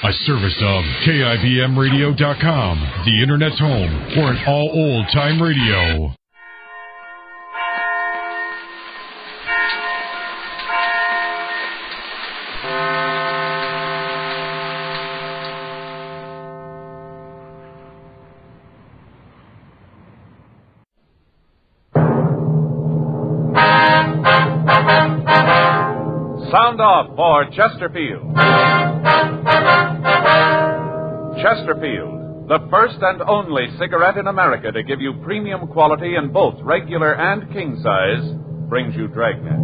A service of KIBMradio.com, the Internet's home for an all old-time radio. Sound off for Chesterfield. Chesterfield, the first and only cigarette in America to give you premium quality in both regular and king size, brings you Dragnet.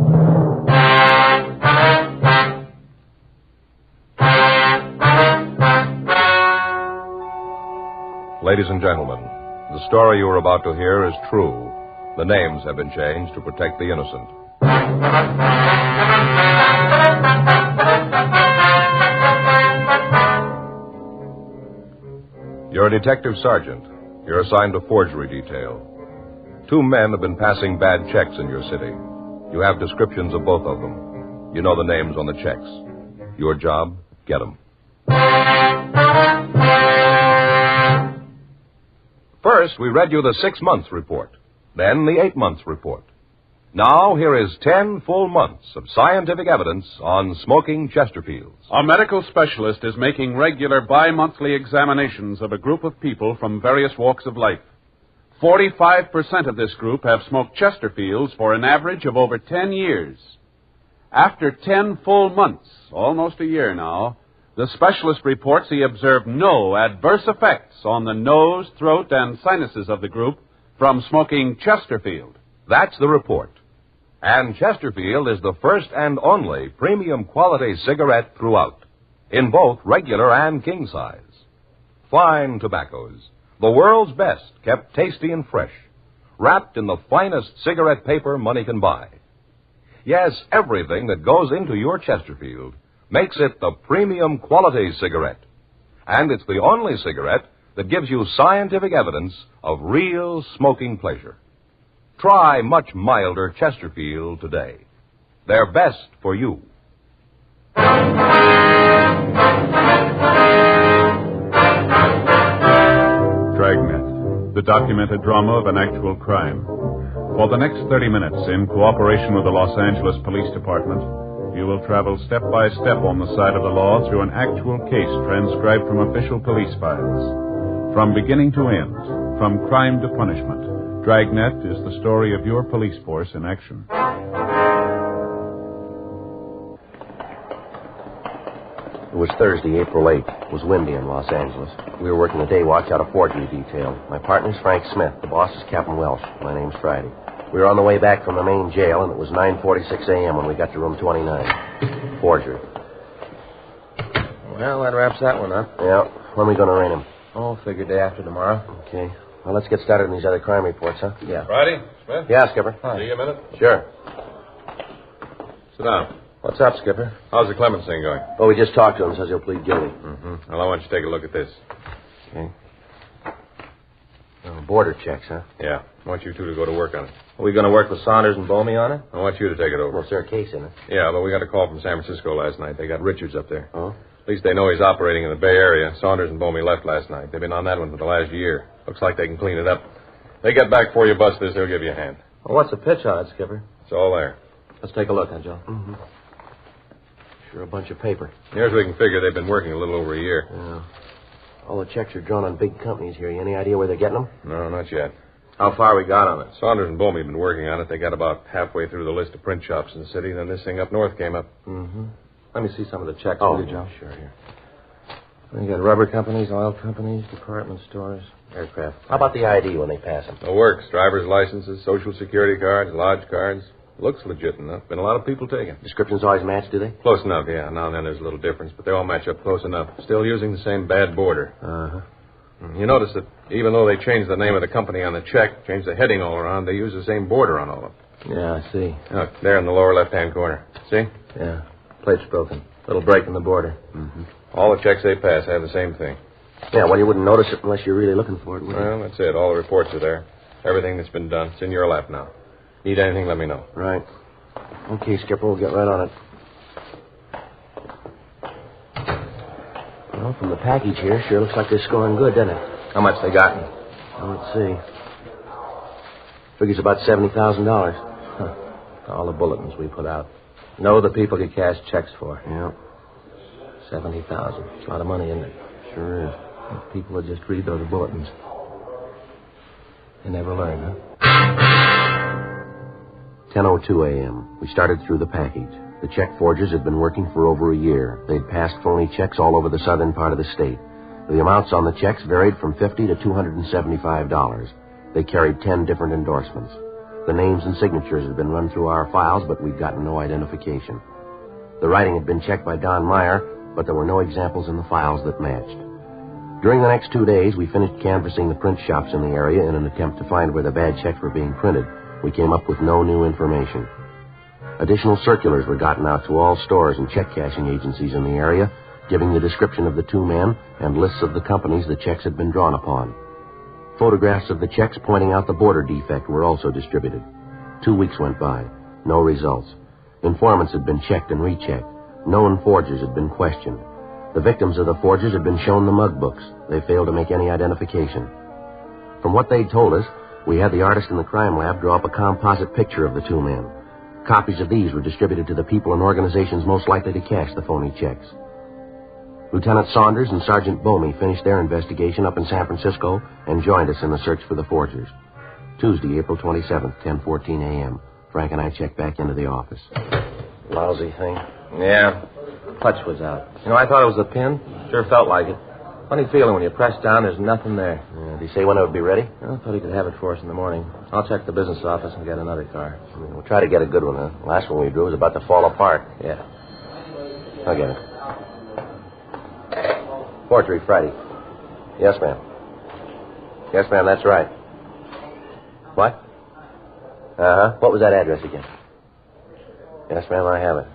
Ladies and gentlemen, the story you are about to hear is true. The names have been changed to protect the innocent. You're a detective sergeant. You're assigned to forgery detail. 2 men have been passing bad checks in your city. You have descriptions of both of them. You know the names on the checks. Your job, get them. First, we read you the 6-month report. Then the 8-month report. Now, here is 10 full months of scientific evidence on smoking Chesterfields. A medical specialist is making regular bi-monthly examinations of a group of people from various walks of life. 45% of this group have smoked Chesterfields for an average of over 10 years. After 10 full months, almost a year now, the specialist reports he observed no adverse effects on the nose, throat, and sinuses of the group from smoking Chesterfield. That's the report. And Chesterfield is the first and only premium quality cigarette throughout, in both regular and king size. Fine tobaccos, the world's best, kept tasty and fresh, wrapped in the finest cigarette paper money can buy. Yes, everything that goes into your Chesterfield makes it the premium quality cigarette. And it's the only cigarette that gives you scientific evidence of real smoking pleasure. Try much milder Chesterfield today. They're best for you. Dragnet, the documented drama of an actual crime. For the next 30 minutes, in cooperation with the Los Angeles Police Department, you will travel step by step on the side of the law through an actual case transcribed from official police files. From beginning to end, from crime to punishment, Dragnet is the story of your police force in action. It was Thursday, April 8th. It was windy in Los Angeles. We were working a day watch out of forgery detail. My partner's Frank Smith. The boss is Captain Welsh. My name's Friday. We were on the way back from the main jail, and it was 9:46 a.m. when we got to room 29. Forgery. Well, that wraps that one up. Yeah. When are we going to arraign him? Oh, figure day after tomorrow. Okay. Well, let's get started on these other crime reports, huh? Yeah. Friday, Smith? Yeah, Skipper. Hi. See you a minute? Sure. Sit down. What's up, Skipper? How's the Clemens thing going? Oh, we just talked to him. Says he'll plead guilty. Mm-hmm. Well, I want you to take a look at this. Okay. Border checks, huh? Yeah. I want you two to go to work on it. Are we going to work with Saunders and Bomey on it? I want you to take it over. Well, is there a case in it? Yeah, but we got a call from San Francisco last night. They got Richards up there. Oh? At least they know he's operating in the Bay Area. Saunders and Bomey left last night. They've been on that one for the last year. Looks like they can clean it up. They get back before you bust this, they'll give you a hand. Well, what's the pitch on it, Skipper? It's all there. Let's take a look, huh, Joe? Mm-hmm. Sure a bunch of paper. Here's we can figure they've been working a little over a year. Yeah. All the checks are drawn on big companies here. You any idea where they're getting them? No, not yet. How far we got on it? Saunders and Bomey have been working on it. They got about halfway through the list of print shops in the city. Then this thing up north came up. Mm-hmm. Let me see some of the checks, Oh, will you, Joe? sure, here. You got rubber companies, oil companies, department stores, aircraft. How about the ID when they pass them? The works, driver's licenses, social security cards, lodge cards. Looks legit enough. Been a lot of people taking. Descriptions always match, do they? Close enough, yeah. Now and then there's a little difference, but they all match up close enough. Still using the same bad border. Uh-huh. You notice that even though they changed the name of the company on the check, changed the heading all around, they use the same border on all of them. Yeah, I see. Look, there in the lower left-hand corner. See? Yeah. Plate's broken. Little break in the border. Mm-hmm. All the checks they pass have the same thing. Yeah, well, you wouldn't notice it unless you're really looking for it, would you? Well, that's it. All the reports are there. Everything that's been done. It's in your lap now. Need anything, let me know. Right. Okay, Skipper, we'll get right on it. Well, from the package here, sure looks like they're scoring good, doesn't it? How much they gotten? Well, let's see. Figures about $70,000. Huh. All the bulletins we put out. Know the people you cash checks for. Yeah. 70,000. It's a lot of money, isn't it? Sure is. If people would just read those bulletins. They never learn, huh? 10:02 a.m. We started through the package. The check forgers had been working for over a year. They'd passed phony checks all over the southern part of the state. The amounts on the checks varied from $50 to $275. They carried 10 different endorsements. The names and signatures had been run through our files, but we'd gotten no identification. The writing had been checked by Don Meyer, but there were no examples in the files that matched. During the next 2 days, we finished canvassing the print shops in the area in an attempt to find where the bad checks were being printed. We came up with no new information. Additional circulars were gotten out to all stores and check cashing agencies in the area, giving the description of the two men and lists of the companies the checks had been drawn upon. Photographs of the checks pointing out the border defect were also distributed. 2 weeks went by. No results. Informants had been checked and rechecked. Known forgers had been questioned. The victims of the forgers had been shown the mug books. They failed to make any identification. From what they'd told us, we had the artist in the crime lab draw up a composite picture of the two men. Copies of these were distributed to the people and organizations most likely to cash the phony checks. Lieutenant Saunders and Sergeant Bomey finished their investigation up in San Francisco and joined us in the search for the forgers. Tuesday, April 27th, 10:14 a.m. Frank and I checked back into the office. Lousy thing. Yeah. Clutch was out. You know, I thought it was a pin. Sure felt like it. Funny feeling when you press down, there's nothing there. Did he say when it would be ready? I thought he could have it for us in the morning. I'll check the business office and get another car. We'll try to get a good one, huh? Last one we drew was about to fall apart. Yeah. I'll get it. Forgery, Friday. Yes, ma'am. Yes, ma'am, that's right. What? Uh-huh. What was that address again? Yes, ma'am, I have it.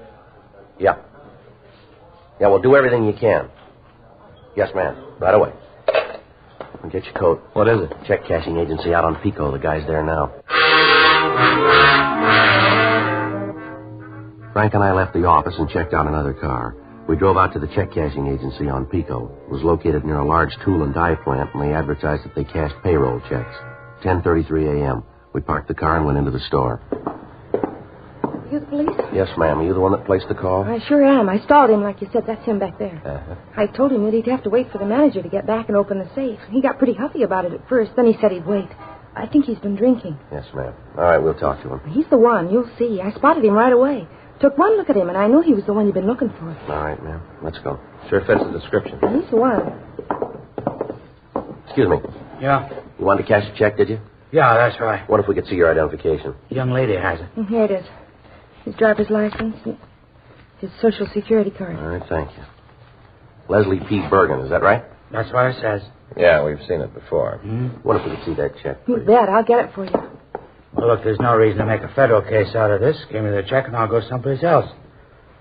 Yeah. Yeah, well, do everything you can. Yes, ma'am. Right away. And get your coat. What is it? Check cashing agency out on Pico. The guy's there now. Frank and I left the office and checked out another car. We drove out to the check cashing agency on Pico. It was located near a large tool and die plant, and they advertised that they cashed payroll checks. 10:33 a.m. We parked the car and went into the store. You the police? Yes, ma'am. Are you the one that placed the call? I sure am. I stalled him like you said. That's him back there. Uh-huh. I told him that he'd have to wait for the manager to get back and open the safe. He got pretty huffy about it at first. Then he said he'd wait. I think he's been drinking. Yes, ma'am. All right, we'll talk to him. He's the one. You'll see. I spotted him right away. Took one look at him, and I knew he was the one you've been looking for. All right, ma'am. Let's go. Sure fits the description. He's the one. Excuse me. Yeah. You wanted to cash a check, did you? Yeah, that's right. What if we could see your identification? Young lady has it. And here it is. His driver's license and his Social Security card. All right, thank you. Leslie P. Bergen, is that right? That's what it says. Yeah, we've seen it before. What if we could see that check, You please? bet. I'll get it for you. Well, look, there's no reason to make a federal case out of this. Give me the check and I'll go someplace else.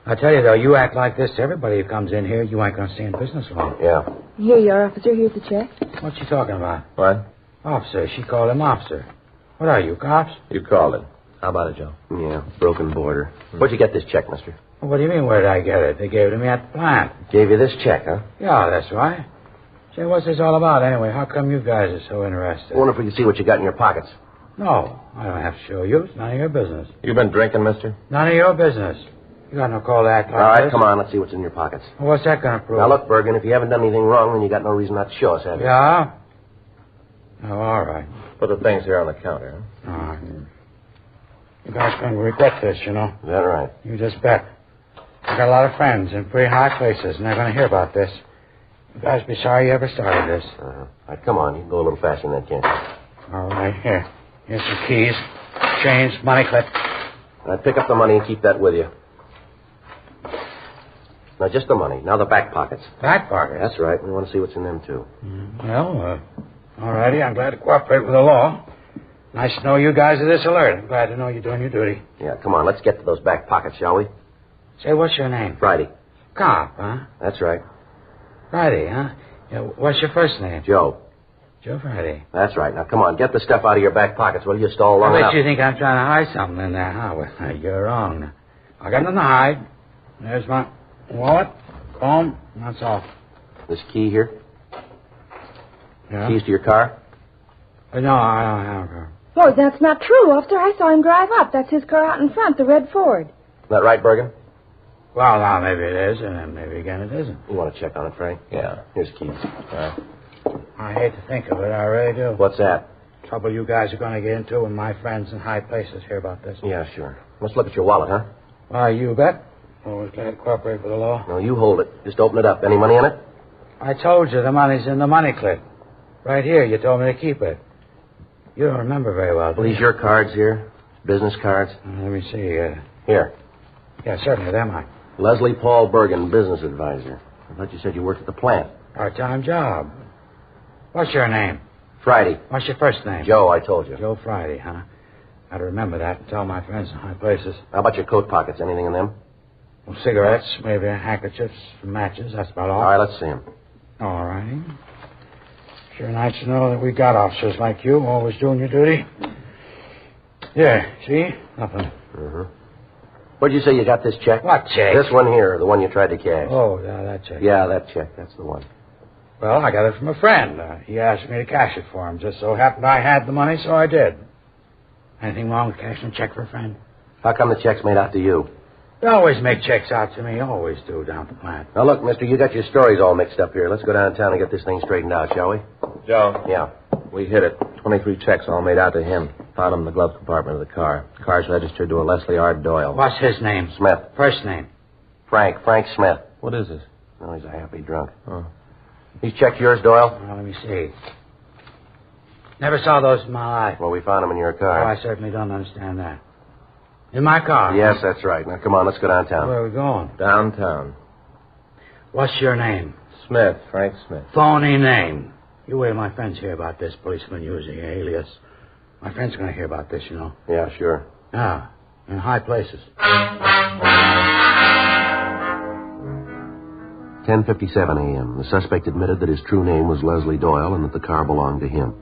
I tell you, though, you act like this to everybody who comes in here, you ain't going to stay in business long. Yeah. Here you are, officer. Here's the check. What's she talking about? What? Officer. She called him officer. What are you, cops? You called it. How about it, Joe? Yeah, broken border. Where'd you get this check, mister? Well, what do you mean, where did I get it? They gave it to me at the plant. Gave you this check, huh? Yeah, that's right. Say, what's this all about anyway? How come you guys are so interested? I wonder if we could see what you got in your pockets. No, I don't have to show you. It's none of your business. You been drinking, mister? None of your business. You got no call to act like All right, this. come on. Let's see what's in your pockets. Well, what's that going to prove? Now, look, Bergen, if you haven't done anything wrong, then you got no reason not to show us, have you? Yeah? Oh, all right. Put the things here on the counter, huh? All right. You guys going to regret this, you know. Is that right? You just bet. I got a lot of friends in pretty high places, and they're going to hear about this. You guys be sorry you ever started this. All right, come on. You can go a little faster than that, can't you? All right, here. Here's some keys, change, money clip. All right, pick up the money and keep that with you. Now, just the money. Now the back pockets. Back pocket. That's right. We want to see what's in them, too. Well, all righty. I'm glad to cooperate with the law. Nice to know you guys are this alert. I'm glad to know you're doing your duty. Yeah, come on. Let's get to those back pockets, shall we? Say, what's your name? Friday. Cop, huh? That's right. Friday, huh? Yeah, what's your first name? Joe. Joe Friday. That's right. Now, come on. Get the stuff out of your back pockets, will you? Stall long I enough. bet you think I'm trying to hide something in there, huh? Well, you're wrong. I got nothing to hide. There's my wallet, comb, that's all. This key here? Yeah? Keys to your car? No, I don't have her. Oh, that's not true, officer. I saw him drive up. That's his car out in front, the red Ford. Is that right, Bergen? Well, now, maybe it is, and then maybe again it isn't. You want to check on it, Frank? Yeah. Here's keys. I hate to think of it, I really do. What's that? Trouble you guys are going to get into when my friends in high places hear about this. Yeah, sure. Let's look at your wallet, huh? Why, you bet. Always glad to cooperate with the law. No, you hold it. Just open it up. Any money in it? I told you the money's in the money clip. Right here, you told me to keep it. You don't remember very well, do Well, you? these your cards here? Business cards? Let me see. Here. Yeah, certainly, they're mine. Leslie Paul Bergen, business advisor. I thought you said you worked at the plant. Part-time job. What's your name? Friday. What's your first name? Joe, I told you. Joe Friday, huh? I'd remember that and tell my friends in high places. How about your coat pockets? Anything in them? Well, cigarettes, maybe handkerchiefs, matches, that's about all. All right, let's see them. All righty. Sure nice to know that we got officers like you, always doing your duty. There, see? Nothing. Mm-hmm. Where'd you say you got this check? What check? This one here, the one you tried to cash. Oh, yeah, that check. Yeah, that check. That's the one. Well, I got it from a friend. He asked me to cash it for him. Just so happened I had the money, so I did. Anything wrong with cashing a check for a friend? How come the check's made out to you? They always make checks out to me. Always do down at the plant. Now, look, mister, you got your stories all mixed up here. Let's go downtown and get this thing straightened out, shall we? Joe. Yeah. We hit it. 23 checks all made out to him. Found them in the glove compartment of the car. The car's registered to a Leslie R. Doyle. What's his name? Smith. First name. Frank Smith. What is this? Oh, he's a happy drunk. Oh. These checks yours, Doyle? Well, let me see. Never saw those in my life. Well, we found them in your Oh, car. I certainly don't understand that. In my car? Yes, that's right. Now, come on, let's go downtown. Where are we going? Downtown. What's your name? Smith. Frank Smith. Phony name. You wait till my friends hear about this, policeman using your alias. My friends are going to hear about this, you know. Yeah, sure. Yeah, in high places. 10:57 a.m. The suspect admitted that his true name was Leslie Doyle and that the car belonged to him.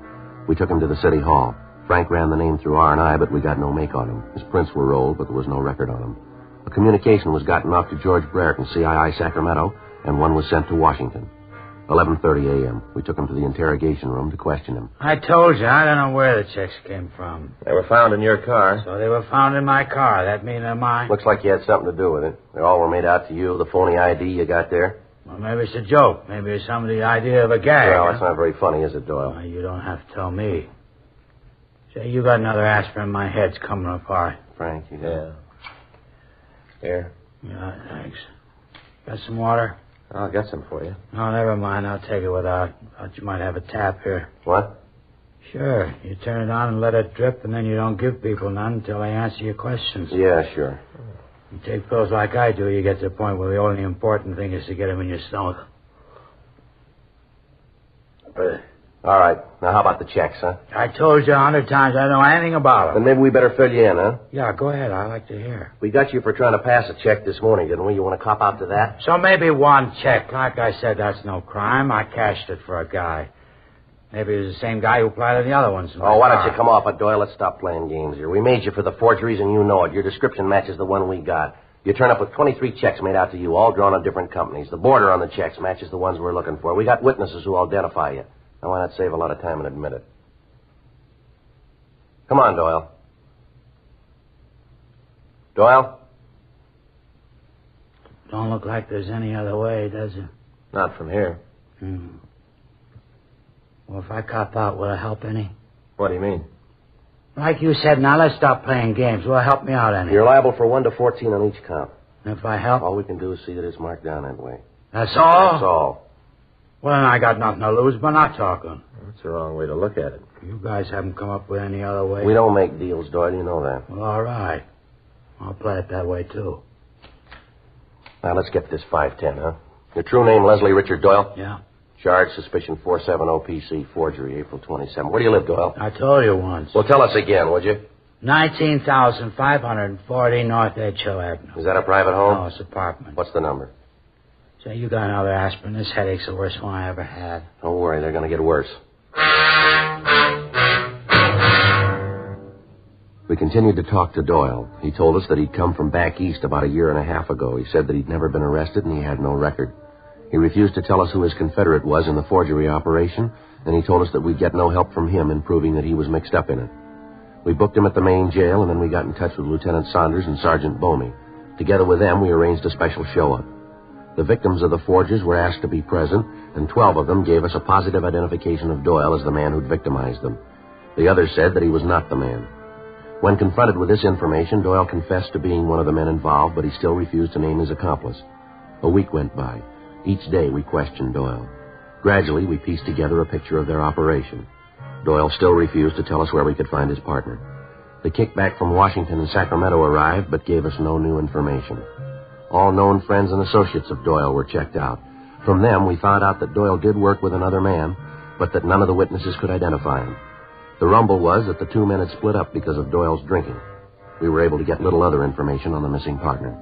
We took him to the city hall. Frank ran the name through R&I, but we got no make on him. His prints were rolled, but there was no record on him. A communication was gotten off to George Brereton, CII Sacramento, and one was sent to Washington. 11:30 a.m. We took him to the interrogation room to question him. I told you, I don't know where the checks came from. They were found in your car. So they were found in my car. That mean they're mine? Looks like you had something to do with it. They all were made out to you, the phony ID you got there. Well, maybe it's a joke. Maybe it's some of the idea of a gag. Well, huh? that's not very funny, is it, Doyle? Well, you don't have to tell me. Say, you got another aspirin. My head's coming apart. Frank, you Yeah. Here. Yeah, thanks. Got some water? I'll get some for you. No, never mind. I'll take it without. Thought you might have a tap here. What? Sure. You turn it on and let it drip, and then you don't give people none until they answer your questions. Yeah, sure. You take pills like I do, you get to the point where the only important thing is to get them in your stomach. All right. Now, how about the checks, huh? I told you 100 times I don't know anything about Then them. maybe we better fill you in, huh? Yeah, go ahead. I like to hear. We got you for trying to pass a check this morning, didn't we? You want to cop out to that? So maybe one check. Like I said, that's no crime. I cashed it for a guy. Maybe it was the same guy who planted the other ones. In my Oh, why don't car. you come off it, Doyle? Let's stop playing games here. We made you for the forgeries, and you know it. Your description matches the one we got. You turn up with 23 checks made out to you, all drawn on different companies. The border on the checks matches the ones we're looking for. We got witnesses who identify you. Now, why not save a lot of time and admit it? Come on, Doyle. Doyle? Don't look like there's any other way, does it? Not from here. Well, if I cop out, will it help any? What do you mean? Like you said, now let's stop playing games. Will it help me out any? You're liable for 1 to 14 on each count. And if I help? All we can do is see that it's marked down that way. That's all? That's all. Well, then I got nothing to lose by not talking. That's the wrong way to look at it. You guys haven't come up with any other way? We don't make deals, Doyle. You know that. Well, all right. I'll play it that way, too. Now, let's get this 510, huh? Your true name, Leslie Richard Doyle? Yeah. Charge, suspicion 470 PC, forgery, April 27. Where do you live, Doyle? I told you once. Well, tell us again, would you? 19,540 North Edge Hill Avenue. Is that a private home? No, it's an apartment. What's the number? Say, you got another aspirin. This headache's the worst one I ever had. Don't worry, they're going to get worse. We continued to talk to Doyle. He told us that he'd come from back east about 1.5 years ago. He said that he'd never been arrested and he had no record. He refused to tell us who his confederate was in the forgery operation, and he told us that we'd get no help from him in proving that he was mixed up in it. We booked him at the main jail, and then we got in touch with Lieutenant Saunders and Sergeant Bomey. Together with them, we arranged a special show-up. The victims of the forgers were asked to be present, and 12 of them gave us a positive identification of Doyle as the man who'd victimized them. The others said that he was not the man. When confronted with this information, Doyle confessed to being one of the men involved, but he still refused to name his accomplice. A week went by. Each day we questioned Doyle. Gradually, we pieced together a picture of their operation. Doyle still refused to tell us where we could find his partner. The kickback from Washington and Sacramento arrived, but gave us no new information. All known friends and associates of Doyle were checked out. From them, we found out that Doyle did work with another man, but that none of the witnesses could identify him. The rumble was that the two men had split up because of Doyle's drinking. We were able to get little other information on the missing partner.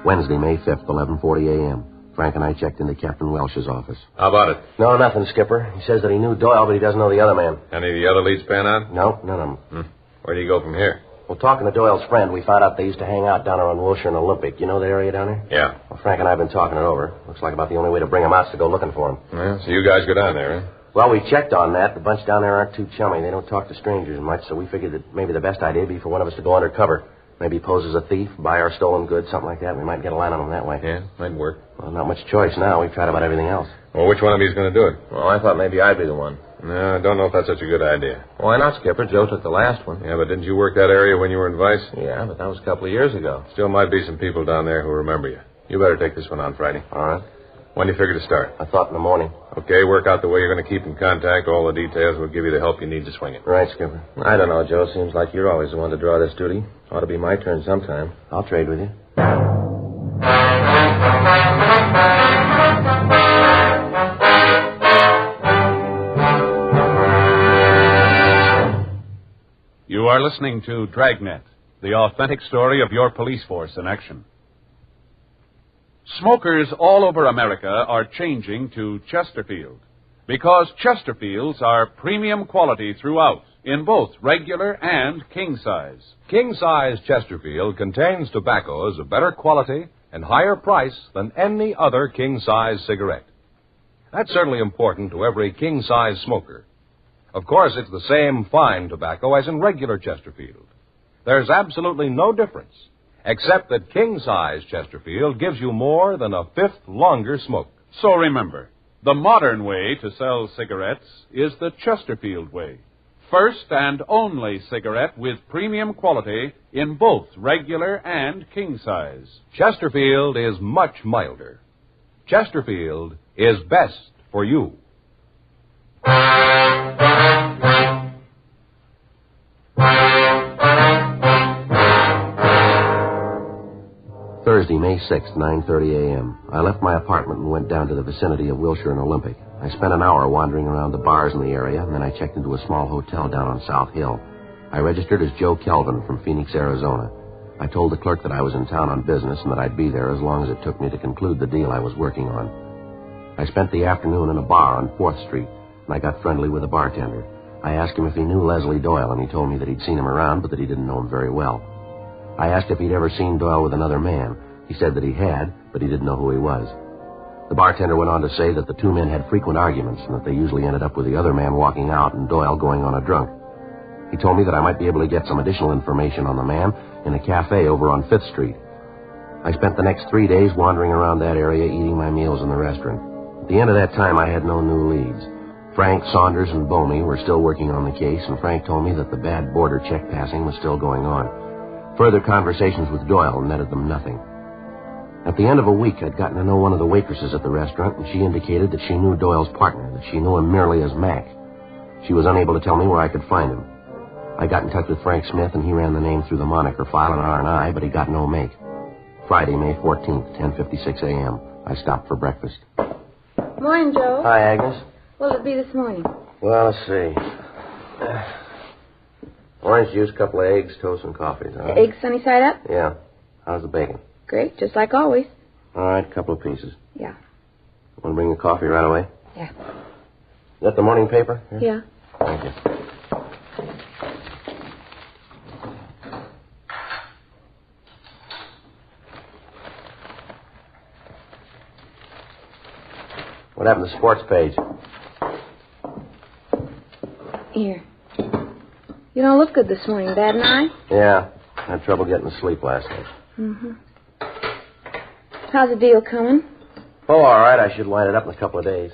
Wednesday, May 5th, 11:40 a.m. Frank and I checked into Captain Welsh's office. How about it? No, nothing, Skipper. He says that he knew Doyle, but he doesn't know the other man. Any of the other leads pan out? No, none of them. Where do you go from here? Well, talking to Doyle's friend, we found out they used to hang out down there on Wilshire and Olympic. You know that area down there? Yeah. Well, Frank and I have been talking it over. Looks like about the only way to bring him out is to go looking for him. Yeah, so you guys go down there, huh? Well, we checked on that. The bunch down there aren't too chummy. They don't talk to strangers much, so we figured that maybe the best idea would be for one of us to go undercover. Maybe pose as a thief, buy our stolen goods, something like that. We might get a line on them that way. Yeah, might work. Well, not much choice now. We've tried about everything else. Well, which one of you is going to do it? Well, I thought maybe I'd be the one. No, I don't know if that's such a good idea. Why not, Skipper? Joe took the last one. Yeah, but didn't you work that area when you were in Vice? Yeah, but that was a couple of years ago. Still might be some people down there who remember you. You better take this one on Friday. All right. When do you figure to start? I thought in the morning. Okay, work out the way you're going to keep in contact. All the details will give you the help you need to swing it. Right, Skipper. I don't know, Joe. Seems like you're always the one to draw this duty. Ought to be my turn sometime. I'll trade with you. You are listening to Dragnet, the authentic story of your police force in action. Smokers all over America are changing to Chesterfield because Chesterfields are premium quality throughout in both regular and king size. King-size Chesterfield contains tobaccos of better quality and higher price than any other king-size cigarette. That's certainly important to every king-size smoker. Of course, it's the same fine tobacco as in regular Chesterfield. There's absolutely no difference, except that king-size Chesterfield gives you more than a fifth longer smoke. So remember, the modern way to sell cigarettes is the Chesterfield way. First and only cigarette with premium quality in both regular and king size. Chesterfield is much milder. Chesterfield is best for you. Thursday, May 6th, 9:30 a.m. I left my apartment and went down to the vicinity of Wilshire and Olympic. I spent an hour wandering around the bars in the area, and then I checked into a small hotel down on South Hill. I registered as Joe Kelvin from Phoenix, Arizona. I told the clerk that I was in town on business and that I'd be there as long as it took me to conclude the deal I was working on. I spent the afternoon in a bar on 4th Street, and I got friendly with the bartender. I asked him if he knew Leslie Doyle, and he told me that he'd seen him around, but that he didn't know him very well. I asked if he'd ever seen Doyle with another man. He said that he had, but he didn't know who he was. The bartender went on to say that the two men had frequent arguments and that they usually ended up with the other man walking out and Doyle going on a drunk. He told me that I might be able to get some additional information on the man in a cafe over on 5th Street. I spent the next 3 days wandering around that area, eating my meals in the restaurant. At the end of that time, I had no new leads. Frank, Saunders, and Bomey were still working on the case, and Frank told me that the bad border check passing was still going on. Further conversations with Doyle netted them nothing. At the end of a week, I'd gotten to know one of the waitresses at the restaurant, and she indicated that she knew Doyle's partner, that she knew him merely as Mac. She was unable to tell me where I could find him. I got in touch with Frank Smith, and he ran the name through the moniker file in R&I, but he got no make. Friday, May 14th, 10:56 a.m. I stopped for breakfast. Morning, Joe. Hi, Agnes. What'll it be this morning? Well, let's see. Orange juice, couple of eggs, toast, and coffee. Eggs sunny side up? Yeah. How's the bacon? Great, just like always. All right, couple of pieces. Yeah. Want to bring the coffee right away? Yeah. Is that the morning paper? Yeah. Thank you. What happened to the sports page? Here. You don't look good this morning, Dad and I. Yeah. I had trouble getting to sleep last night. Mm-hmm. How's the deal coming? Oh, all right. I should line it up in a couple of days.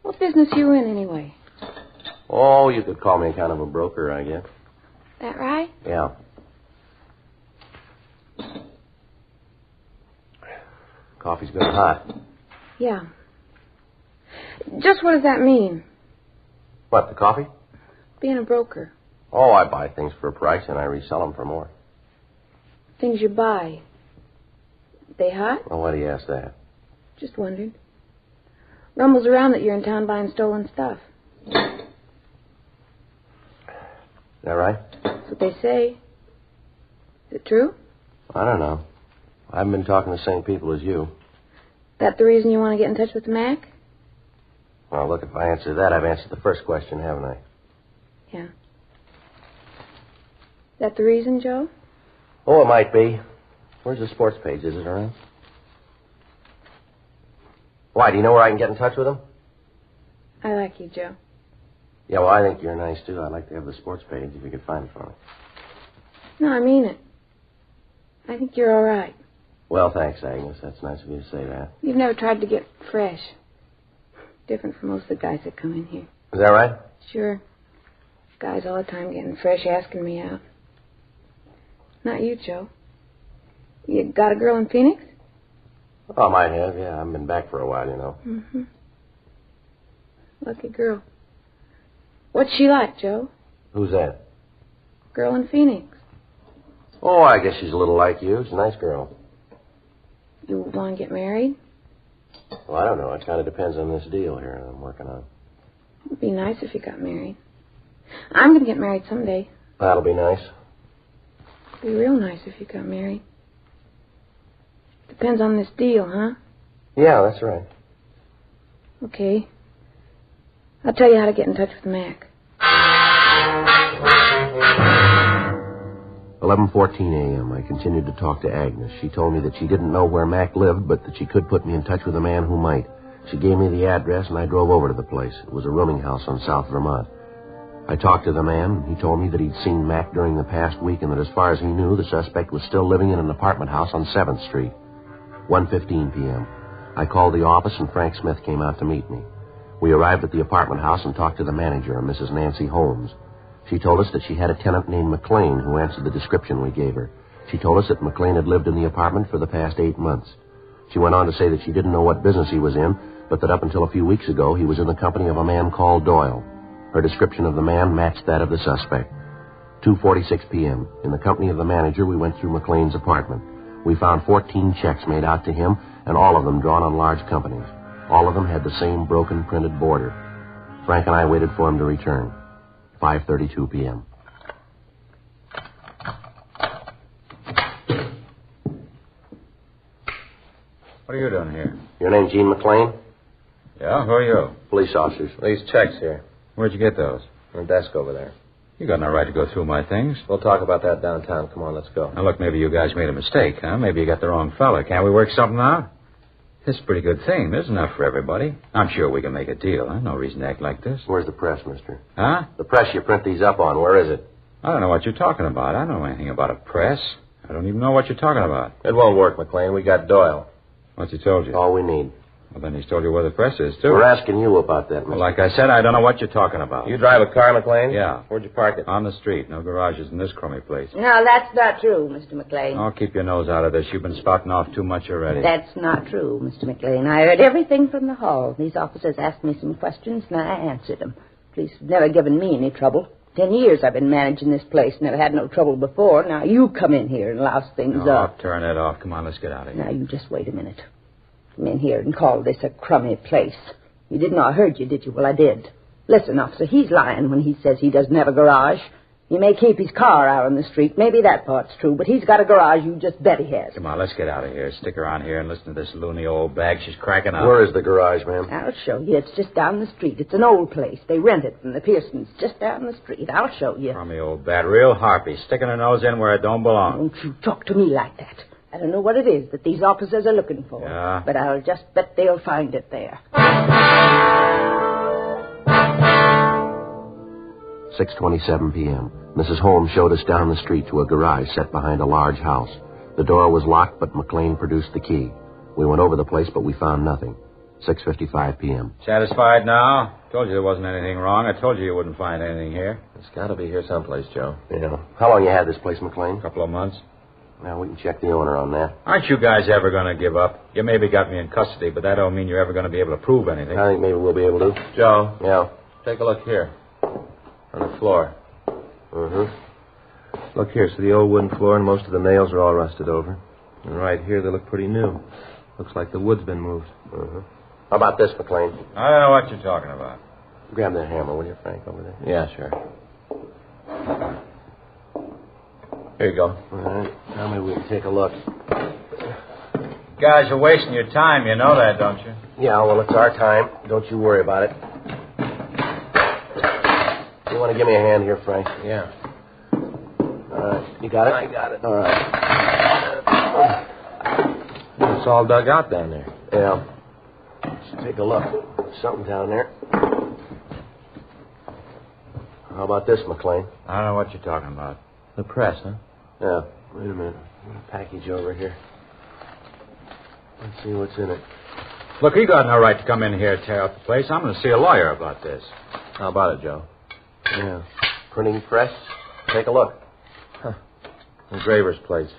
What business you in, anyway? Oh, you could call me kind of a broker, I guess. That right? Yeah. Coffee's been hot. Yeah. Just what does that mean, What, the coffee? being a broker? Oh, I buy things for a price and I resell them for more. Things you buy. They hot? Well, why do you ask that? Just wondered. Rumbles around that you're in town buying stolen stuff. Is that right? That's what they say. Is it true? I don't know. I haven't been talking to the same people as you. That the reason you want to get in touch with Mac? Well, look, if I answer that, I've answered the first question, haven't I? Yeah. That the reason, Joe? Oh, it might be. Where's the sports page? Is it around? Why, do you know where I can get in touch with them? I like you, Joe. Yeah, well, I think you're nice, too. I'd like to have the sports page if you could find it for me. No, I mean it. I think you're all right. Well, thanks, Agnes. That's nice of you to say that. You've never tried to get fresh. Different from most of the guys that come in here. Is that right? Sure. Guys all the time getting fresh, asking me out. Not you, Joe. You got a girl in Phoenix? Oh, I might have, yeah. I haven't been back for a while, you know. Mm-hmm. Lucky girl. What's she like, Joe? Who's that? Girl in Phoenix. Oh, I guess she's a little like you. She's a nice girl. You want to get married? Well, I don't know. It kind of depends on this deal here I'm working on. It'd be nice if you got married. I'm going to get married someday. That'll be nice. It'd be real nice if you got married. Depends on this deal, huh? Yeah, that's right. Okay. I'll tell you how to get in touch with Mac. 11:14 a.m. I continued to talk to Agnes. She told me that she didn't know where Mac lived, but that she could put me in touch with a man who might. She gave me the address, and I drove over to the place. It was a rooming house on South Vermont. I talked to the man, and he told me that he'd seen Mac during the past week, and that as far as he knew, the suspect was still living in an apartment house on 7th Street. 1:15 p.m. I called the office, and Frank Smith came out to meet me. We arrived at the apartment house and talked to the manager, Mrs. Nancy Holmes. She told us that she had a tenant named McLean who answered the description we gave her. She told us that McLean had lived in the apartment for the past 8 months. She went on to say that she didn't know what business he was in, but that up until a few weeks ago he was in the company of a man called Doyle. Her description of the man matched that of the suspect. 2:46 p.m. In the company of the manager, we went through McLean's apartment. We found 14 checks made out to him, and all of them drawn on large companies. All of them had the same broken printed border. Frank and I waited for him to return. 5:32 p.m. What are you doing here? Your name Gene McLean? Yeah, who are you? Police officers. These checks here. Where'd you get those? On the desk over there. You got no right to go through my things. We'll talk about that downtown. Come on, let's go. Now, look, maybe you guys made a mistake, huh? Maybe you got the wrong fella. Can't we work something out? This is a pretty good thing. There's enough for everybody. I'm sure we can make a deal, huh? No reason to act like this. Where's the press, mister? Huh? The press you print these up on, where is it? I don't know what you're talking about. I don't know anything about a press. I don't even know what you're talking about. It won't work, McLean. We got Doyle. What's he told you? All we need. Well, then he's told you where the press is, too. We're asking you about that, mister. Well, like I said, I don't know what you're talking about. You drive a car, McLean? Yeah. Where'd you park it? On the street. No garages in this crummy place. No, that's not true, Mr. McLean. Oh, keep your nose out of this. You've been spouting off too much already. That's not true, Mr. McLean. I heard everything from the hall. These officers asked me some questions, and I answered them. Police have never given me any trouble. 10 years I've been managing this place. Never had no trouble before. Now you come in here and louse things up. Turn it off. Come on, let's get out of here. Now, you just wait a minute. Come in here and call this a crummy place. You didn't know I heard you, did you? Well, I did. Listen, officer, he's lying when he says he doesn't have a garage. He may keep his car out on the street. Maybe that part's true, but he's got a garage. You just bet he has. Come on, let's get out of here. Stick around here and listen to this loony old bag. She's cracking up. Where is the garage, ma'am? I'll show you. It's just down the street. It's an old place. They rent it from the Pearsons just down the street. I'll show you. Crummy old bat. Real harpy. Sticking her nose in where it don't belong. Don't you talk to me like that. I don't know what it is that these officers are looking for. Yeah. But I'll just bet they'll find it there. 6:27 p.m. Mrs. Holmes showed us down the street to a garage set behind a large house. The door was locked, but McLean produced the key. We went over the place, but we found nothing. 6:55 p.m. Satisfied now? Told you there wasn't anything wrong. I told you you wouldn't find anything here. It's got to be here someplace, Joe. Yeah. How long you had this place, McLean? A couple of months. Now, we can check the owner on that. Aren't you guys ever going to give up? You maybe got me in custody, but that don't mean you're ever going to be able to prove anything. I think maybe we'll be able to. Joe, Yeah. take a look here. On the floor. Mm-hmm. Look here, see the old wooden floor, and most of the nails are all rusted over. And right here, they look pretty new. Looks like the wood's been moved. Mm-hmm. How about this, McLean? I don't know what you're talking about. Grab that hammer, will you, Frank, over there? Yeah, sure. Here you go. All right. Now maybe we can take a look. You guys are wasting your time. You know that, don't you? Yeah, well, it's our time. Don't you worry about it. You want to give me a hand here, Frank? Yeah. All right. You got it? I got it. All right. It's all dug out down there. Yeah. Let's take a look. There's something down there. How about this, McLean? I don't know what you're talking about. The press, huh? Yeah. Wait a minute. A package over here. Let's see what's in it. Look, you got no right to come in here and tear up the place. I'm going to see a lawyer about this. How about it, Joe? Yeah. Printing press. Take a look. Engraver's place.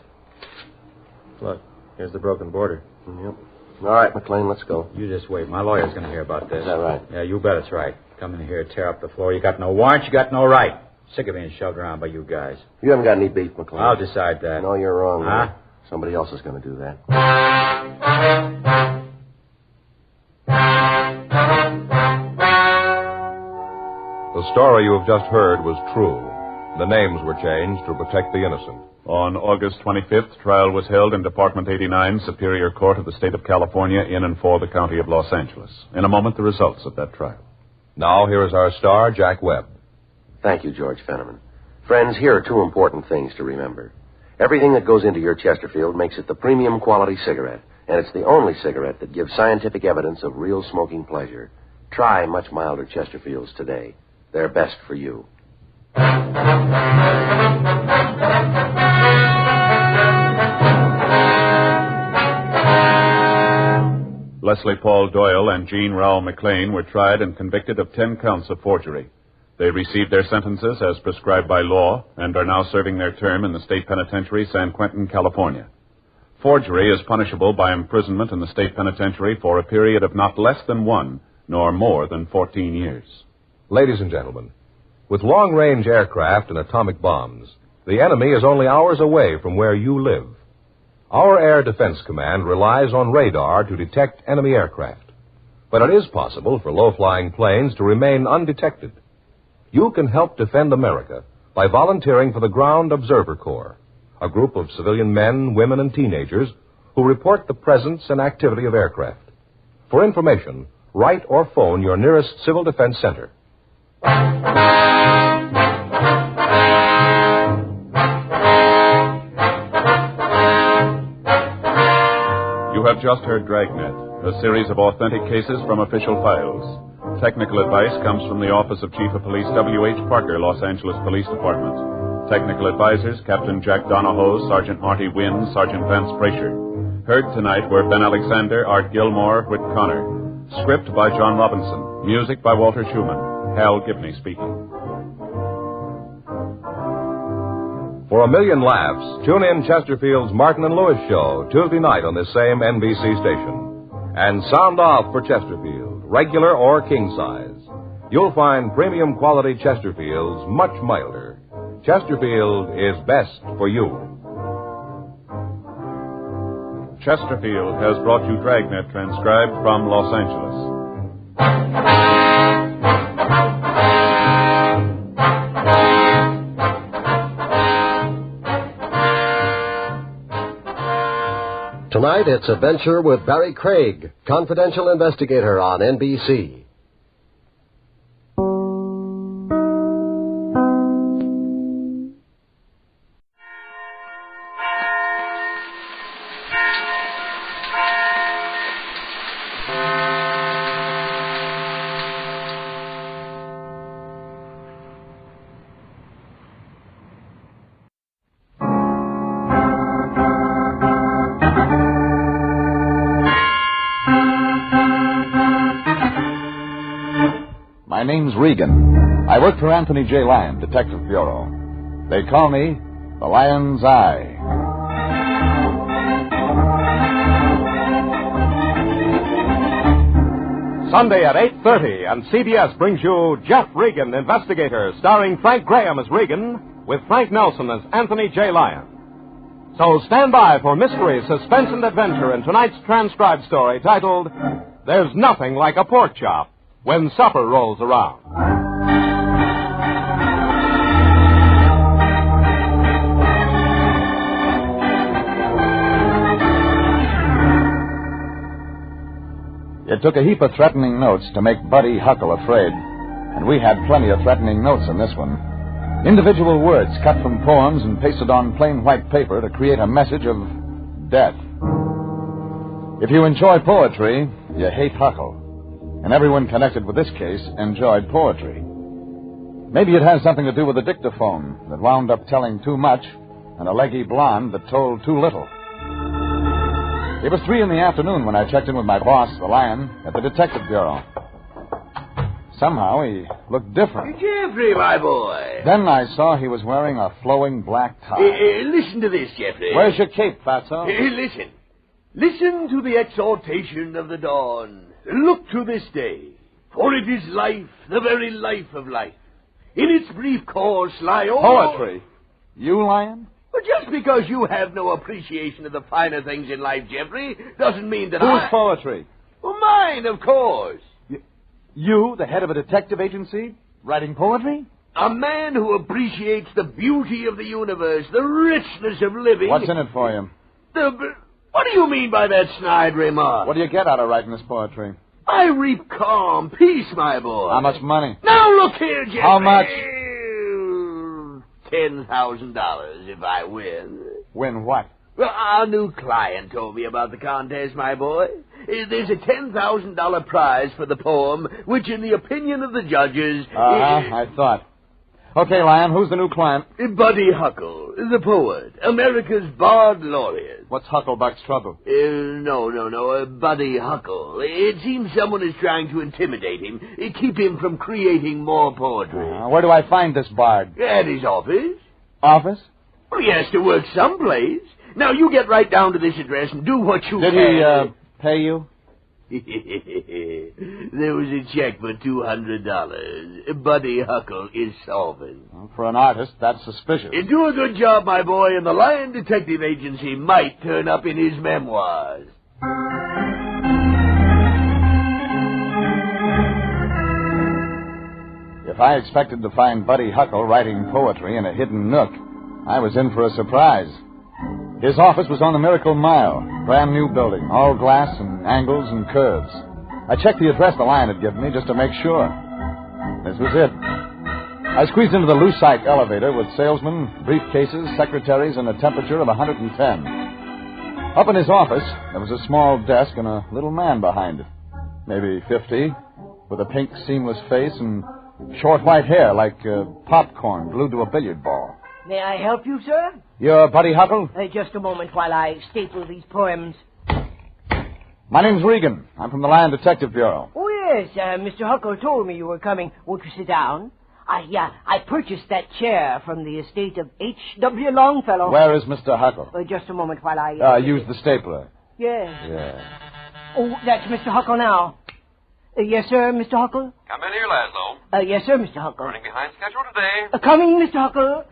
Look, here's the broken border. Yep. All right, McLean, let's go. You just wait. My lawyer's going to hear about this. Is that right? Yeah, you bet it's right. Come in here, tear up the floor. You got no warrant, you got no right. Sick of being shoved around by you guys. You haven't got any beef, McLean. I'll decide that. No, you're wrong. Huh? Man. Somebody else is going to do that. The story you have just heard was true. The names were changed to protect the innocent. On August 25th, trial was held in Department 89, Superior Court of the State of California, in and for the County of Los Angeles. In a moment, the results of that trial. Now, here is our star, Jack Webb. Thank you, George Fenneman. Friends, here are two important things to remember. Everything that goes into your Chesterfield makes it the premium quality cigarette, and it's the only cigarette that gives scientific evidence of real smoking pleasure. Try much milder Chesterfields today. They're best for you. Leslie Paul Doyle and Jean Rao McLean were tried and convicted of 10 counts of forgery. They received their sentences as prescribed by law and are now serving their term in the state penitentiary, San Quentin, California. Forgery is punishable by imprisonment in the state penitentiary for a period of not less than 1, nor more than 14 years. Ladies and gentlemen, with long-range aircraft and atomic bombs, the enemy is only hours away from where you live. Our Air Defense Command relies on radar to detect enemy aircraft. But it is possible for low-flying planes to remain undetected. You can help defend America by volunteering for the Ground Observer Corps, a group of civilian men, women, and teenagers who report the presence and activity of aircraft. For information, write or phone your nearest Civil Defense Center. You have just heard Dragnet, a series of authentic cases from official files. Technical advice comes from the Office of Chief of Police W.H. Parker, Los Angeles Police Department. Technical advisors, Captain Jack Donahoe, Sergeant Marty Wynn, Sergeant Vance Frazier. Heard tonight were Ben Alexander, Art Gilmore, Whit Connor. Script by John Robinson. Music by Walter Schumann. Hal Gibney speaking. For a million laughs, tune in Chesterfield's Martin and Lewis show Tuesday night on this same NBC station. And sound off for Chesterfield, regular or king size. You'll find premium quality Chesterfields much milder. Chesterfield is best for you. Chesterfield has brought you Dragnet, transcribed from Los Angeles. Tonight, it's Adventure with Barry Craig, confidential investigator on NBC. My name's Regan. I work for Anthony J. Lyon, Detective Bureau. They call me the Lion's Eye. Sunday at 8:30, and CBS brings you Jeff Regan, Investigator, starring Frank Graham as Regan, with Frank Nelson as Anthony J. Lyon. So stand by for mystery, suspense, and adventure in tonight's transcribed story titled, There's Nothing Like a Pork Chop When Supper Rolls Around. It took a heap of threatening notes to make Buddy Huckle afraid, and we had plenty of threatening notes in this one. Individual words cut from poems and pasted on plain white paper to create a message of death. If you enjoy poetry, you hate Huckle, and everyone connected with this case enjoyed poetry. Maybe it has something to do with the dictaphone that wound up telling too much and a leggy blonde that told too little. It was 3 p.m. when I checked in with my boss, the Lion, at the Detective Bureau. Somehow he looked different. Jeffrey, my boy. Then I saw he was wearing a flowing black tie. Listen to this, Jeffrey. Where's your cape, Fatso? Listen. Listen to the exhortation of the dawn. Look to this day, for it is life, the very life of life. In its brief course lie all... Poetry? You, Lion? Well, just because you have no appreciation of the finer things in life, Jeffrey, doesn't mean that Whose poetry? Well, mine, of course. You, the head of a detective agency, writing poetry? A man who appreciates the beauty of the universe, the richness of living... What's in it for you? What do you mean by that snide remark? What do you get out of writing this poetry? I reap calm, peace, my boy. How much money? Now look here, Jeffrey. How much? $10,000 if I win. Win what? Well, our new client told me about the contest, my boy. There's a $10,000 prize for the poem, which, in the opinion of the judges... I thought. Okay, Lion, who's the new client? Buddy Huckle, the poet, America's Bard Laureate. What's Hucklebuck's trouble? No, Buddy Huckle. It seems someone is trying to intimidate him, keep him from creating more poetry. Where do I find this bard? At his office. Office? Well, he has to work someplace. Now, you get right down to this address and do what you can. Did he, pay you? There was a check for $200. Buddy Huckle is solvent. Well, for an artist, that's suspicious. You do a good job, my boy, and the Lion Detective Agency might turn up in his memoirs. If I expected to find Buddy Huckle writing poetry in a hidden nook, I was in for a surprise. His office was on the Miracle Mile, brand new building, all glass and angles and curves. I checked the address the Lion had given me just to make sure. This was it. I squeezed into the Lucite elevator with salesmen, briefcases, secretaries, and a temperature of 110. Up in his office, there was a small desk and a little man behind it, maybe 50, with a pink seamless face and short white hair like popcorn glued to a billiard ball. May I help you, sir? You're Buddy Huckle? Just a moment while I staple these poems. My name's Regan. I'm from the Lion Detective Bureau. Oh, yes. Mr. Huckle told me you were coming. Won't you sit down? I purchased that chair from the estate of H.W. Longfellow. Where is Mr. Huckle? Just a moment while I... use the stapler. Yes. Yeah. Oh, that's Mr. Huckle now. Yes, sir, Mr. Huckle? Come in here, Laszlo. Yes, sir, Mr. Huckle. Running behind schedule today. Coming, Mr. Huckle.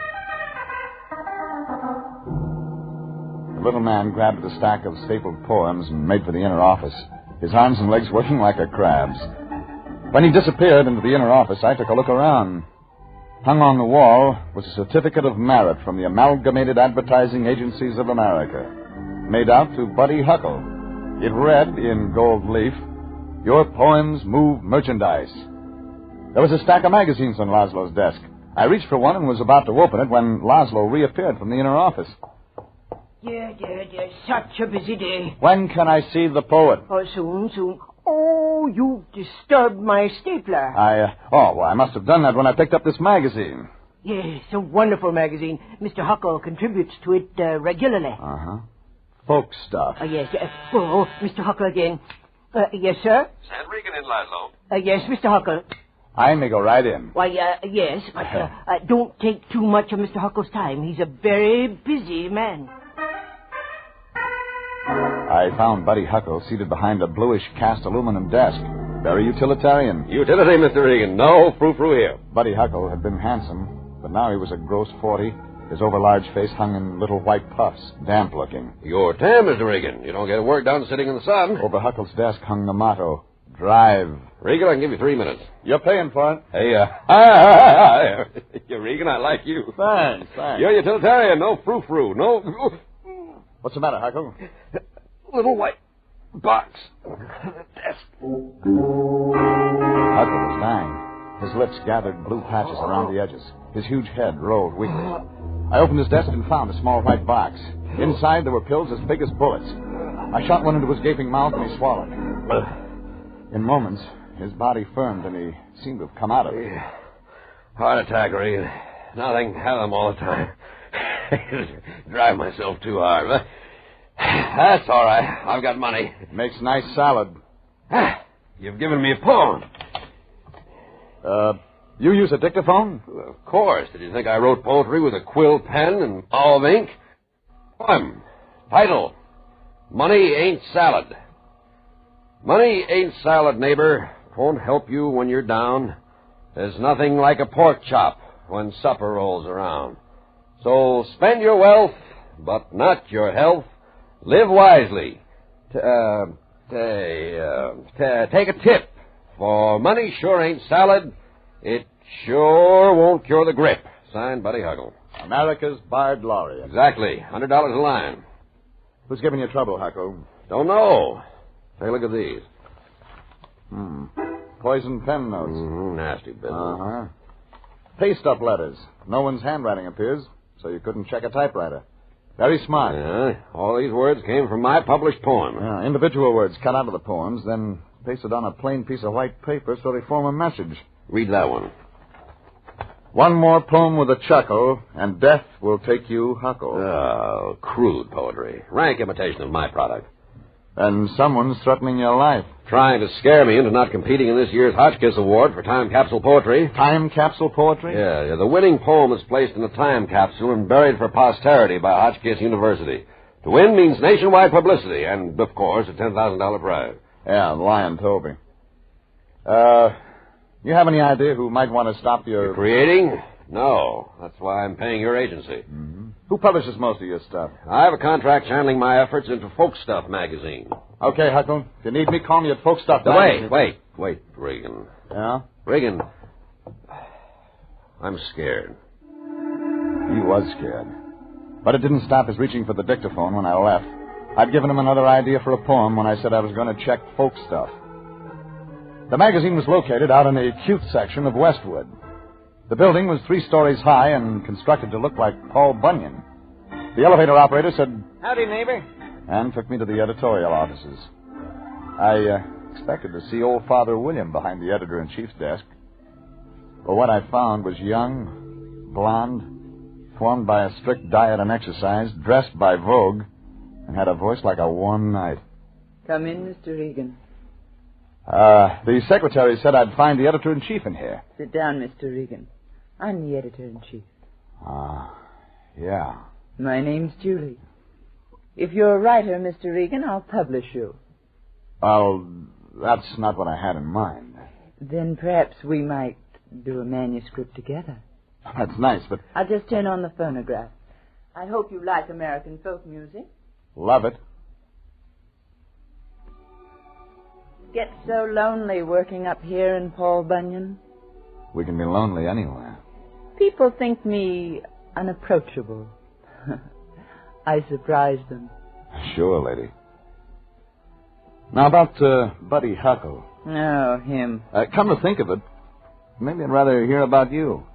The little man grabbed the stack of stapled poems and made for the inner office, his arms and legs working like a crab's. When he disappeared into the inner office, I took a look around. Hung on the wall was a certificate of merit from the Amalgamated Advertising Agencies of America, made out to Buddy Huckle. It read, in gold leaf, "Your poems move merchandise." There was a stack of magazines on Laszlo's desk. I reached for one and was about to open it when Laszlo reappeared from the inner office. Yeah. Such a busy day. When can I see the poet? Soon. Oh, you disturbed my stapler. I must have done that when I picked up this magazine. Yes, a wonderful magazine. Mr. Huckle contributes to it regularly. Uh-huh. Folk stuff. Yes. Oh, Mr. Huckle again. Yes, sir? Send Regan in, Laszlo. Yes, Mr. Huckle. I may go right in. Why, yes, but don't take too much of Mr. Huckle's time. He's a very busy man. I found Buddy Huckle seated behind a bluish cast aluminum desk. Very utilitarian. Utility, Mr. Regan. No frou-frou here. Buddy Huckle had been handsome, but now he was a gross 40. His overlarge face hung in little white puffs, damp-looking. You're tan, Mr. Regan. You don't get work done sitting in the sun. Over Huckle's desk hung the motto, Drive. Regan, I can give you 3 minutes. You're paying for it. Hey, Regan, I like you. Thanks. You're utilitarian. No frou-frou. No... What's the matter, Huckle? Little white box. Desk. Huckle was dying. His lips gathered blue patches around the edges. His huge head rolled weakly. I opened his desk and found a small white box. Inside there were pills as big as bullets. I shot one into his gaping mouth and he swallowed. In moments, his body firmed and he seemed to have come out of it. Heart attack, Regan. Nothing. Have them all the time. Drive myself too hard. But that's all right. I've got money. It makes nice salad. You've given me a poem. You use a dictaphone? Of course. Did you think I wrote poetry with a quill pen and olive ink? Poem. Title. Money Ain't Salad. Money ain't salad, neighbor. Won't help you when you're down. There's nothing like a pork chop when supper rolls around. So spend your wealth, but not your health. Live wisely. Take a tip. For money sure ain't salad. It sure won't cure the grip. Signed, Buddy Huckle. America's Bard Laureate. Exactly. $100 a line. Who's giving you trouble, Huckle? Don't know. Take a look at these. Poison pen notes. Nasty business. Uh-huh. Paste-up letters. No one's handwriting appears, so you couldn't check a typewriter. Very smart. Yeah, all these words came from my published poem. Yeah, individual words cut out of the poems, then pasted on a plain piece of white paper so they form a message. Read that one. One more poem with a chuckle, and death will take you, Huckle. Oh, crude poetry. Rank imitation of my product. And someone's threatening your life. Trying to scare me into not competing in this year's Hotchkiss Award for time capsule poetry. Time capsule poetry? Yeah, the winning poem is placed in a time capsule and buried for posterity by Hotchkiss University. To win means nationwide publicity and, of course, a $10,000 prize. Yeah, the Lion told me. You have any idea who might want to stop your... You're creating? No. That's why I'm paying your agency. Mm-hmm. Who publishes most of your stuff? I have a contract channeling my efforts into Folk Stuff magazine. Okay, Huckle. If you need me, call me at Folk Stuff magazine. Wait, Regan. Yeah? Regan, I'm scared. He was scared. But it didn't stop his reaching for the dictaphone when I left. I'd given him another idea for a poem when I said I was going to check Folk Stuff. The magazine was located out in the cute section of Westwood. The building was 3 stories high and constructed to look like Paul Bunyan. The elevator operator said, "Howdy, neighbor," and took me to the editorial offices. I expected to see old Father William behind the editor-in-chief's desk. But what I found was young, blonde, formed by a strict diet and exercise, dressed by Vogue, and had a voice like a warm night. Come in, Mr. Regan. The secretary said I'd find the editor-in-chief in here. Sit down, Mr. Regan. I'm the editor-in-chief. Yeah. My name's Julie. If you're a writer, Mr. Regan, I'll publish you. Well, that's not what I had in mind. Then perhaps we might do a manuscript together. That's nice, but... I'll just turn on the phonograph. I hope you like American folk music. Love it. Get so lonely working up here in Paul Bunyan. We can be lonely anywhere. People think me unapproachable. I surprise them. Sure, lady. Now, about Buddy Huckle. Oh, him. Come to think of it, maybe I'd rather hear about you.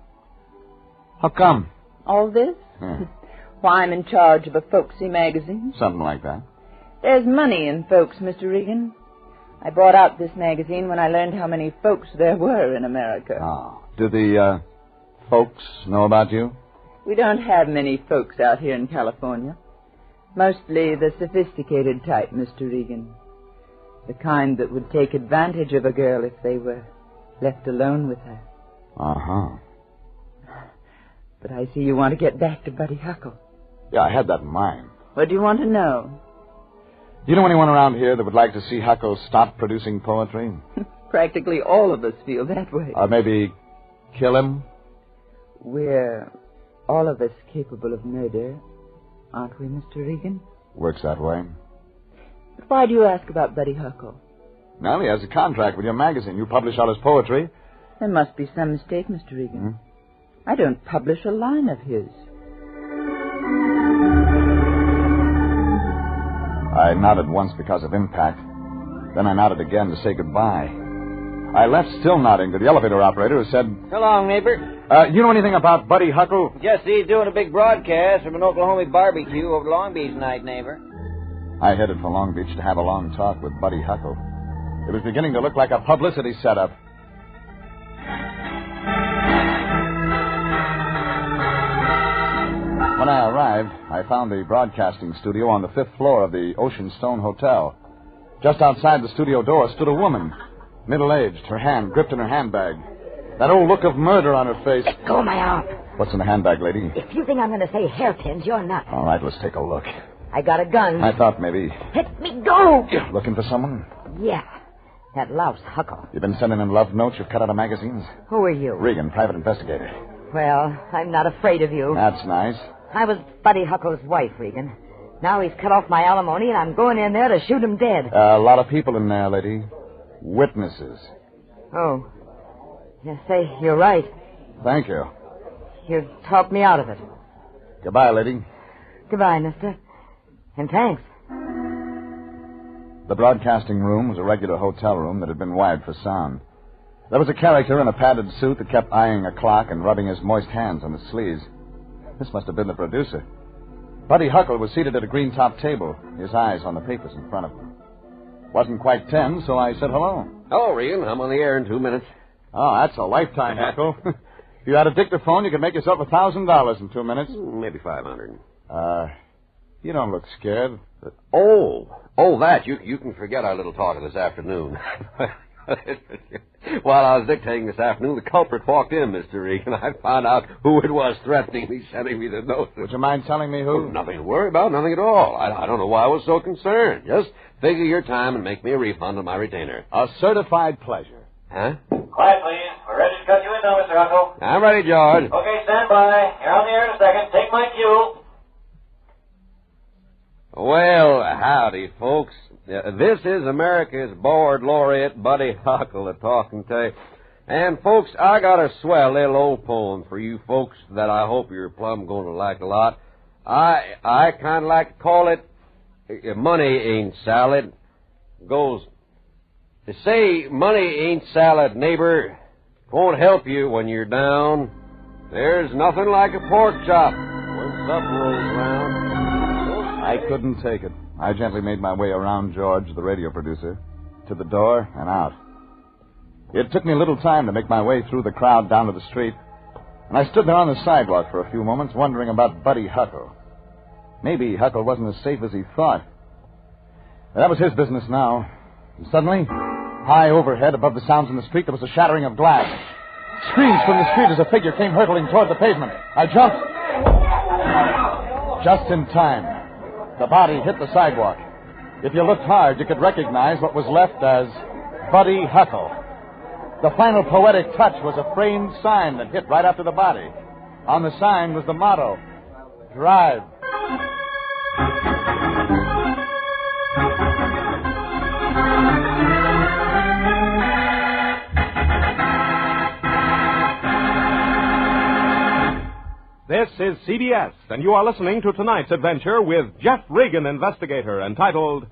How come? All this? Yeah. Why, I'm in charge of a folksy magazine. Something like that. There's money in folks, Mr. Regan. I brought out this magazine when I learned how many folks there were in America. Oh. Do the folks know about you? We don't have many folks out here in California. Mostly the sophisticated type, Mr. Regan. The kind that would take advantage of a girl if they were left alone with her. Uh-huh. But I see you want to get back to Buddy Huckle. Yeah, I had that in mind. What do you want to know? Do you know anyone around here that would like to see Huckle stop producing poetry? Practically all of us feel that way. Or maybe kill him? We're all of us capable of murder, aren't we, Mr. Regan? Works that way. But why do you ask about Buddy Huckle? Well, he has a contract with your magazine. You publish all his poetry. There must be some mistake, Mr. Regan. I don't publish a line of his. I nodded once because of impact. Then I nodded again to say goodbye. I left still nodding to the elevator operator who said, So long, neighbor. You know anything about Buddy Huckle? Just he's doing a big broadcast from an Oklahoma barbecue over to Long Beach tonight, neighbor. I headed for Long Beach to have a long talk with Buddy Huckle. It was beginning to look like a publicity setup. When I arrived, I found the broadcasting studio on the 5th floor of the Ocean Stone Hotel. Just outside the studio door stood a woman, middle-aged, her hand gripped in her handbag. That old look of murder on her face. Let go of my arm. What's in the handbag, lady? If you think I'm going to say hairpins, you're nuts. All right, let's take a look. I got a gun. I thought maybe... Let me go! Looking for someone? Yeah. That louse Huckle. You've been sending in love notes you've cut out of magazines? Who are you? Regan, private investigator. Well, I'm not afraid of you. That's nice. I was Buddy Huckle's wife, Regan. Now he's cut off my alimony, and I'm going in there to shoot him dead. A lot of people in there, lady. Witnesses. Oh. Yes, say, you're right. Thank you. You talked me out of it. Goodbye, lady. Goodbye, mister. And thanks. The broadcasting room was a regular hotel room that had been wired for sound. There was a character in a padded suit that kept eyeing a clock and rubbing his moist hands on his sleeves. This must have been the producer. Buddy Huckle was seated at a green-top table, his eyes on the papers in front of him. Wasn't quite 10, so I said hello. Hello, Regan. I'm on the air in 2 minutes. Oh, that's a lifetime, Huckle. If you had a dictaphone, you could make yourself $1,000 in 2 minutes. Maybe 500. You don't look scared. That. You can forget our little talk of this afternoon. While I was dictating this afternoon, the culprit walked in, Mr. Regan. I found out who it was threatening me, sending me the note. Would you mind telling me who? Oh, nothing to worry about, nothing at all. I don't know why I was so concerned. Just figure your time and make me a refund on my retainer. A certified pleasure. Huh? Quiet, please. We're ready to cut you in now, Mr. Huckle. I'm ready, George. Okay, stand by. You're on the air in a second. Take my cue. Well, howdy, folks. This is America's Board Laureate, Buddy Huckle, a talking to you. And, folks, I got a swell little old poem for you folks that I hope you're plumb going to like a lot. I kind of like to call it Money Ain't Salad. It goes, to say money ain't salad, neighbor, won't help you when you're down. There's nothing like a pork chop when supper rolls around. I couldn't take it. I gently made my way around George, the radio producer, to the door and out. It took me a little time to make my way through the crowd down to the street, and I stood there on the sidewalk for a few moments wondering about Buddy Huckle. Maybe Huckle wasn't as safe as he thought. That was his business now. And suddenly, high overhead above the sounds in the street, there was a shattering of glass. Screams from the street as a figure came hurtling toward the pavement. I jumped. Just in time. The body hit the sidewalk. If you looked hard, you could recognize what was left as Buddy Huckle. The final poetic touch was a framed sign that hit right after the body. On the sign was the motto, Drive. This is CBS, and you are listening to tonight's adventure with Jeff Regan, Investigator, entitled,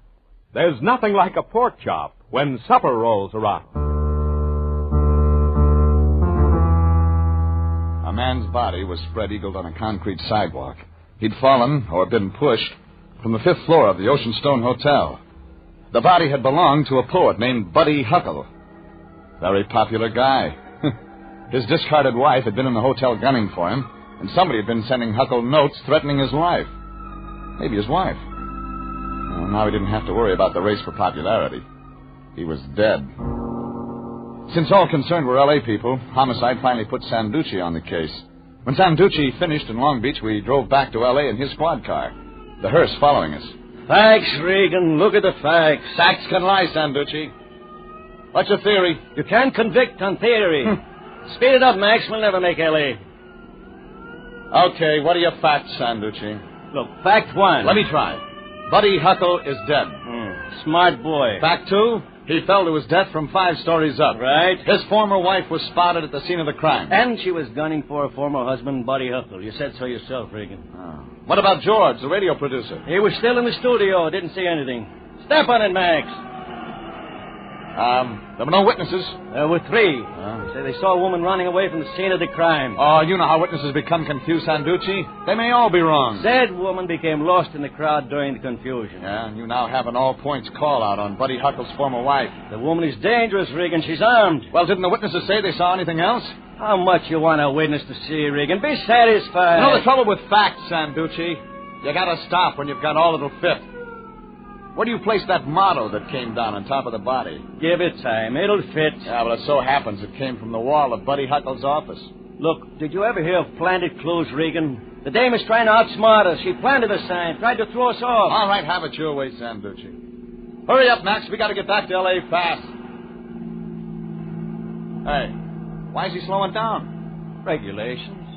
There's Nothing Like a Pork Chop When Supper Rolls Around. A man's body was spread-eagled on a concrete sidewalk. He'd fallen, or been pushed, from the 5th floor of the Ocean Stone Hotel. The body had belonged to a poet named Buddy Huckle. Very popular guy. His discarded wife had been in the hotel gunning for him, and somebody had been sending Huckle notes threatening his life. Maybe his wife. Well, now he didn't have to worry about the race for popularity. He was dead. Since all concerned were L.A. people, Homicide finally put Sanducci on the case. When Sanducci finished in Long Beach, we drove back to L.A. in his squad car, the hearse following us. Facts, Regan. Look at the facts. Facts can lie, Sanducci. What's your theory? You can't convict on theory. Speed it up, Max. We'll never make L.A. Okay, what are your facts, Sanducci? Look, fact one. Let me try. Buddy Huckle is dead. Smart boy. Fact two, he fell to his death from 5 stories up. Right. His former wife was spotted at the scene of the crime. And she was gunning for her former husband, Buddy Huckle. You said so yourself, Regan. Oh. What about George, the radio producer? He was still in the studio. Didn't see anything. Step on it, Max. There were no witnesses. There were 3. They say they saw a woman running away from the scene of the crime. Oh, you know how witnesses become confused, Sanducci. They may all be wrong. Said woman became lost in the crowd during the confusion. Yeah, and you now have an all-points call-out on Buddy Huckle's former wife. The woman is dangerous, Regan. She's armed. Well, didn't the witnesses say they saw anything else? How much you want a witness to see, Regan? Be satisfied. You know the trouble with facts, Sanducci? You gotta stop when you've got all that'll fit. Where do you place that motto that came down on top of the body? Give it time. It'll fit. Yeah, well, it so happens it came from the wall of Buddy Huckle's office. Look, did you ever hear of planted clues, Regan? The dame is trying to outsmart us. She planted a sign, tried to throw us off. All right, have it your way, Sanducci. Hurry up, Max. We got to get back to L.A. fast. Hey, why is he slowing down? Regulations.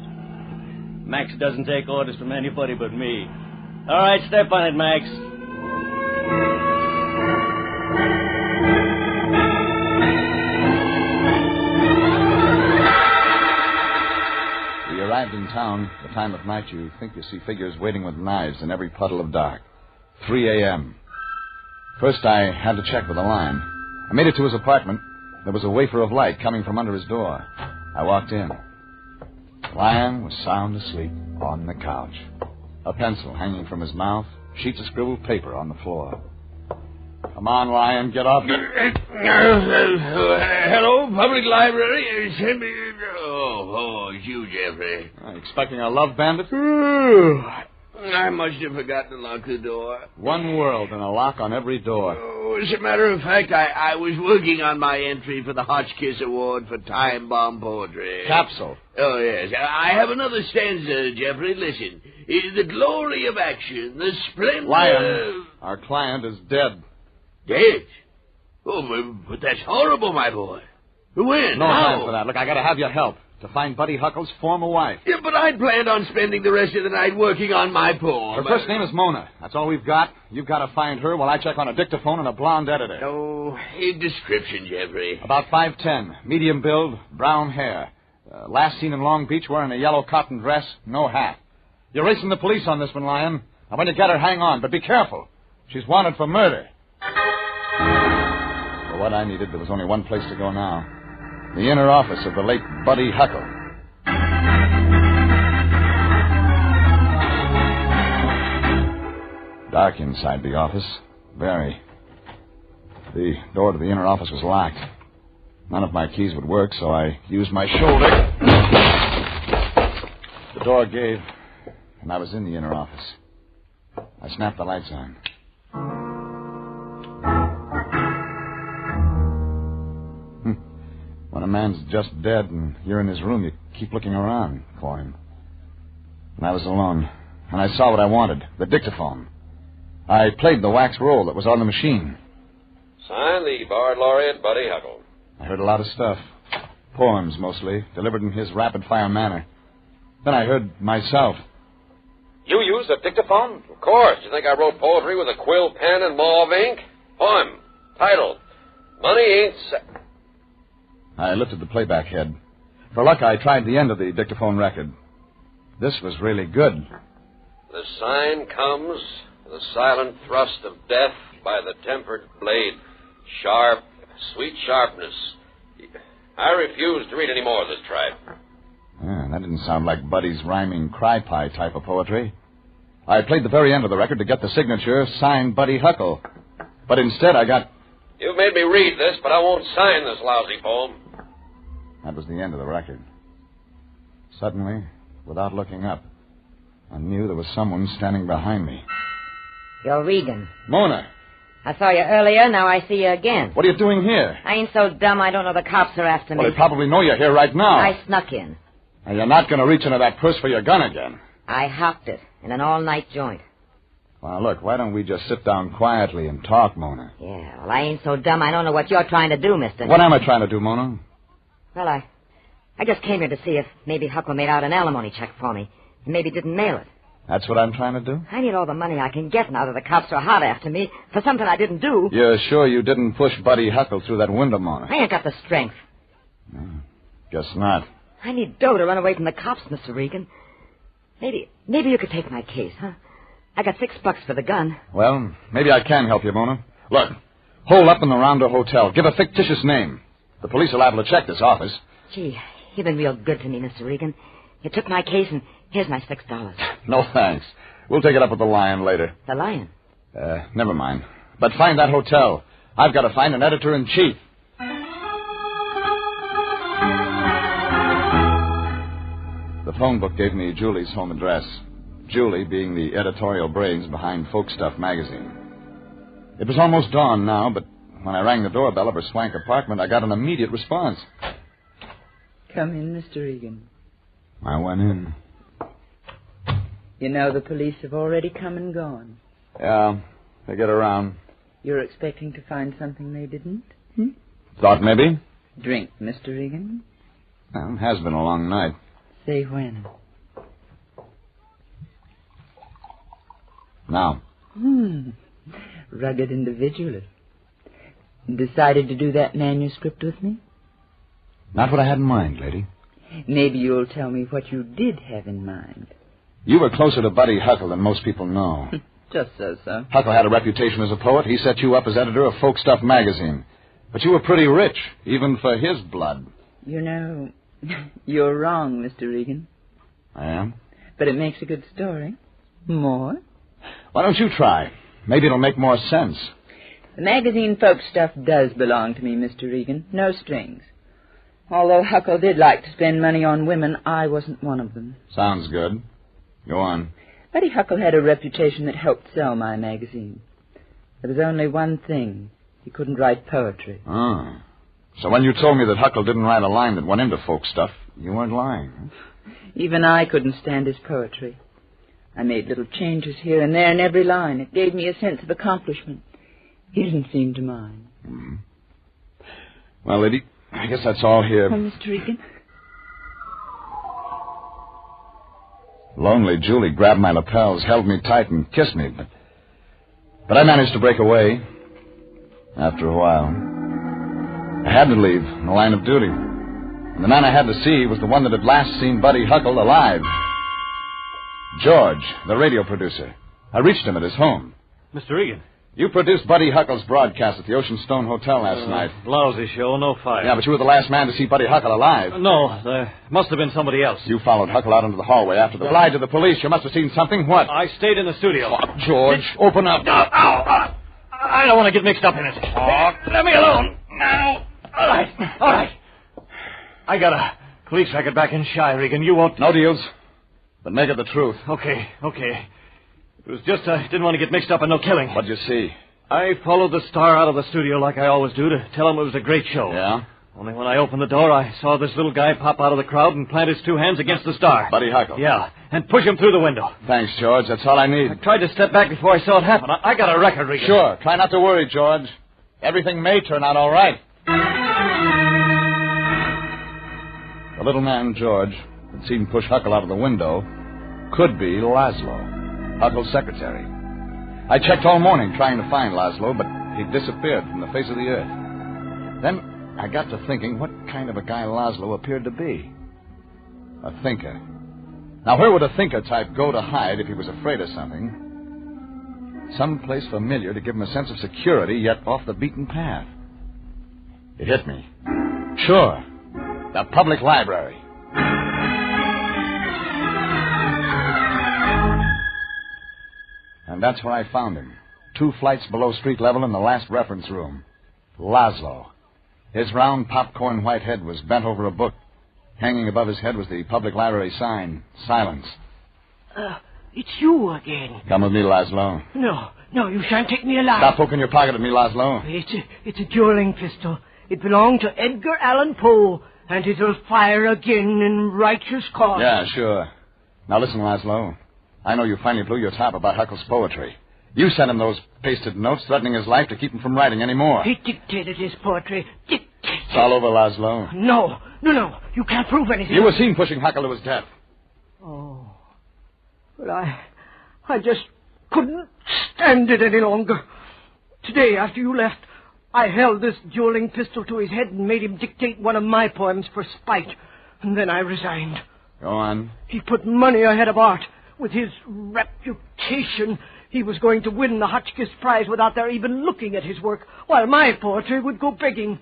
Max doesn't take orders from anybody but me. All right, step on it, Max. We arrived in town. The time of night you think you see figures waiting with knives in every puddle of dark. 3 a.m. First I had to check with the line. I made it to his apartment. There was a wafer of light coming from under his door. I walked in. Lion was sound asleep on the couch. A pencil hanging from his mouth, sheets of scribbled paper on the floor. Come on, Lion, get off. Hello, public library. Send me. Oh, it's you, Jeffrey. Expecting a love bandit? I must have forgotten to lock the door. One world and a lock on every door. Oh, as a matter of fact, I was working on my entry for the Hotchkiss Award for Time Bomb Poetry. Capsule. Oh, yes. I have another stanza, Jeffrey. Listen. The glory of action, the splendor... Lion, our client is dead. Dead? Oh, but that's horrible, my boy. When? No How? time for that. Look, I gotta have your help to find Buddy Huckle's former wife. Yeah, but I'd planned on spending the rest of the night working on my poem. Her first name is Mona. That's all we've got. You've got to find her while I check on a dictaphone and a blonde editor. Oh, a description, Jeffrey. About 5'10", medium build, brown hair. Last seen in Long Beach wearing a yellow cotton dress, no hat. You're racing the police on this one, Lion. Now, when you get her, hang on, but be careful. She's wanted for murder. For what I needed, there was only one place to go now. The inner office of the late Buddy Huckle. Dark inside the office. Very. The door to the inner office was locked. None of my keys would work, so I used my shoulder. The door gave, and I was in the inner office. I snapped the lights on. When a man's just dead and you're in his room, you keep looking around for him. And I was alone, and I saw what I wanted, the dictaphone. I played the wax roll that was on the machine. Signed, the Bard Laureate, Buddy Huckle. I heard a lot of stuff. Poems, mostly, delivered in his rapid-fire manner. Then I heard myself. You used a dictaphone? Of course. You think I wrote poetry with a quill pen and mauve ink? Poem. Title. Money ain't... I lifted the playback head. For luck, I tried the end of the dictaphone record. This was really good. The sign comes, the silent thrust of death by the tempered blade. Sharp, sweet sharpness. I refuse to read any more of this tribe. Yeah, that didn't sound like Buddy's rhyming cry-pie type of poetry. I played the very end of the record to get the signature, signed Buddy Huckle. But instead I got... You've made me read this, but I won't sign this lousy poem. That was the end of the record. Suddenly, without looking up, I knew there was someone standing behind me. You're Regan. Mona. I saw you earlier, now I see you again. What are you doing here? I ain't so dumb I don't know the cops are after me. Well, they probably know you're here right now. I snuck in. And you're not going to reach into that purse for your gun again. I hopped it in an all-night joint. Well, look, why don't we just sit down quietly and talk, Mona? Yeah, well, I ain't so dumb I don't know what you're trying to do, mister. What am I trying to do, Mona? Well, I just came here to see if maybe Huckle made out an alimony check for me and maybe didn't mail it. That's what I'm trying to do? I need all the money I can get now that the cops are hot after me for something I didn't do. You're sure you didn't push Buddy Huckle through that window, Mona? I ain't got the strength. Guess not. I need dough to run away from the cops, Mr. Regan. Maybe you could take my case, huh? I got $6 for the gun. Well, maybe I can help you, Mona. Look, hole up in the Rondo Hotel. Give a fictitious name. The police are liable to check this office. Gee, you've been real good to me, Mr. Regan. You took my case, and here's my $6. No thanks. We'll take it up with the Lion later. The Lion? Never mind. But find that hotel. I've got to find an editor-in-chief. The phone book gave me Julie's home address. Julie being the editorial brains behind Folk Stuff magazine. It was almost dawn now, but when I rang the doorbell of her swank apartment, I got an immediate response. Come in, Mr. Regan. I went in. You know the police have already come and gone. Yeah, they get around. You're expecting to find something they didn't? Thought maybe. Drink, Mr. Regan. Well, it has been a long night. Say when. Now. Rugged individualist. Decided to do that manuscript with me? Not what I had in mind, lady. Maybe you'll tell me what you did have in mind. You were closer to Buddy Huckle than most people know. Just so. Huckle had a reputation as a poet. He set you up as editor of Folk Stuff magazine. But you were pretty rich, even for his blood. You know, you're wrong, Mr. Regan. I am? But it makes a good story. More? Why don't you try? Maybe it'll make more sense. The magazine Folk Stuff does belong to me, Mr. Regan. No strings. Although Huckle did like to spend money on women, I wasn't one of them. Sounds good. Go on. Buddy Huckle had a reputation that helped sell my magazine. There was only one thing. He couldn't write poetry. Oh. So when you told me that Huckle didn't write a line that went into Folk Stuff, you weren't lying. Huh? Even I couldn't stand his poetry. I made little changes here and there in every line. It gave me a sense of accomplishment. He didn't seem to mind. Well, lady, I guess that's all here. Oh, Mr. Regan. Lonely Julie grabbed my lapels, held me tight, and kissed me. But I managed to break away. After a while. I had to leave in the line of duty. And the man I had to see was the one that had last seen Buddy Huckle alive. George, the radio producer. I reached him at his home. Mr. Regan. You produced Buddy Huckle's broadcast at the Ocean Stone Hotel last night. Lousy show, no fire. Yeah, but you were the last man to see Buddy Huckle alive. No, there must have been somebody else. You followed Huckle out into the hallway after the... Lied to the police. You must have seen something. What? I stayed in the studio. Oh, George, open up. Ow. I don't want to get mixed up in it. Oh, let me alone. Now. All right. I got a police record back in Shy, Regan. You won't... No deals. But make it the truth. Okay. It was just I didn't want to get mixed up in no killing. What'd you see? I followed the star out of the studio like I always do to tell him it was a great show. Yeah? Only when I opened the door, I saw this little guy pop out of the crowd and plant his two hands against the star. Buddy Huckle? Yeah, and push him through the window. Thanks, George. That's all I need. I tried to step back before I saw it happen. I got a record, Regan. Sure. Try not to worry, George. Everything may turn out all right. The little man, George, had seen push Huckle out of the window, could be Laszlo, Huckle's secretary. I checked all morning trying to find Laszlo, but he'd disappeared from the face of the earth. Then I got to thinking what kind of a guy Laszlo appeared to be. A thinker. Now, where would a thinker type go to hide if he was afraid of something? Someplace familiar to give him a sense of security, yet off the beaten path. It hit me. Sure. The public library. And that's where I found him. 2 flights below street level in the last reference room. Laszlo. His round popcorn white head was bent over a book. Hanging above his head was the public library sign, Silence. It's you again. Come with me, Laszlo. No, you shan't take me alive. Stop poking your pocket at me, Laszlo. It's a dueling pistol. It belonged to Edgar Allan Poe, and it'll fire again in righteous cause. Yeah, sure. Now listen, Laszlo. I know you finally blew your top about Huckle's poetry. You sent him those pasted notes threatening his life to keep him from writing any more. He dictated his poetry. It's all over, Laszlo. No. You can't prove anything. You were seen pushing Huckle to his death. Oh. But I just couldn't stand it any longer. Today, after you left, I held this dueling pistol to his head and made him dictate one of my poems for spite. And then I resigned. Go on. He put money ahead of art. With his reputation, he was going to win the Hotchkiss Prize without their even looking at his work, while my poetry would go begging.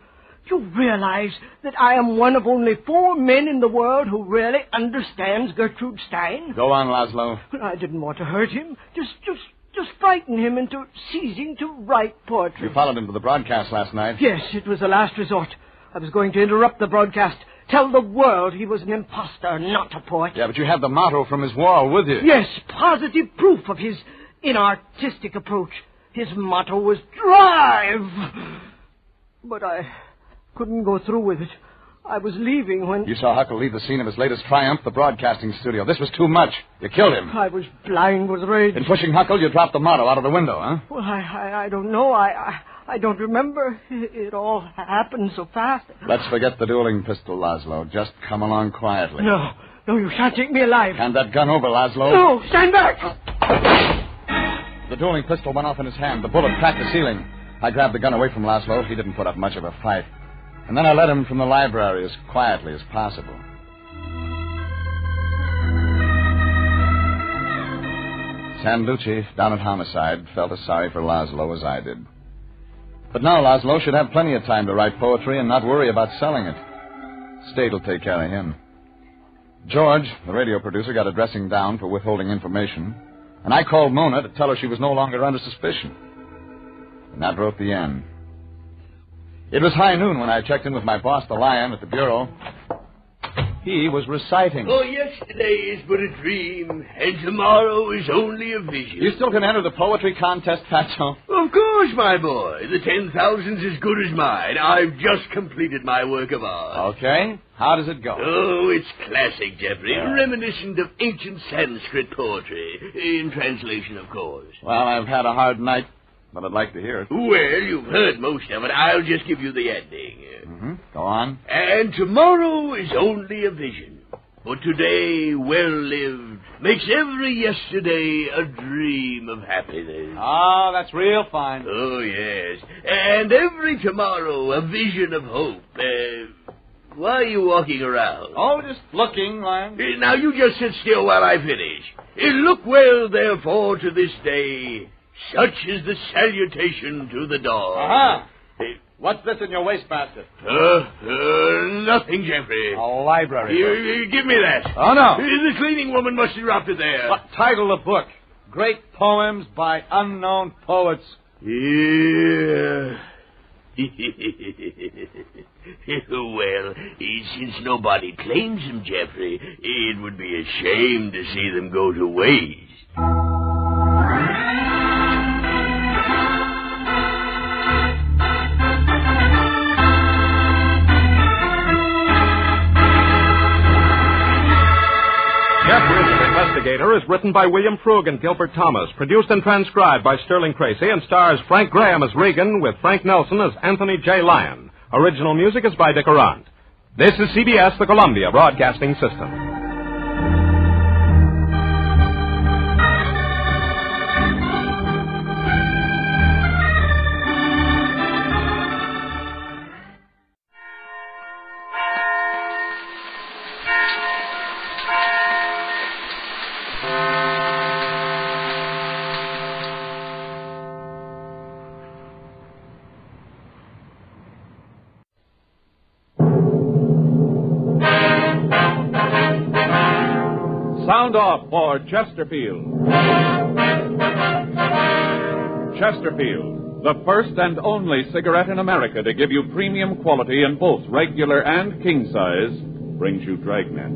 You realize that I am one of only 4 men in the world who really understands Gertrude Stein? Go on, Laszlo. I didn't want to hurt him. Just frighten him into ceasing to write poetry. You followed him to the broadcast last night. Yes, it was the last resort. I was going to interrupt the broadcast. Tell the world he was an imposter, not a poet. Yeah, but you have the motto from his wall with you. Yes, positive proof of his inartistic approach. His motto was drive. But I couldn't go through with it. I was leaving when... You saw Huckle leave the scene of his latest triumph, the broadcasting studio. This was too much. You killed him. I was blind with rage. In pushing Huckle, you dropped the motto out of the window, huh? Well, I don't know. I don't remember. It all happened so fast. Let's forget the dueling pistol, Laszlo. Just come along quietly. No, you shan't take me alive. Hand that gun over, Laszlo. No, stand back! The dueling pistol went off in his hand. The bullet cracked the ceiling. I grabbed the gun away from Laszlo. He didn't put up much of a fight. And then I led him from the library as quietly as possible. Sanducci, down at Homicide, felt as sorry for Laszlo as I did. But now Laszlo should have plenty of time to write poetry and not worry about selling it. State will take care of him. George, the radio producer, got a dressing down for withholding information, and I called Mona to tell her she was no longer under suspicion. And that wrote the end. It was high noon when I checked in with my boss, the Lion, at the bureau. He was reciting. Oh, yesterday is but a dream, and tomorrow is only a vision. You still can enter the poetry contest, Fatso? Of course, my boy. The 10,000's as good as mine. I've just completed my work of art. Okay. How does it go? Oh, it's classic, Jeffrey. Yeah. Reminiscent of ancient Sanskrit poetry. In translation, of course. Well, I've had a hard night, but I'd like to hear it. Well, you've heard most of it. I'll just give you the ending. Mm-hmm. Go on. And tomorrow is only a vision. But today, well lived, makes every yesterday a dream of happiness. Oh, that's real fine. Oh, yes. And every tomorrow a vision of hope. Why are you walking around? Oh, just looking, Lion. Now, you just sit still while I finish. Look well, therefore, to this day. Such is the salutation to the dawn. Aha! What's this in your wastebasket? Nothing, Jeffrey. A library. Give me that. Oh, no. The cleaning woman must have dropped it there. What title of book? Great Poems by Unknown Poets. Yeah. Well, since nobody claims them, Jeffrey, it would be a shame to see them go to waste. Jack Webb, Investigator is written by William Frug and Gilbert Thomas, produced and transcribed by Sterling Tracy, and stars Frank Graham as Regan with Frank Nelson as Anthony J. Lyon. Original music is by Dick Arant. This is CBS, the Columbia Broadcasting System. Sound off for Chesterfield. Chesterfield, the first and only cigarette in America to give you premium quality in both regular and king size, brings you Dragnet.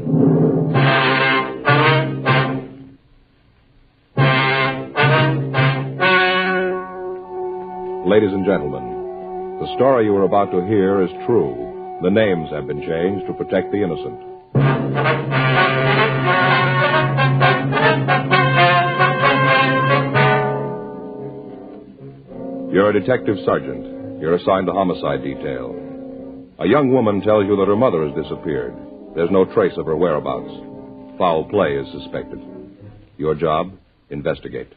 ladies and gentlemen. The story you are about to hear is true. The names have been changed to protect the innocent. You're a detective sergeant. You're assigned to homicide detail. A young woman tells you that her mother has disappeared. There's no trace of her whereabouts. Foul play is suspected. Your job? Investigate.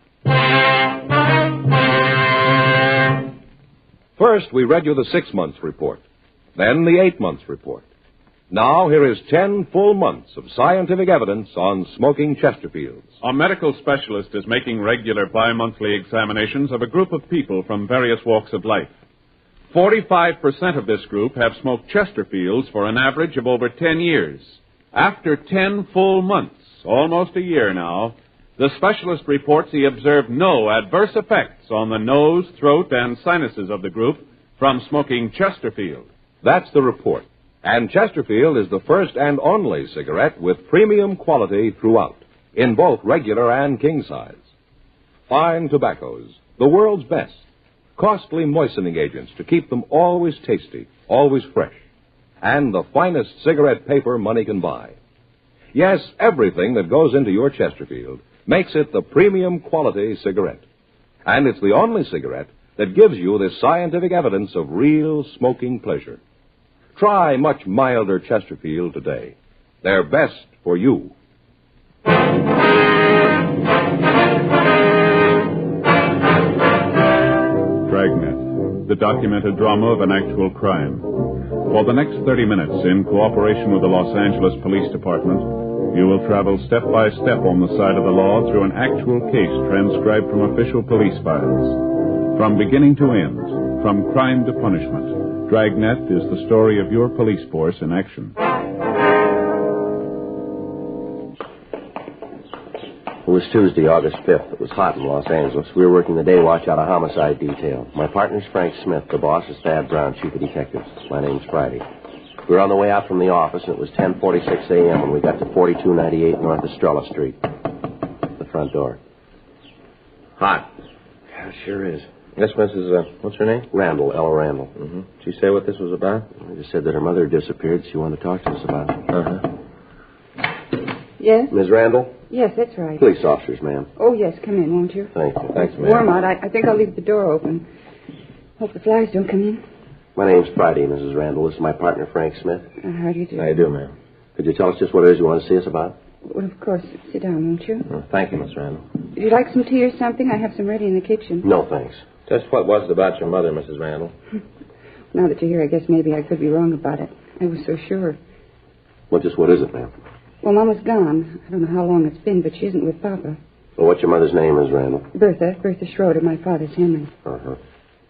First, we read you the 6-month report. Then the 8-month report. Now, here is 10 full months of scientific evidence on smoking Chesterfields. A medical specialist is making regular bi-monthly examinations of a group of people from various walks of life. 45% of this group have smoked Chesterfields for an average of over 10 years. After 10 full months, almost a year now, the specialist reports he observed no adverse effects on the nose, throat, and sinuses of the group from smoking Chesterfield. That's the report. And Chesterfield is the first and only cigarette with premium quality throughout, in both regular and king size. Fine tobaccos, the world's best. Costly moistening agents to keep them always tasty, always fresh. And the finest cigarette paper money can buy. Yes, everything that goes into your Chesterfield makes it the premium quality cigarette. And it's the only cigarette that gives you this scientific evidence of real smoking pleasure. Try much milder Chesterfield today. They're best for you. Dragnet, the documented drama of an actual crime. For the next 30 minutes, in cooperation with the Los Angeles Police Department, you will travel step by step on the side of the law through an actual case transcribed from official police files. From beginning to end, from crime to punishment, Dragnet is the story of your police force in action. It was Tuesday, August 5th. It was hot in Los Angeles. We were working the day watch out of homicide detail. My partner's Frank Smith. The boss is Thad Brown, chief of detectives. My name's Friday. We were on the way out from the office, and it was 10:46 a.m. when we got to 4298 North Estrella Street. The front door. Hot. Yeah, it sure is. This Mrs. What's her name? Randall, Ella Randall. Mm-hmm. Did she say what this was about? She just said that her mother had disappeared. She wanted to talk to us about it. Uh-huh. Yes? Ms. Randall? Yes, that's right. Police officers, ma'am. Oh, yes, come in, won't you? Thank you. Thanks, ma'am. Warm out. I think I'll leave the door open. Hope the flies don't come in. My name's Friday, Mrs. Randall. This is my partner, Frank Smith. How do you do? How do you do, ma'am? Could you tell us just what it is you want to see us about? Well, of course. Sit down, won't you? Thank you, Miss Randall. Would you like some tea or something? I have some ready in the kitchen. No, thanks. Just what was it about your mother, Mrs. Randall? Now that you're here, I guess maybe I could be wrong about it. I was so sure. Well, just what is it, ma'am? Well, Mama's gone. I don't know how long it's been, but she isn't with Papa. Well, what's your mother's name, Ms. Randall? Bertha Schroeder. My father's Henry. Uh-huh.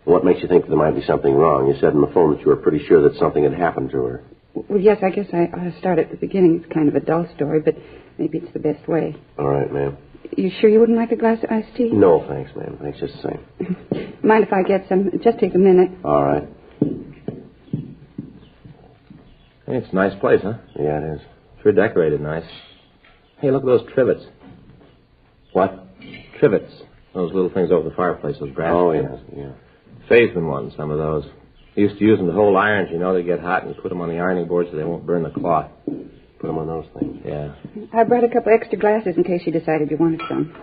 What makes you think that there might be something wrong? You said on the phone that you were pretty sure that something had happened to her. Well, yes, I guess I ought to start at the beginning. It's kind of a dull story, but maybe it's the best way. All right, ma'am. You sure you wouldn't like a glass of iced tea? No, thanks, ma'am. Thanks just the same. Mind if I get some? Just take a minute. All right. Hey, it's a nice place, huh? Yeah, it is. Sure decorated nice. Hey, look at those trivets. What? Trivets. Those little things over the fireplace, those brass things. Yeah. Faith's been wanting some of those. He used to use them to hold irons. You know, they get hot, and you put them on the ironing board so they won't burn the cloth. Put them on those things. Yeah. I brought a couple extra glasses in case you decided you wanted some.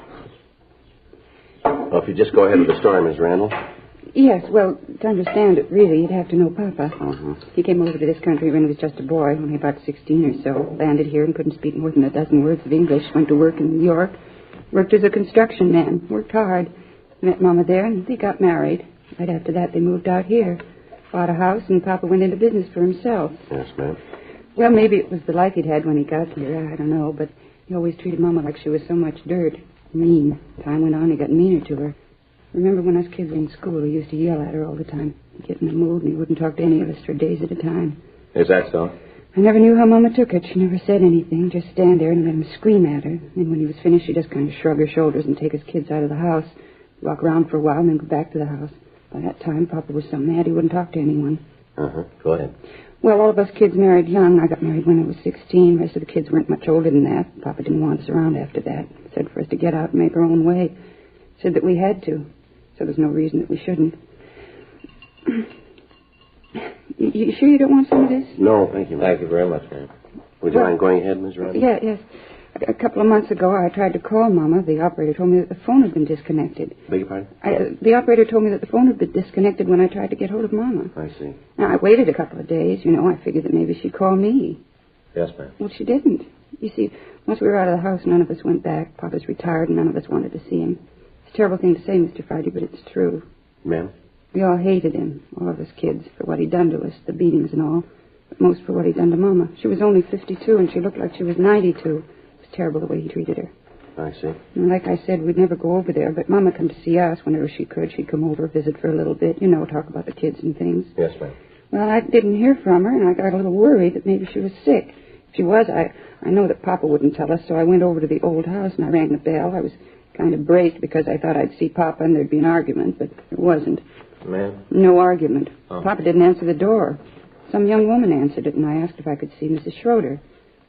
Well, if you just go ahead with the story, Ms. Randall. Yes, well, to understand it, really, you'd have to know Papa. Mm-hmm. He came over to this country when he was just a boy, only about 16 or so. Landed here and couldn't speak more than a dozen words of English. Went to work in New York. Worked as a construction man. Worked hard. Met Mama there, and they got married. Right after that, they moved out here. Bought a house, and Papa went into business for himself. Yes, ma'am. Well, maybe it was the life he'd had when he got here. I don't know, but he always treated Mama like she was so much dirt. Mean. Time went on, he got meaner to her. Remember when us kids were in school, he used to yell at her all the time. He'd get in a mood, and he wouldn't talk to any of us for days at a time. Is that so? I never knew how Mama took it. She never said anything, just stand there and let him scream at her. Then when he was finished, she'd just kind of shrug her shoulders and take his kids out of the house, walk around for a while, and then go back to the house. By that time, Papa was so mad he wouldn't talk to anyone. Uh-huh. Go ahead. Well, all of us kids married young. I got married when I was 16. The rest of the kids weren't much older than that. Papa didn't want us around after that. Said for us to get out and make our own way. Said that we had to. So there's no reason that we shouldn't. You sure you don't want some of this? No, thank you, ma'am. Thank you very much, ma'am. Would you mind going ahead, Miss Rodney? Yes. A couple of months ago, I tried to call Mama. The operator told me that the phone had been disconnected. Beg your pardon? The operator told me that the phone had been disconnected when I tried to get hold of Mama. I see. Now, I waited a couple of days. I figured that maybe she'd call me. Yes, ma'am. Well, she didn't. You see, once we were out of the house, none of us went back. Papa's retired, and none of us wanted to see him. It's a terrible thing to say, Mr. Friday, but it's true. Ma'am? We all hated him, all of us kids, for what he'd done to us, the beatings and all. But most for what he'd done to Mama. She was only 52, and she looked like she was 92. It was terrible the way he treated her. I see. And like I said, we'd never go over there, but Mama come to see us whenever she could. She'd come over, visit for a little bit, talk about the kids and things. Yes, ma'am. Well, I didn't hear from her, and I got a little worried that maybe she was sick. If she was, I know that Papa wouldn't tell us, so I went over to the old house and I rang the bell. I was kind of braced because I thought I'd see Papa and there'd be an argument, but there wasn't. Ma'am? No argument. Oh. Papa didn't answer the door. Some young woman answered it, and I asked if I could see Mrs. Schroeder.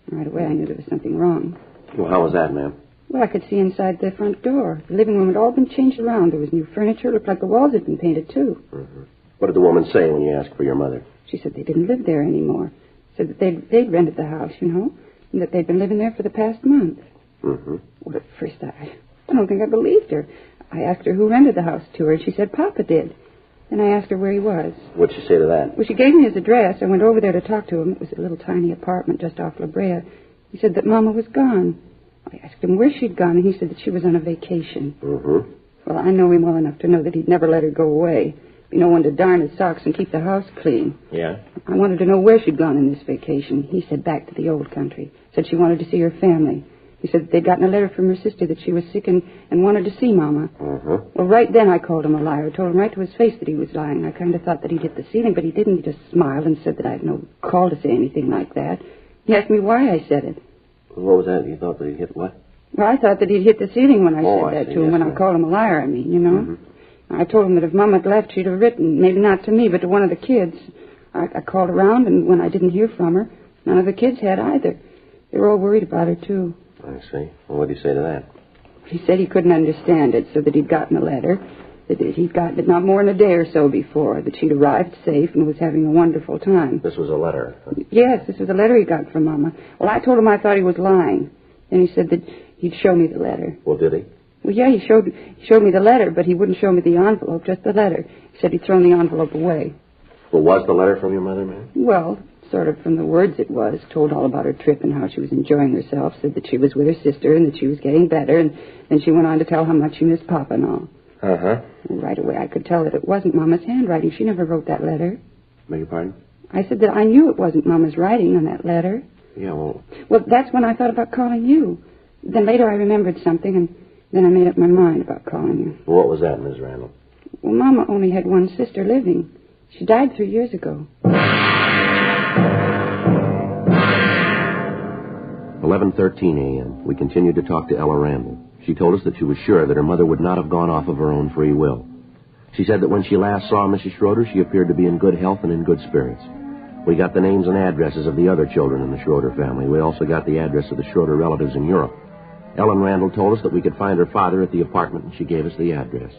Right away, I knew there was something wrong. Well, how was that, ma'am? Well, I could see inside the front door. The living room had all been changed around. There was new furniture. It looked like the walls had been painted, too. Mm-hmm. What did the woman say when you asked for your mother? She said they didn't live there anymore. Said that they'd rented the house, and that they'd been living there for the past month. Mm-hmm. Well, at first, I don't think I believed her. I asked her who rented the house to her, and she said Papa did. Then I asked her where he was. What'd she say to that? Well, she gave me his address. I went over there to talk to him. It was a little tiny apartment just off La Brea. He said that Mama was gone. I asked him where she'd gone, and he said that she was on a vacation. Mm-hmm. Well, I know him well enough to know that he'd never let her go away. Be no one to darn his socks and keep the house clean. Yeah? I wanted to know where she'd gone in this vacation. He said back to the old country. Said she wanted to see her family. He said that they'd gotten a letter from her sister that she was sick and wanted to see Mama. Mm-hmm. Well, right then I called him a liar. I told him right to his face that he was lying. I kind of thought that he'd hit the ceiling, but he didn't. He just smiled and said that I had no call to say anything like that. He asked me why I said it. What was that? You thought that he hit what? Well, I thought that he'd hit the ceiling when I said that see. to him, Yes, when I called him a liar, I mean. Mm-hmm. I told him that if Mama had left, she'd have written, maybe not to me, but to one of the kids. I called around, and when I didn't hear from her, none of the kids had either. They were all worried about her, too. I see. Well, what did he say to that? He said he couldn't understand it, so that he'd gotten a letter, that he'd gotten it not more than a day or so before, that she'd arrived safe and was having a wonderful time. This was a letter? Yes, this was a letter he got from Mama. Well, I told him I thought he was lying. Then he said that he'd show me the letter. Well, did he? Well, yeah, he showed me the letter, but he wouldn't show me the envelope, just the letter. He said he'd thrown the envelope away. Well, was the letter from your mother, ma'am? Well, sort of from the words it was. Told all about her trip and how she was enjoying herself. Said that she was with her sister and that she was getting better. And then she went on to tell how much she missed Papa and all. Uh-huh. Right away, I could tell that it wasn't Mama's handwriting. She never wrote that letter. Beg your pardon? I said that I knew it wasn't Mama's writing on that letter. Yeah, well... Well, that's when I thought about calling you. Then later I remembered something, and then I made up my mind about calling you. Well, what was that, Ms. Randall? Well, Mama only had one sister living. She died 3 years ago. 11:13 a.m. We continued to talk to Ella Randall. She told us that she was sure that her mother would not have gone off of her own free will. She said that when she last saw Mrs. Schroeder, she appeared to be in good health and in good spirits. We got the names and addresses of the other children in the Schroeder family. We also got the address of the Schroeder relatives in Europe. Ellen Randall told us that we could find her father at the apartment, and she gave us the address.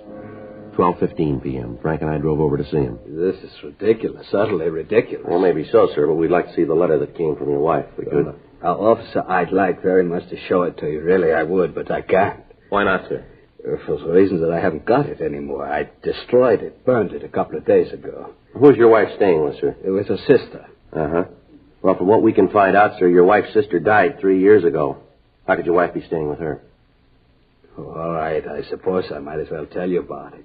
12:15 p.m. Frank and I drove over to see him. This is ridiculous, utterly ridiculous. Well, maybe so, sir, but we'd like to see the letter that came from your wife. We could. Officer, I'd like very much to show it to you. Really, I would, but I can't. Why not, sir? For the reason that I haven't got it anymore. I destroyed it, burned it a couple of days ago. Who's your wife staying with, sir? It was her sister. Uh-huh. Well, from what we can find out, sir, your wife's sister died 3 years ago. How could your wife be staying with her? Oh, all right, I suppose I might as well tell you about it.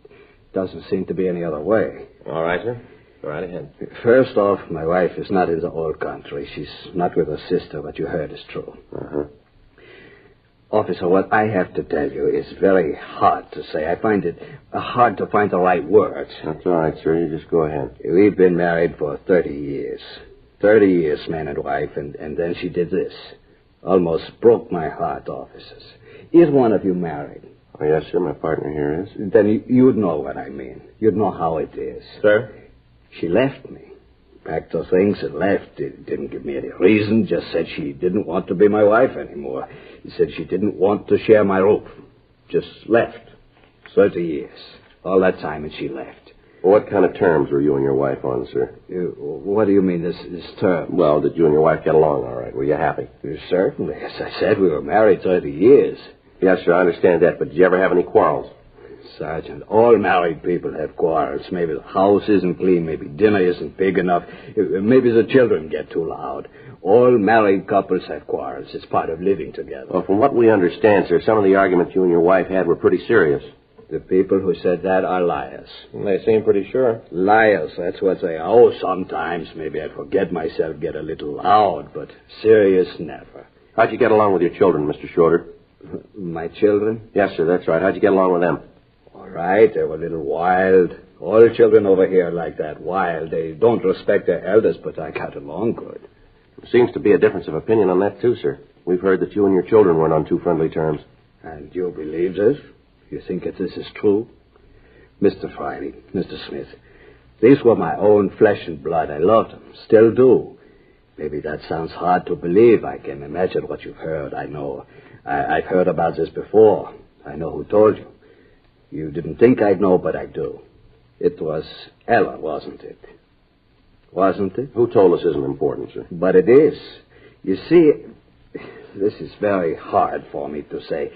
Doesn't seem to be any other way. All right, sir. Go right ahead. First off, my wife is not in the old country. She's not with her sister. What you heard is true. Uh-huh. Officer, what I have to tell you is very hard to say. I find it hard to find the right words. That's all right, sir. You just go ahead. We've been married for 30 years. 30 years, man and wife, and then she did this. Almost broke my heart, officers. Is one of you married? Oh, yes, sir. My partner here is. Then you'd know what I mean. You'd know how it is. Sir? She left me. Packed her things and left. Didn't give me any reason. Just said she didn't want to be my wife anymore. She said she didn't want to share my roof. Just left. 30 years. All that time and she left. What kind of terms were you and your wife on, sir? What do you mean, this term? Well, did you and your wife get along all right? Were you happy? Certainly. As I said, we were married 30 years. Yes, sir, I understand that, but did you ever have any quarrels? Sergeant, all married people have quarrels. Maybe the house isn't clean, maybe dinner isn't big enough, maybe the children get too loud. All married couples have quarrels. It's part of living together. Well, from what we understand, sir, some of the arguments you and your wife had were pretty serious. The people who said that are liars. They seem pretty sure. Liars, that's what they are. Oh, sometimes maybe I forget myself, get a little loud, but serious, never. How'd you get along with your children, Mr. Schroeder? My children? Yes, sir, that's right. How'd you get along with them? All right, they were a little wild. All children over here are like that, wild. They don't respect their elders, but I got along good. There seems to be a difference of opinion on that, too, sir. We've heard that you and your children weren't on too friendly terms. And you believe this? You think that this is true? Mr. Friday, Mr. Smith, these were my own flesh and blood. I loved them, still do. Maybe that sounds hard to believe. I can imagine what you've heard. I know. I've heard about this before. I know who told you. You didn't think I'd know, but I do. It was Ella, wasn't it? Wasn't it? Who told us isn't important, sir? But it is. You see, this is very hard for me to say.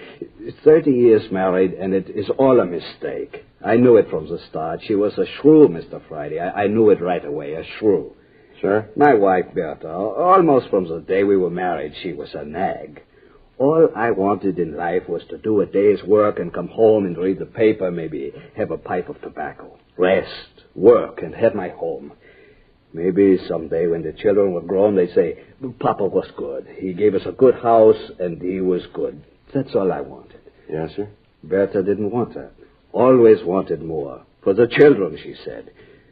30 years married, and it is all a mistake. I knew it from the start. She was a shrew, Mr. Friday. I knew it right away, a shrew. Sure. My wife, Bertha, almost from the day we were married, she was a nag. All I wanted in life was to do a day's work and come home and read the paper, maybe have a pipe of tobacco. Rest, work, and have my home. Maybe someday when the children were grown, they'd say, Papa was good. He gave us a good house, and he was good. That's all I wanted. Yes, sir? Bertha didn't want that. Always wanted more. For the children, she said.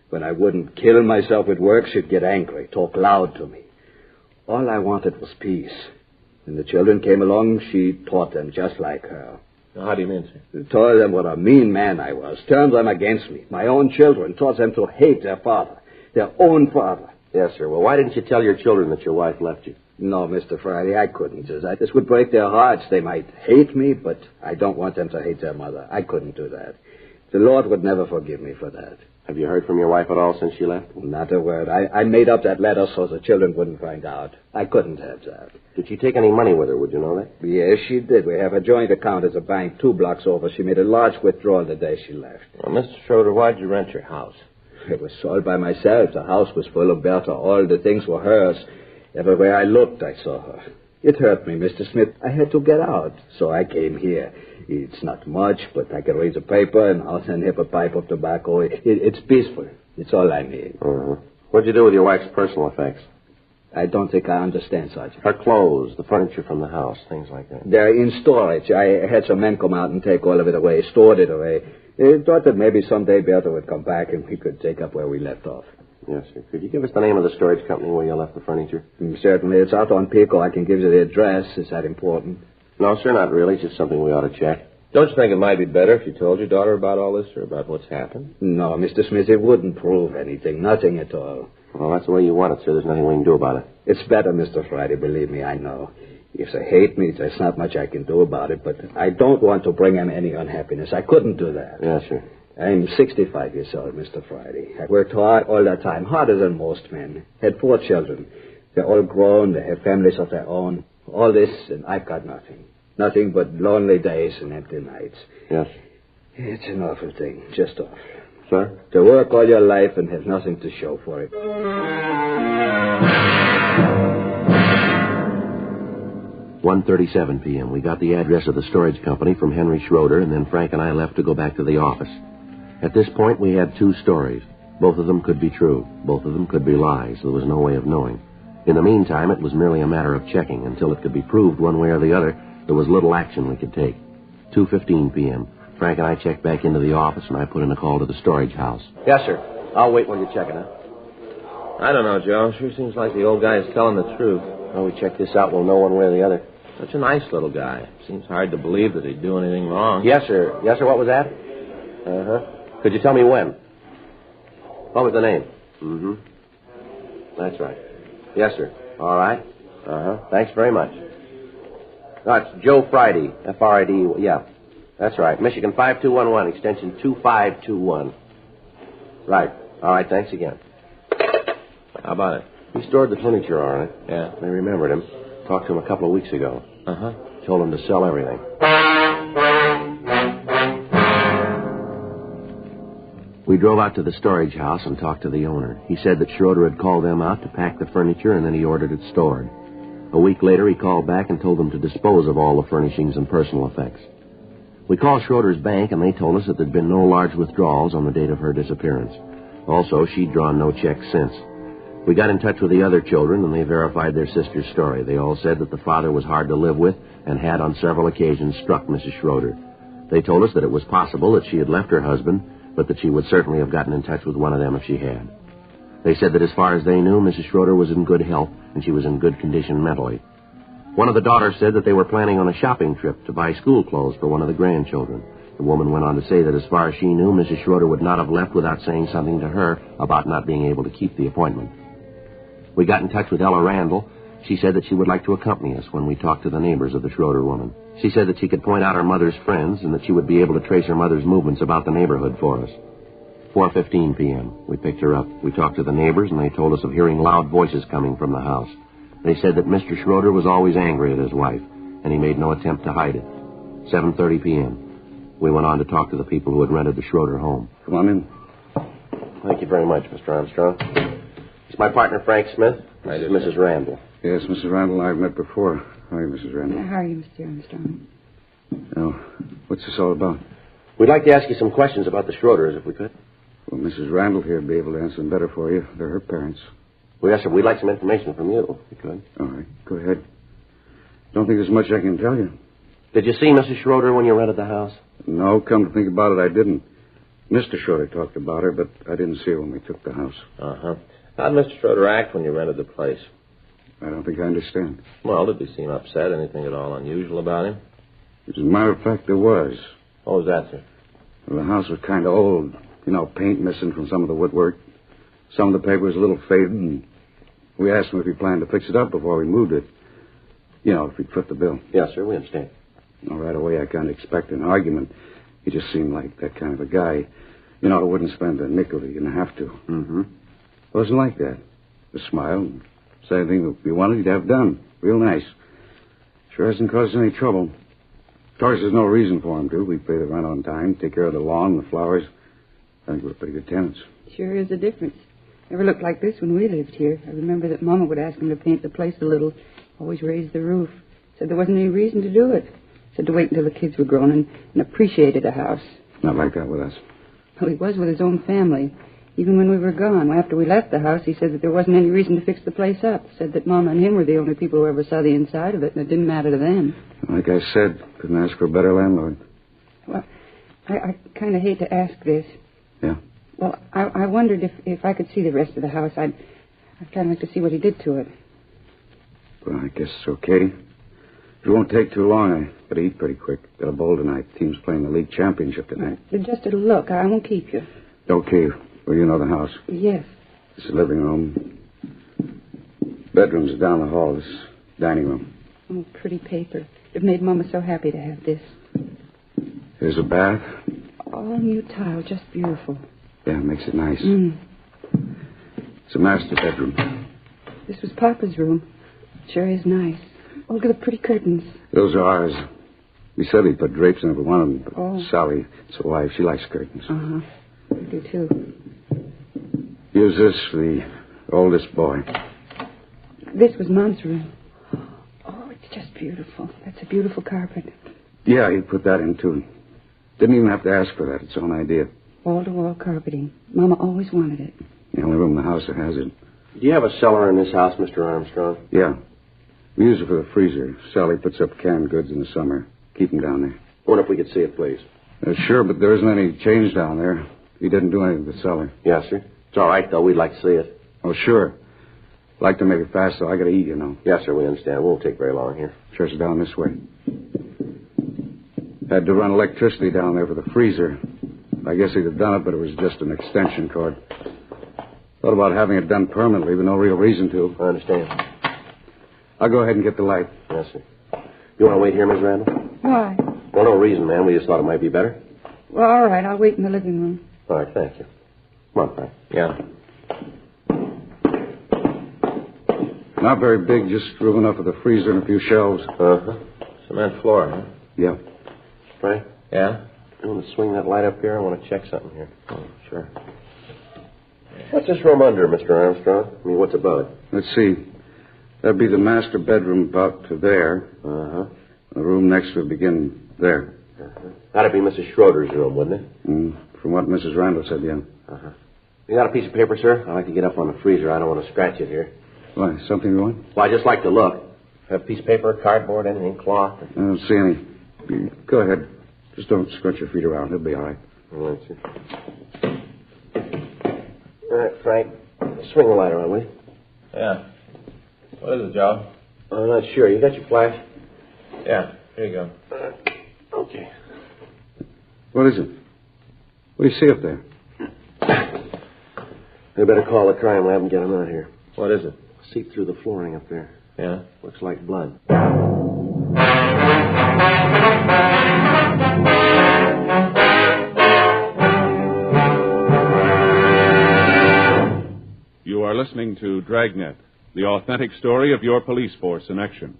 When I wouldn't kill myself with work, she'd get angry, talk loud to me. All I wanted was peace. When the children came along, she taught them just like her. How do you mean, sir? Told them what a mean man I was. Turned them against me. My own children. Taught them to hate their father. Their own father. Yes, sir. Well, why didn't you tell your children that your wife left you? No, Mr. Friday, I couldn't do that. This would break their hearts. They might hate me, but I don't want them to hate their mother. I couldn't do that. The Lord would never forgive me for that. Have you heard from your wife at all since she left? Not a word. I made up that letter so the children wouldn't find out. I couldn't have that. Did she take any money with her, would you know that? Yes, she did. We have a joint account at the bank 2 blocks over. She made a large withdrawal the day she left. Well, Mr. Schroeder, why'd you rent your house? It was sold by myself. The house was full of Bertha. All the things were hers. Everywhere I looked, I saw her. It hurt me, Mr. Smith. I had to get out, so I came here. It's not much, but I can read the paper and I'll send him a pipe of tobacco. It's peaceful. It's all I need. What'd you do with your wife's personal effects? I don't think I understand, Sergeant. Her clothes, the furniture from the house, things like that. They're in storage. I had some men come out and take all of it away, stored it away. I thought that maybe someday Bertha would come back and we could take up where we left off. Yes, sir. Could you give us the name of the storage company where you left the furniture? Certainly. It's out on Pico. I can give you the address. Is that important? No, sir, not really. It's just something we ought to check. Don't you think it might be better if you told your daughter about all this or about what's happened? No, Mr. Smith, it wouldn't prove anything. Nothing at all. Well, that's the way you want it, sir. There's nothing we can do about it. It's better, Mr. Friday. Believe me, I know. If they hate me, there's not much I can do about it, but I don't want to bring them any unhappiness. I couldn't do that. Yes, sir. I'm 65 years old, Mr. Friday. I worked hard all that time, harder than most men. Had 4 children. They're all grown. They have families of their own. All this, and I've got nothing. Nothing but lonely days and empty nights. Yes. It's an awful thing, just awful. Sir? To work all your life and have nothing to show for it. 1:37 p.m. We got the address of the storage company from Henry Schroeder, and then Frank and I left to go back to the office. At this point, we had 2 stories. Both of them could be true. Both of them could be lies. There was no way of knowing. In the meantime, it was merely a matter of checking. Until it could be proved one way or the other, there was little action we could take. 2:15 p.m. Frank and I checked back into the office, and I put in a call to the storage house. Yes, sir. I'll wait while you're checking it. I don't know, Joe. Sure seems like the old guy is telling the truth. Well, we check this out, we'll know one way or the other. Such a nice little guy. Seems hard to believe that he'd do anything wrong. Yes, sir. Yes, sir. What was that? Could you tell me when? What was the name? That's right. Yes, sir. All right. Thanks very much. No, it's Joe Friday. F-R-I-D. Yeah. That's right. Michigan 5211, extension 2521. Right. All right, thanks again. How about it? He stored the furniture, all right. Yeah. I remembered him. Talked to him a couple of weeks ago. Uh-huh. Told him to sell everything. We drove out to the storage house and talked to the owner. He said that Schroeder had called them out to pack the furniture, and then he ordered it stored. A week later, he called back and told them to dispose of all the furnishings and personal effects. We called Schroeder's bank, and they told us that there'd been no large withdrawals on the date of her disappearance. Also, she'd drawn no checks since. We got in touch with the other children, and they verified their sister's story. They all said that the father was hard to live with and had on several occasions struck Mrs. Schroeder. They told us that it was possible that she had left her husband, but that she would certainly have gotten in touch with one of them if she had. They said that as far as they knew, Mrs. Schroeder was in good health, and she was in good condition mentally. One of the daughters said that they were planning on a shopping trip to buy school clothes for one of the grandchildren. The woman went on to say that as far as she knew, Mrs. Schroeder would not have left without saying something to her about not being able to keep the appointment. We got in touch with Ella Randall. She said that she would like to accompany us when we talked to the neighbors of the Schroeder woman. She said that she could point out her mother's friends and that she would be able to trace her mother's movements about the neighborhood for us. 4:15 p.m. We picked her up. We talked to the neighbors, and they told us of hearing loud voices coming from the house. They said that Mr. Schroeder was always angry at his wife, and he made no attempt to hide it. 7:30 p.m. We went on to talk to the people who had rented the Schroeder home. Come on in. Thank you very much, Mr. Armstrong. It's my partner, Frank Smith. This is Mrs. Randall. Yes, Mrs. Randall, I've met before. How are you, Mrs. Randall? How are you, Mr. Armstrong? Now, what's this all about? We'd like to ask you some questions about the Schroeders, if we could. Well, Mrs. Randall here would be able to answer them better for you. They're her parents. Well, yes, sir. We'd like some information from you, if you could. All right, go ahead. Don't think there's much I can tell you. Did you see Mrs. Schroeder when you rented the house? No, come to think about it, I didn't. Mr. Schroeder talked about her, but I didn't see her when we took the house. Uh-huh. How'd Mr. Schroeder act when you rented the place? I don't think I understand. Well, did he seem upset? Anything at all unusual about him? As a matter of fact, there was. What was that, sir? Well, the house was kind of old. You know, paint missing from some of the woodwork. Some of the paper was a little faded, and we asked him if he planned to fix it up before we moved it. You know, if he'd foot the bill. Yes, sir, we understand. Well, right away, I kind of expected an argument. He just seemed like that kind of a guy. You know, who wouldn't spend a nickel he didn't have to. Mm-hmm. It wasn't like that. Just smile and say anything that we wanted, he'd have done. Real nice. Sure hasn't caused any trouble. Of course, there's no reason for him to. We pay the rent on time, take care of the lawn, the flowers. I think we're pretty good tenants. Sure is a difference. Never looked like this when we lived here. I remember that Mama would ask him to paint the place a little. Always raise the roof. Said there wasn't any reason to do it. Said to wait until the kids were grown and appreciated a house. Not like that with us. Well, he was with his own family. Even when we were gone, after we left the house, he said that there wasn't any reason to fix the place up. Said that Mama and him were the only people who ever saw the inside of it, and it didn't matter to them. Like I said, couldn't ask for a better landlord. Well, I kind of hate to ask this. Yeah? Well, I wondered if I could see the rest of the house. I'd kind of like to see what he did to it. Well, I guess it's okay. It won't take too long. I gotta eat pretty quick. Got a bowl tonight. Team's playing the league championship tonight. Just a look. I won't keep you. Okay. Well, you know the house. Yes. This is the living room. Bedrooms are down the hall. This is dining room. Oh, pretty paper. It made Mama so happy to have this. Here's a bath. All new tile. Just beautiful. Yeah, it makes it nice. Mm. It's a master bedroom. This was Papa's room. Sure is nice. Oh, look at the pretty curtains. Those are ours. We said he'd put drapes in every one of them, but Oh. Sally, it's a wife. She likes curtains. Uh-huh. I do, too. Use this for the oldest boy. This was Mom's room. Oh, it's just beautiful. That's a beautiful carpet. Yeah, he put that in, too. Didn't even have to ask for that. It's his own idea. Wall-to-wall carpeting. Mama always wanted it. The only room in the house that has it. Do you have a cellar in this house, Mr. Armstrong? Yeah. We use it for the freezer. Sally puts up canned goods in the summer. Keep them down there. Wonder if we could see it, please. Sure, but there isn't any change down there. He didn't do anything to the cellar. Yes, sir. It's all right, though. We'd like to see it. Oh, sure. Like to make it fast, though. I gotta eat, you know. Yes, sir. We understand. It won't take very long here. Sure, it's down this way. Had to run electricity down there for the freezer. I guess he'd have done it, but it was just an extension cord. Thought about having it done permanently, but no real reason to. I understand. I'll go ahead and get the light. Yes, sir. You want to wait here, Miss Randall? Why? Well, no reason, ma'am. We just thought it might be better. Well, all right. I'll wait in the living room. All right, thank you. Come on, Frank. Yeah. Not very big, just room enough for the freezer and a few shelves. Uh-huh. Cement floor, huh? Yeah. Frank? Yeah? You want to swing that light up here? I want to check something here. Oh, sure. What's this room under, Mr. Armstrong? I mean, what's above it? Let's see. That'd be the master bedroom about to there. Uh-huh. The room next would begin there. Uh-huh. That'd be Mrs. Schroeder's room, wouldn't it? From what Mrs. Randall said, yeah. Uh-huh. You got a piece of paper, sir? I'd like to get up on the freezer. I don't want to scratch it here. Why, something you want? Well, I'd just like to look. Have a piece of paper, cardboard, anything, cloth? I don't see any. Go ahead. Just don't scrunch your feet around. It'll be all right. All right, sir. All right, Frank. Swing the light around, will you? Yeah. What is it, Joe? I'm not sure. You got your flash? Yeah, here you go. Okay. What is it? What do you see up there? We better call the crime lab and get them out here. What is it? See through the flooring up there. Yeah? Looks like blood. You are listening to Dragnet, the authentic story of your police force in action.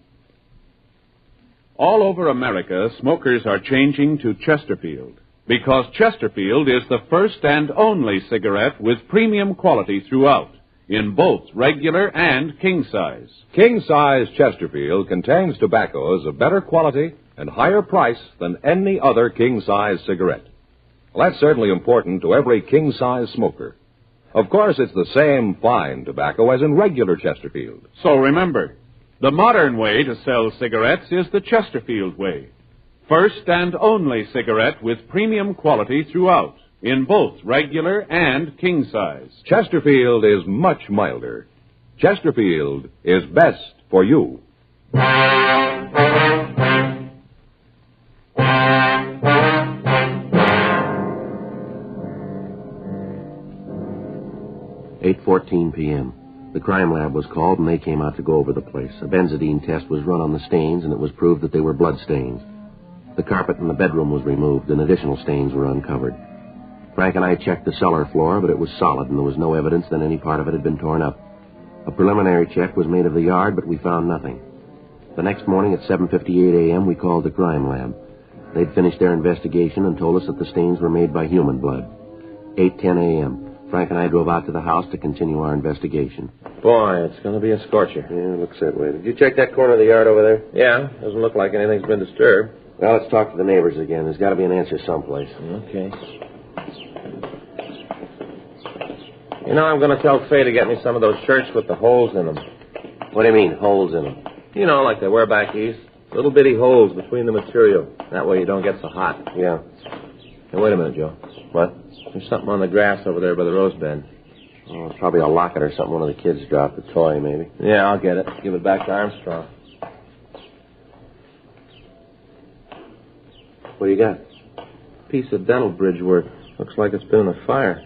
All over America, smokers are changing to Chesterfield because Chesterfield is the first and only cigarette with premium quality throughout, in both regular and king size. King size Chesterfield contains tobaccos of better quality and higher price than any other king size cigarette. Well, that's certainly important to every king size smoker. Of course, it's the same fine tobacco as in regular Chesterfield. So remember, the modern way to sell cigarettes is the Chesterfield way. First and only cigarette with premium quality throughout, in both regular and king size. Chesterfield is much milder. Chesterfield is best for you. 8:14 p.m. The crime lab was called, and they came out to go over the place. A benzodine test was run on the stains, and it was proved that they were blood stains. The carpet in the bedroom was removed, and additional stains were uncovered. Frank and I checked the cellar floor, but it was solid, and there was no evidence that any part of it had been torn up. A preliminary check was made of the yard, but we found nothing. The next morning at 7:58 a.m., we called the crime lab. They'd finished their investigation and told us that the stains were made by human blood. 8:10 a.m., Frank and I drove out to the house to continue our investigation. Boy, it's going to be a scorcher. Yeah, it looks that way. Did you check that corner of the yard over there? Yeah, doesn't look like anything's been disturbed. Well, let's talk to the neighbors again. There's got to be an answer someplace. Okay. You know, I'm going to tell Faye to get me some of those shirts with the holes in them. What do you mean, holes in them? You know, like they wear back east. Little bitty holes between the material. That way you don't get so hot. Yeah. Hey, wait a minute, Joe. What? There's something on the grass over there by the rose bed. Oh, it's probably a locket or something one of the kids dropped. A toy, maybe. Yeah, I'll get it. Give it back to Armstrong. What do you got? Piece of dental bridge work. Looks like it's been in a fire.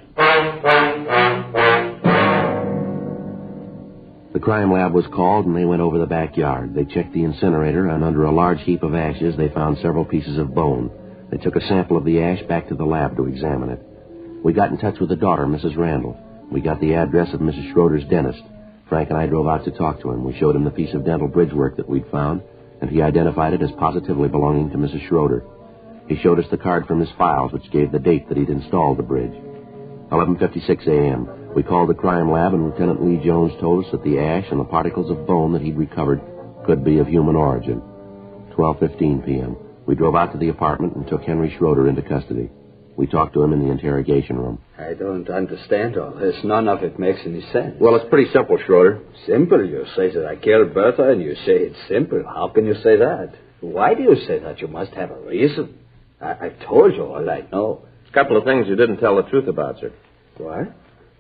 The crime lab was called, and they went over the backyard. They checked the incinerator, and under a large heap of ashes, they found several pieces of bone. They took a sample of the ash back to the lab to examine it. We got in touch with the daughter, Mrs. Randall. We got the address of Mrs. Schroeder's dentist. Frank and I drove out to talk to him. We showed him the piece of dental bridge work that we'd found, and he identified it as positively belonging to Mrs. Schroeder. He showed us the card from his files, which gave the date that he'd installed the bridge. 11:56 a.m. We called the crime lab, and Lieutenant Lee Jones told us that the ash and the particles of bone that he'd recovered could be of human origin. 12:15 p.m. We drove out to the apartment and took Henry Schroeder into custody. We talked to him in the interrogation room. I don't understand all this. None of it makes any sense. Well, it's pretty simple, Schroeder. Simple? You say that I killed Bertha, and you say it's simple. How can you say that? Why do you say that? You must have a reason. I've told you all I know. A couple of things you didn't tell the truth about, sir. What?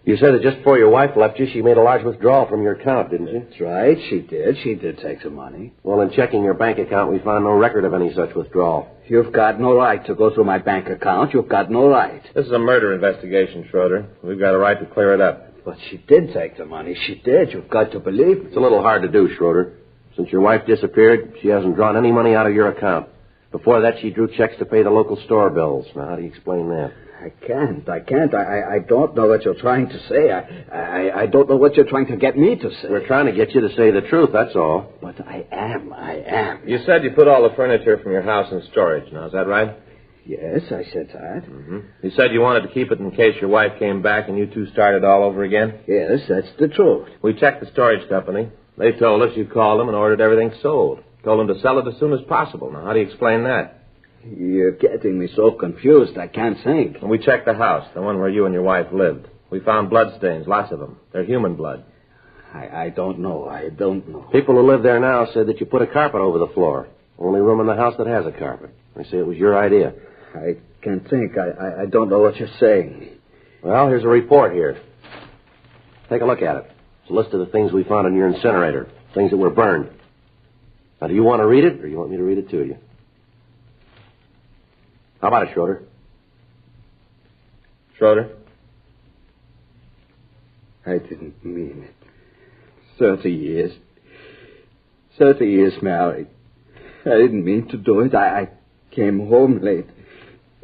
You said that just before your wife left you, she made a large withdrawal from your account, didn't you? That's right, she did. She did take some money. Well, in checking your bank account, we found no record of any such withdrawal. You've got no right to go through my bank account. You've got no right. This is a murder investigation, Schroeder. We've got a right to clear it up. But she did take the money. She did. You've got to believe me. It's a little hard to do, Schroeder. Since your wife disappeared, she hasn't drawn any money out of your account. Before that, she drew checks to pay the local store bills. Now, how do you explain that? I can't. I don't know what you're trying to say. I don't know what you're trying to get me to say. We're trying to get you to say the truth, that's all. But I am. You said you put all the furniture from your house in storage. Now, is that right? Yes, I said that. Mm-hmm. You said you wanted to keep it in case your wife came back and you two started all over again? Yes, that's the truth. We checked the storage company. They told us you called them and ordered everything sold. Told them to sell it as soon as possible. Now, how do you explain that? You're getting me so confused, I can't think. And we checked the house, the one where you and your wife lived. We found bloodstains, lots of them. They're human blood. I don't know. I don't know. People who live there now said that you put a carpet over the floor. Only room in the house that has a carpet. They say it was your idea. I can't think. I don't know what you're saying. Well, here's a report here. Take a look at it. It's a list of the things we found in your incinerator. Things that were burned. Now, do you want to read it, or do you want me to read it to you? How about it, Schroeder? Schroeder? I didn't mean it. 30 years. 30 years married. I didn't mean to do it. I came home late.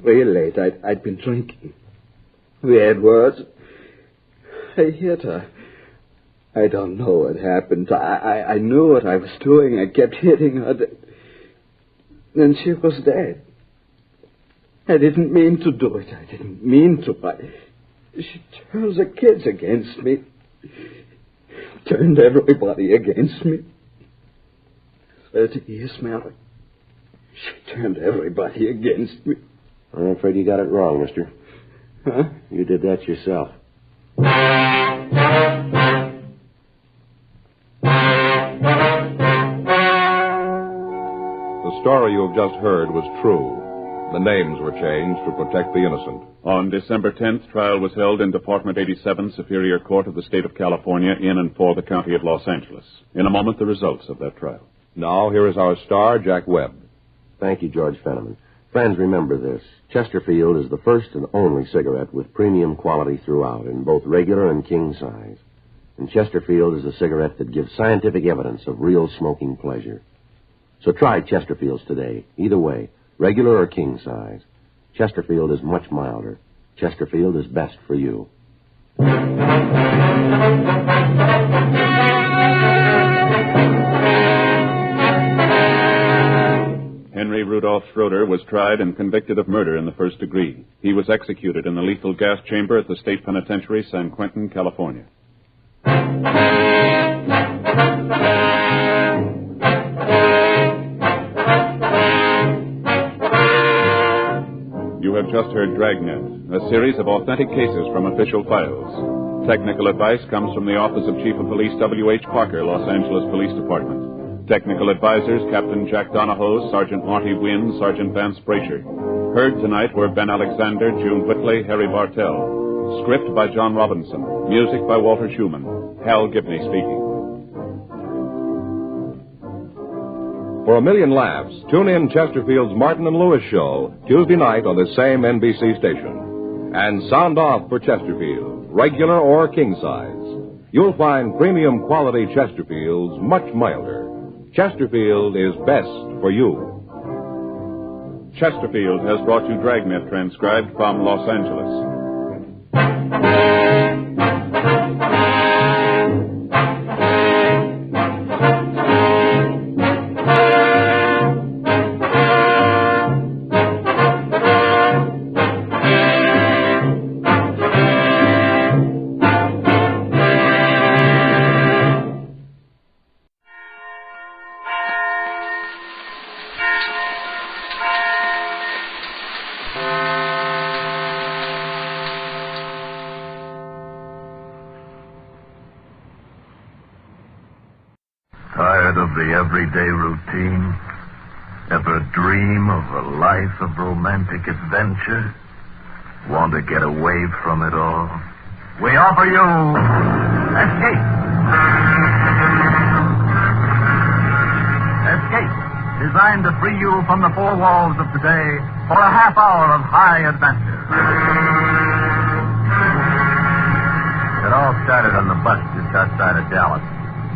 Real late. I'd been drinking. We had words. I hit her. I don't know what happened. I knew what I was doing. I kept hitting her. Then she was dead. I didn't mean to do it. I didn't mean to. She turned the kids against me. Turned everybody against me. 30 years married. She turned everybody against me. I'm afraid you got it wrong, mister. Huh? You did that yourself. The story you have just heard was true. The names were changed to protect the innocent. On December 10th, trial was held in Department 87, Superior Court of the State of California, in and for the County of Los Angeles. In a moment, the results of that trial. Now, here is our star, Jack Webb. Thank you, George Fenneman. Friends, remember this. Chesterfield is the first and only cigarette with premium quality throughout, in both regular and king size. And Chesterfield is a cigarette that gives scientific evidence of real smoking pleasure. So try Chesterfields today. Either way, regular or king size. Chesterfield is much milder. Chesterfield is best for you. Henry Rudolph Schroeder was tried and convicted of murder in the first degree. He was executed in the lethal gas chamber at the State Penitentiary, San Quentin, California. You have just heard Dragnet, a series of authentic cases from official files. Technical advice comes from the Office of Chief of Police W.H. Parker, Los Angeles Police Department. Technical advisors, Captain Jack Donahoe, Sergeant Marty Wynn, Sergeant Vance Brasher. Heard tonight were Ben Alexander, June Whitley, Harry Bartell. Script by John Robinson. Music by Walter Schumann. Hal Gibney speaking. For a million laughs, tune in Chesterfield's Martin and Lewis show Tuesday night on this same NBC station. And sound off for Chesterfield, regular or king size. You'll find premium quality Chesterfields much milder. Chesterfield is best for you. Chesterfield has brought you Dragnet, transcribed from Los Angeles. Tired of the everyday routine? Ever dream of a life of romantic adventure? Want to get away from it all? We offer you Escape. Escape, designed to free you from the four walls of today for a half hour of high adventure. It all started on the bus just outside of Dallas.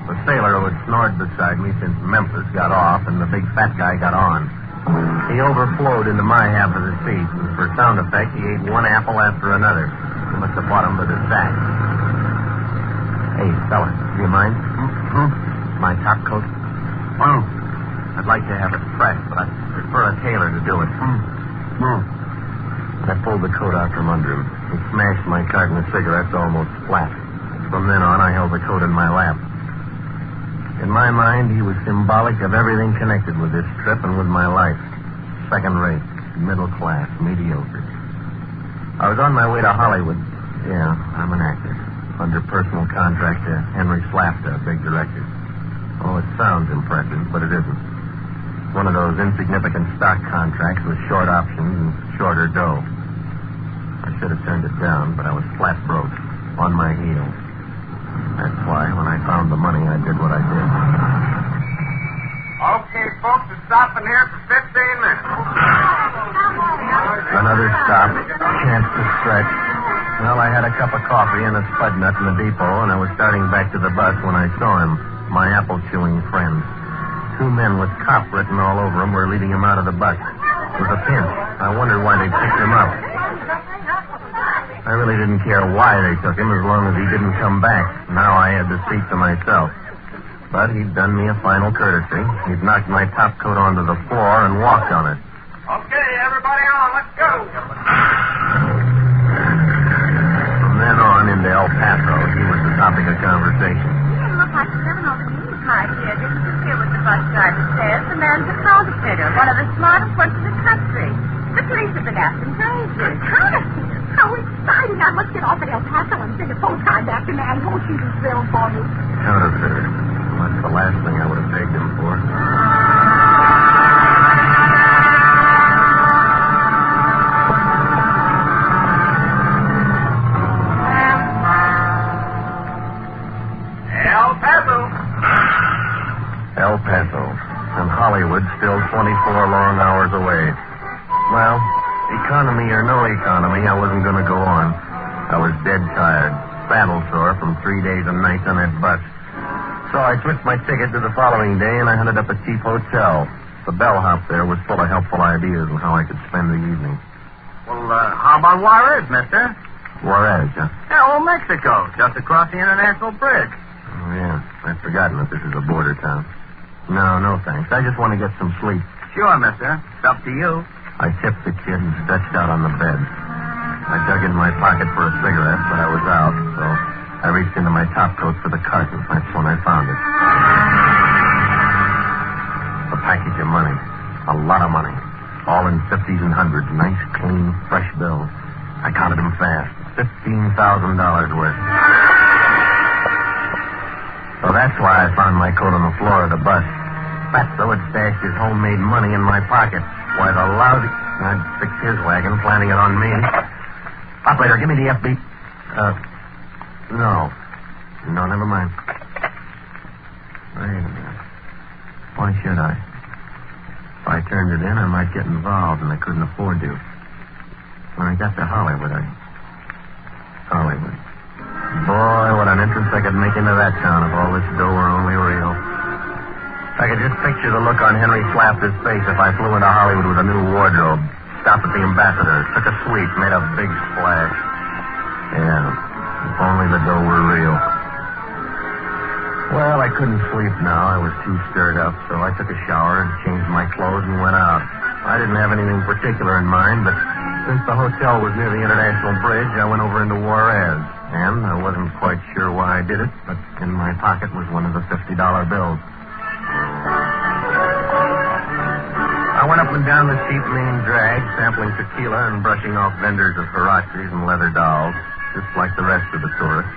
The sailor who had snored beside me since Memphis got off, and the big fat guy got on. He overflowed into my half of the seat, and for sound effect, he ate one apple after another. He must have bought them by the sack. Hey, fella, do you mind? My top coat? I'd like to have it fresh, but I prefer a tailor to do it. I pulled the coat out from under him. He smashed my carton of cigarettes almost flat. From then on, I held the coat in my lap. In my mind, he was symbolic of everything connected with this trip and with my life. Second rate, middle class, mediocre. I was on my way to Hollywood. Yeah, I'm an actor. Under personal contract to Henry Slapta, a big director. Oh, it sounds impressive, but it isn't. One of those insignificant stock contracts with short options and shorter dough. I should have turned it down, but I was flat broke, on my heels. That's why, when I found the money, I did what I did. Okay, folks, we're stopping here for 15 minutes. Another stop, chance to stretch. Well, I had a cup of coffee and a spud nut in the depot, and I was starting back to the bus when I saw him, my apple-chewing friend. Two men with cop written all over him were leading him out of the bus. It was a pinch. I wondered why they picked him up. I really didn't care why they took him as long as he didn't come back. Now I had the seat to myself. But he'd done me a final courtesy. He'd knocked my top coat onto the floor and walked on it. Okay, everybody on, let's go. From then on into El Paso, he was the topic of conversation. You didn't look like you never know the news part here, didn't you? Hear what the bus driver says. The man's a counterfeiter, one of the smartest ones in the country. The police have been after him for ages. Counterfeiter? How exciting. I must get off at El Paso and send a postcard back to man. Won't you do bill for me? Counterfeiter. Well, that's the last thing I would have begged him for. El Paso. El Paso. And Hollywood still 24 long hours away. Well, economy or no economy, I wasn't going to go on. I was dead tired, saddle sore from 3 days and nights on that bus. So I switched my ticket to the following day, and I hunted up a cheap hotel. The bellhop there was full of helpful ideas on how I could spend the evening. Well, how about Juarez, mister? Juarez, huh? Yeah, old Mexico, just across the International Bridge. Oh, yeah. I'd forgotten that this is a border town. No, thanks. I just want to get some sleep. Sure, mister. It's up to you. I tipped the kid and stretched out on the bed. I dug in my pocket for a cigarette, but I was out, so I reached into my top coat for the carton. That's when I found it. A package of money. A lot of money. All in 50s and 100s. Nice, clean, fresh bills. I counted them fast. $15,000 worth. So that's why I found my coat on the floor of the bus. Fatso had stashed his homemade money in my pocket. Why, the lousy... I'd fix his wagon, planning it on me. Operator, give me the FB... No, never mind. Wait a minute. Why should I? If I turned it in, I might get involved, and I couldn't afford to. When I got to Hollywood. Boy, what an entrance I could make into that town if all this dough were only real. I could just picture the look on Henry Slapta's face if I flew into Hollywood with a new wardrobe, stopped at the Ambassador, took a suite, made a big splash. Yeah, if only the dough were real. Well, I couldn't sleep now. I was too stirred up, so I took a shower and changed my clothes and went out. I didn't have anything particular in mind, but since the hotel was near the International Bridge, I went over into Juarez. And I wasn't quite sure why I did it, but in my pocket was one of the $50 bills. I went up and down the cheap main drag, sampling tequila and brushing off vendors of Hirachis and leather dolls, just like the rest of the tourists.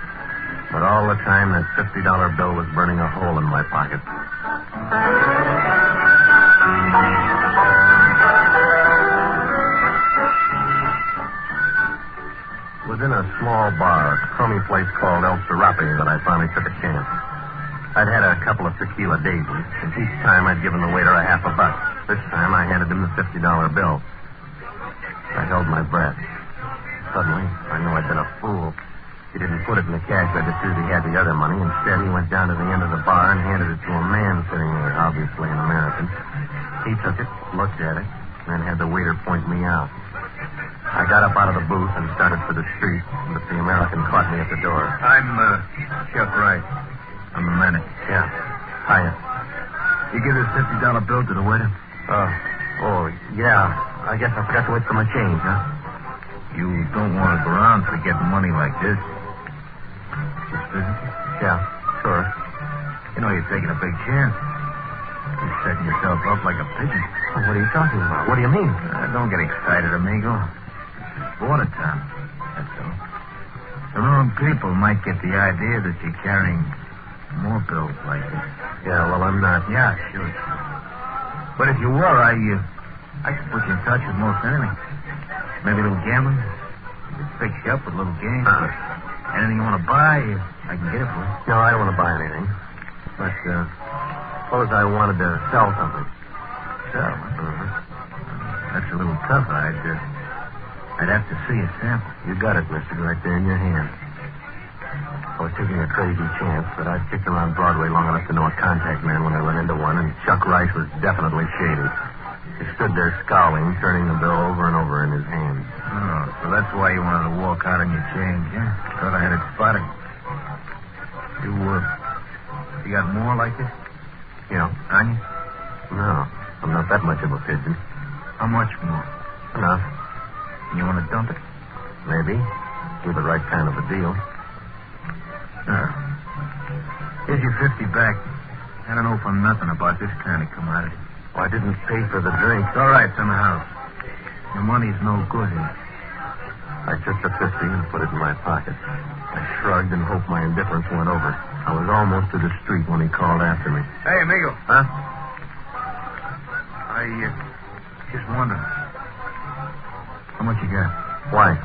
But all the time, that $50 bill was burning a hole in my pocket. It was in a small bar, a crummy place called El Serape, that I finally took a chance. I'd had a couple of tequila daisies, and each time I'd given the waiter a $50. This time I handed him the $50 bill. I held my breath. Suddenly, I knew I'd been a fool. He didn't put it in the cash register as he had the other money. Instead, he went down to the end of the bar and handed it to a man sitting there, obviously an American. He He took it, looked at it, and then had the waiter point me out. I got up out of the booth and started for the street, but the American caught me at the door. I'm, Chef Wright. I'm the manager. Yeah. Hiya. You give this $50 bill to the waiter? Yeah. I guess I forgot to wait for my change, huh? You don't want to go around forgetting money like this. This business? Yeah, sure. You know, you're taking a big chance. You're setting yourself up like a pigeon. What are you talking about? What do you mean? Don't get excited, amigo. It's border town. That's all. The wrong people might get the idea that you're carrying more bills like this. Yeah, well, I'm not. Yeah, sure. But if you were, I could put you in touch with most anything. Maybe a little gambling. I could fix you up with a little game. Anything you want to buy, I can get it for you. No, I don't want to buy anything. But, suppose I wanted to sell something. Sell? That's a little tough. I'd have to see a sample. You got it, mister, right there in your hand. I was taking a crazy chance, but I've kicked around Broadway long enough to know a contact man when I run into one, and Chuck Rice was definitely shady. He stood there scowling, turning the bill over and over in his hand. Oh, so that's why you wanted to walk out on your change, huh? Thought I had it spotted. You got more like this? Yeah. On you? No, I'm not that much of a pigeon. How much more? Enough. You want to dump it? Maybe. Do the right kind of a deal. Here's your 50 back. I don't know from nothing about this kind of commodity. Well, I didn't pay for the drink. It's all right. It's in the house. Your money's no good here. I took the 50 and put it in my pocket. I shrugged and hoped my indifference went over. I was almost to the street when he called after me. Hey, amigo. Huh? I just wondered. How much you got? Why?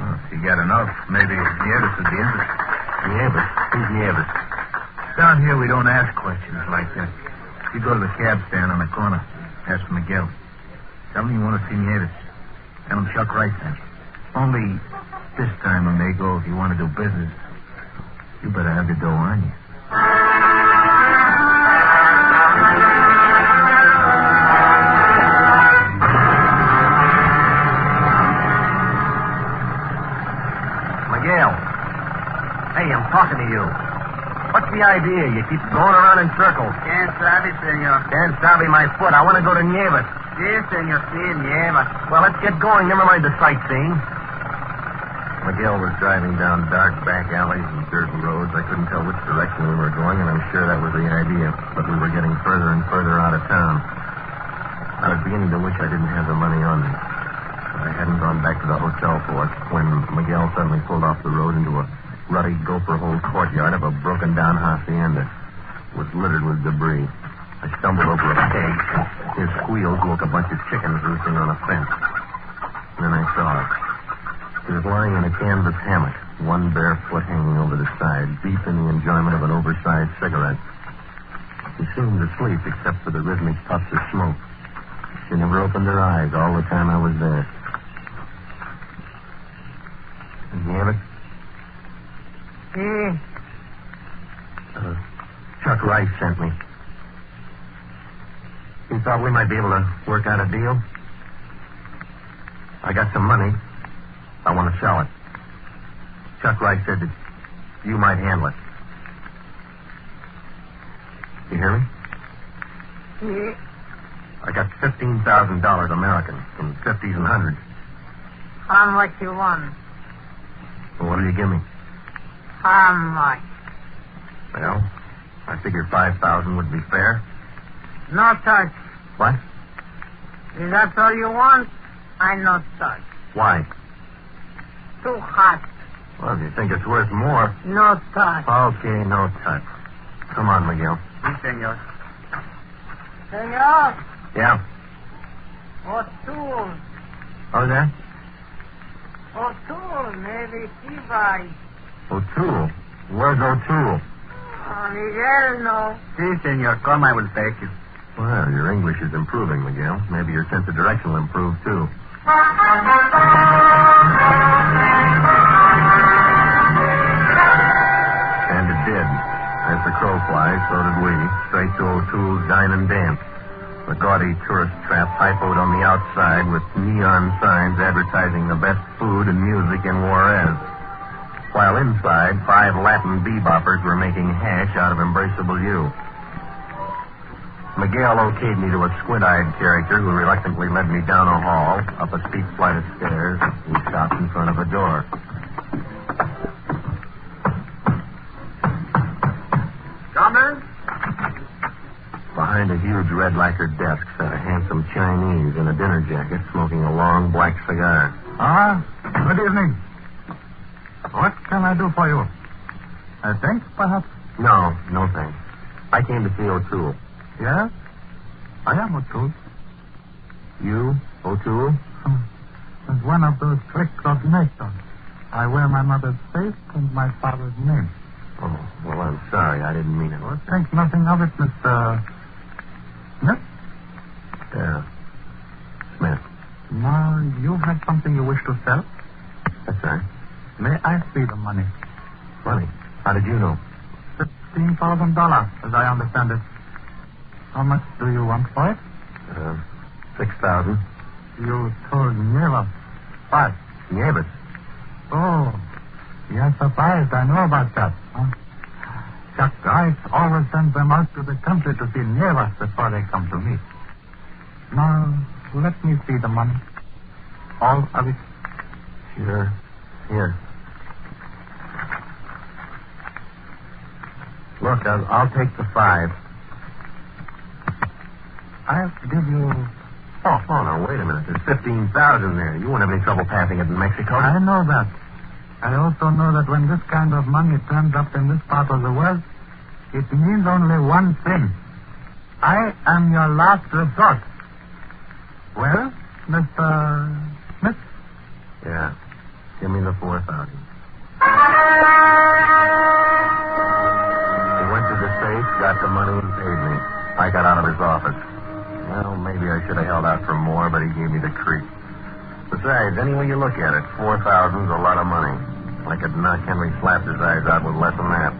Well, if you got enough, maybe Nieves would be interested. Nieves? Who's Nieves? Down here, we don't ask questions like that. You go to the cab stand on the corner. Ask Miguel. Tell him you want to see Nieves. Tell him Chuck Rice sent you. Only this time, amigo, if you want to do business, you better have your dough on you. Miguel. Hey, I'm talking to you. What's the idea? You keep going around in circles. Can't sabe, senor. Can't sabe my foot. I want to go to Nieves. Sí, senor, sí, Nieves. Well, let's get going. Never mind the sightseeing. Miguel was driving down dark back alleys and dirt roads. I couldn't tell which direction we were going, and I'm sure that was the idea. But we were getting further and further out of town. I was beginning to wish I didn't have the money on me. But I hadn't gone back to the hotel for it when Miguel suddenly pulled off the road into a ruddy gopher-hole courtyard of a broken-down hacienda. It was littered with debris. I stumbled over a peg. His squeals woke a bunch of chickens roosting on a fence. And then I saw it. He was lying in a canvas hammock, one bare foot hanging over the side, deep in the enjoyment of an oversized cigarette. She seemed asleep except for the rhythmic puffs of smoke. She never opened her eyes all the time I was there. Did you have it? Chuck Rice sent me. He thought we might be able to work out a deal. I got some money. I want to sell it. Chuck Rice said that you might handle it. You hear me? Yeah. I got $15,000 American in 50s and 100s. How much you want? Well, what do you give me? How much? Well, I figured 5,000 would be fair. No touch. What? Is that all you want? I no touch. Why? Too hot. Well, if you think it's worth more. No touch. Okay, no touch. Come on, Miguel. Sí, senor. Senor. Yeah. O'Toole. How's that? O'Toole, maybe he buy. O'Toole? Where's O'Toole? Miguel, no. Si, senor. Come, I will take you. Well, your English is improving, Miguel. Maybe your sense of direction will improve, too. And it did. As the crow flies, so did we. Straight to O'Toole's Dine and Dance. The gaudy tourist trap typoed on the outside with neon signs advertising the best food and music in Juarez. While inside, 5 Latin beboppers were making hash out of Embraceable You. Miguel okayed me to a squint-eyed character who reluctantly led me down a hall, up a steep flight of stairs. We stopped in front of a door. Come in. Behind a huge red lacquer desk sat a handsome Chinese in a dinner jacket smoking a long black cigar. Good evening. What can I do for you? Thanks, perhaps? No thanks. I came to see O'Toole. Yes? I am O'Toole. You, O'Toole? It's one of those tricks of nature. I wear my mother's face and my father's name. Oh, well, I'm sorry. I didn't mean it. Well, think nothing of it, Mr. Smith? Yeah. Smith. Now, you have something you wish to sell? That's right. May I see the money? Money? How did you know? $15,000, as I understand it. How much do you want for it? 6,000. You told Nieves. 5. Nieves? Oh, you're surprised. I know about that. Huh? Jack Webb always sends them out to the country to see Nieves before they come to me. Now, let me see the money. All of it. Sure. Here. Look, I'll take the 5. I'll give you... Oh, no, wait a minute. There's 15,000 there. You won't have any trouble passing it in Mexico. I know that. I also know that when this kind of money turns up in this part of the world, it means only one thing. I am your last resort. Well, Mr. Smith? Yeah. Give me the 4,000. He went to the safe, got the money, and paid me. I got out of his office. Well, maybe I should have held out for more, but he gave me the creep. Besides, any way you look at it, 4,000's a lot of money. I could knock Henry Slapper's eyes out with less than that.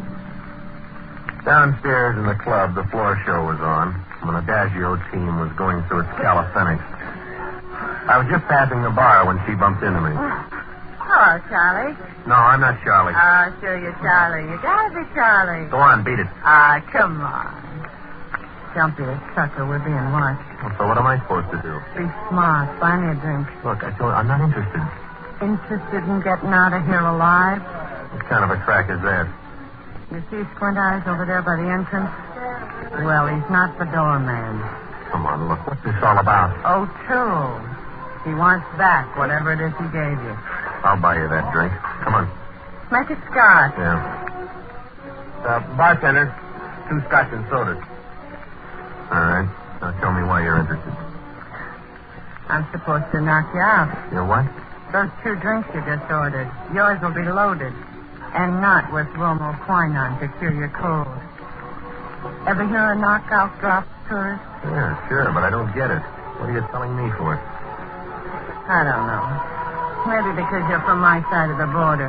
Downstairs in the club, the floor show was on, when the Adagio team was going through its calisthenics. I was just passing the bar when she bumped into me. Hello, Charlie. No, I'm not Charlie. Sure you're Charlie. You gotta be Charlie. Go on, beat it. Come on. Don't be a sucker. We're being watched. Well, so what am I supposed to do? Be smart. Buy me a drink. Look, I told you, I'm not interested. Interested in getting out of here alive? What kind of a crack is that? You see Squint Eyes over there by the entrance? Well, he's not the doorman. Come on, look, what's this all about? O'Toole. He wants back whatever it is he gave you. I'll buy you that drink. Come on. Make it Scotch. Yeah. Bartender, 2 Scotch and sodas. All right. Now tell me why you're interested. I'm supposed to knock you out. You're what? Those 2 drinks you just ordered. Yours will be loaded. And not with Romo quinine to cure your cold. Ever hear a knockout drop, tourist? Yeah, sure, but I don't get it. What are you telling me for? I don't know. Maybe because you're from my side of the border.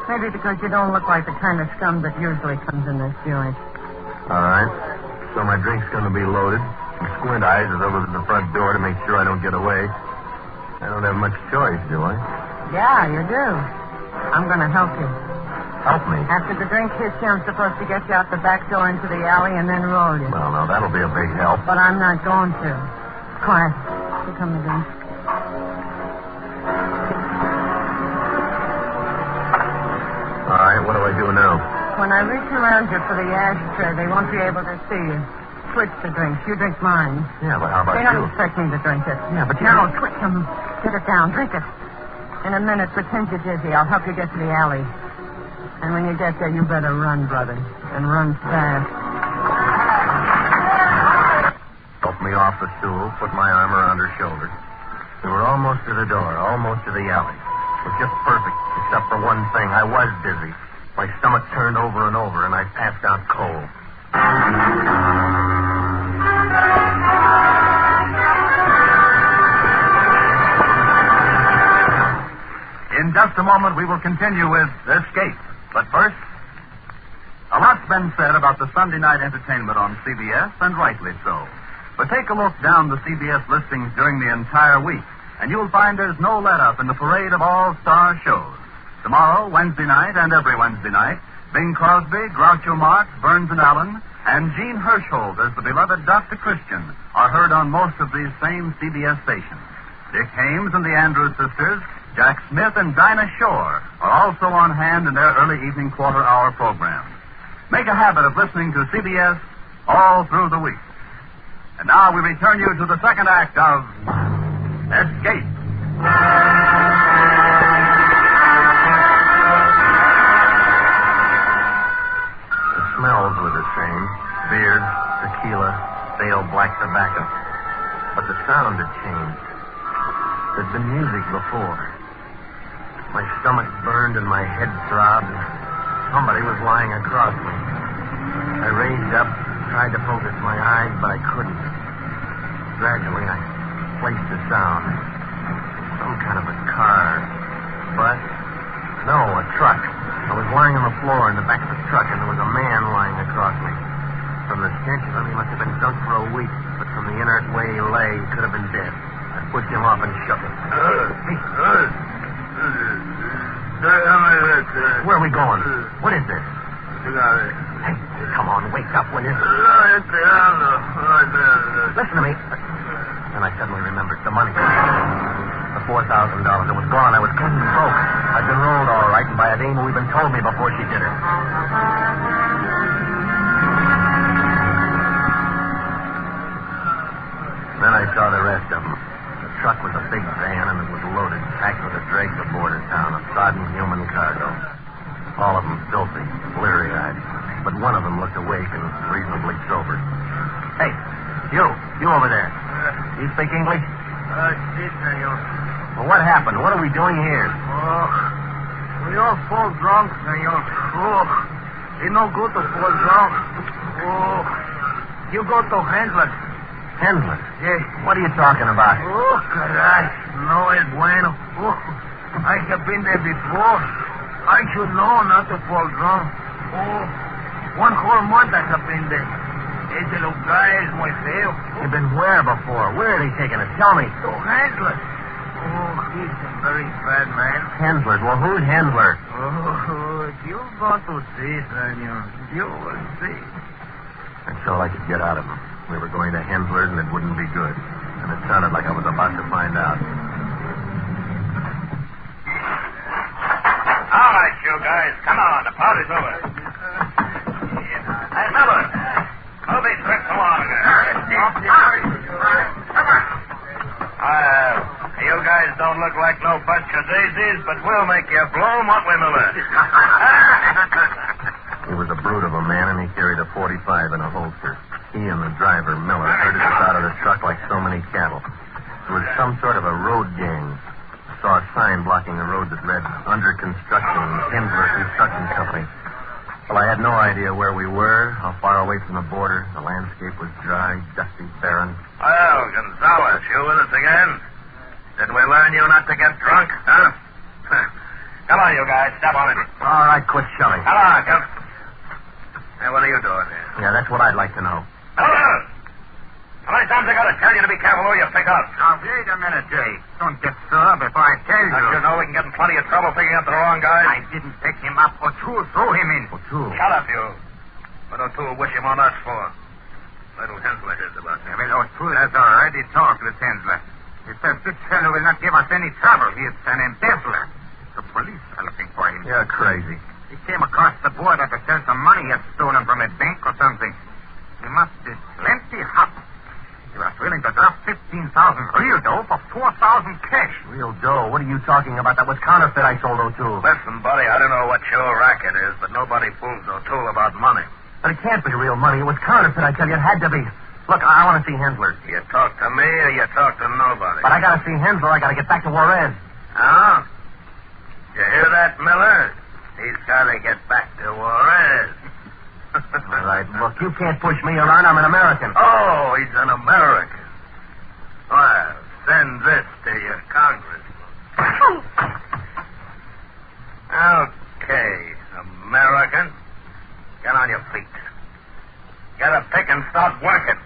Maybe because you don't look like the kind of scum that usually comes in this joint. All right. So my drink's going to be loaded. And Squint Eyes is over at the front door to make sure I don't get away. I don't have much choice, do I? Yeah, you do. I'm going to help you. Help me? After the drink hits you, I'm supposed to get you out the back door into the alley and then roll you. Well, no, that'll be a big help. But I'm not going to. Quiet. Here come the drink. All right, what do I do now? When I reach around you for the ashtray, they won't be able to see you. Switch the drinks. You drink mine. Yeah, but how about They don't expect me to drink it. Yeah, but you... No, switch them. Get it down. Drink it. In a minute, pretend you're dizzy. I'll help you get to the alley. And when you get there, you better run, brother. And run fast. Help me off the stool, put my arm around her shoulder. We were almost to the door, almost to the alley. It was just perfect, except for one thing. I was dizzy. My stomach turned over and over, and I passed out cold. In just a moment, we will continue with Escape. But first, a lot's been said about the Sunday night entertainment on CBS, and rightly so. But take a look down the CBS listings during the entire week, and you'll find there's no let-up in the parade of all-star shows. Tomorrow, Wednesday night, and every Wednesday night, Bing Crosby, Groucho Marx, Burns and Allen, and Gene Hirschholt as the beloved Dr. Christian are heard on most of these same CBS stations. Dick Hames and the Andrews sisters, Jack Smith and Dinah Shore are also on hand in their early evening quarter-hour programs. Make a habit of listening to CBS all through the week. And now we return you to the second act of Escape. The smells were the same. Beer, tequila, stale black tobacco. But the sound had changed. There'd been music before. My stomach burned and my head throbbed. Somebody was lying across me. I raised up, tried to focus my eyes, but I couldn't. Gradually, I placed the sound. Some kind of a car. Bus? No, a truck. I was lying on the floor in the back of the truck, and there was a man lying across me. From the stench of him, he must have been drunk for a week, but from the inert way he lay, he could have been dead. I pushed him off and shook him. Hey. Where are we going? What is this? Hey, come on, wake up, will you? Listen to me. Then I suddenly remembered the money. The $4,000. It was gone. I was clean broke. I'd been rolled all right, and by a dame who even told me before she did it. Then I saw the rest of them. The truck was a big van, and it was loaded, packed with a drag to border town, a sodden human cargo. All of them filthy, bleary-eyed. But one of them looked awake and reasonably sober. Hey, you over there. You speak English? Si, senor. Well, what happened? What are we doing here? Oh, we all fall drunk, senor. Oh, it's no good to fall drunk. Oh, you go to Handler. Handler? Yes. What are you talking about? Oh, caray. No es bueno. Oh, I have been there before. I should know not to fall drunk. Oh, 1 whole month I have been there. Ese lugar es muy feo. You've been where before? Where are they taking us? Tell me. To Handler. Oh, he's a very bad man. Handler? Well, who's Handler? Oh, you're going to see, senor. You will see. That's all I could get out of him. We were going to Handler's, and it wouldn't be good. And it sounded like I was about to find out. All right, you guys. Come on. The party's over. Hey, fellas. Move these tricks along. You guys don't look like no bunch of daisies, but we'll make you bloom, won't we, Miller? He was a brute of a man, and he carried a .45 in a holster. He and the driver, Miller, herded us out of the truck like so many cattle. It was some sort of a road gang. I saw a sign blocking the road that read, "Under construction, Handler Construction Company." Well, I had no idea where we were, how far away from the border. The landscape was dry, dusty, barren. Well, Gonzalez, you with us again? Did we learn you not to get drunk, huh? Come on, you guys. Step on it. All right, quit shoving. Come on, come. Hey, what are you doing here? Yeah, that's what I'd like to know. Hello! How many times I got to tell you to be careful who you pick up? Now, wait a minute, Jay. Don't get stirred before I tell you. Don't you know we can get in plenty of trouble picking up the wrong guy? I didn't pick him up. O'Toole threw him in. O'Toole? Shut up, you. What O'Toole wish him on us for? Little Hensler hears about him. Well, O'Toole has already talked with Hensler. He said this fellow will not give us any trouble. He's an embezzler. The police are looking for him. You're crazy. He came across the border to sell some money he had stolen from a bank or something. He must be plenty hot. He was willing to drop 15,000 real dough for 4,000 cash. Real dough? What are you talking about? That was counterfeit I sold O'Toole. Listen, buddy, I don't know what your racket is, but nobody fools O'Toole about money. But it can't be real money. It was counterfeit, I tell you. It had to be. Look, I want to see Hensler. You talk to me or you talk to nobody? But I got to see Hensler. I got to get back to Juarez. Oh? You hear that, Miller? He's got to get back to Juarez. All right, look, you can't push me around. I'm an American. Oh, he's an American. Well, send this to your congressman. Okay, American. Get on your feet. Get a pick and start working.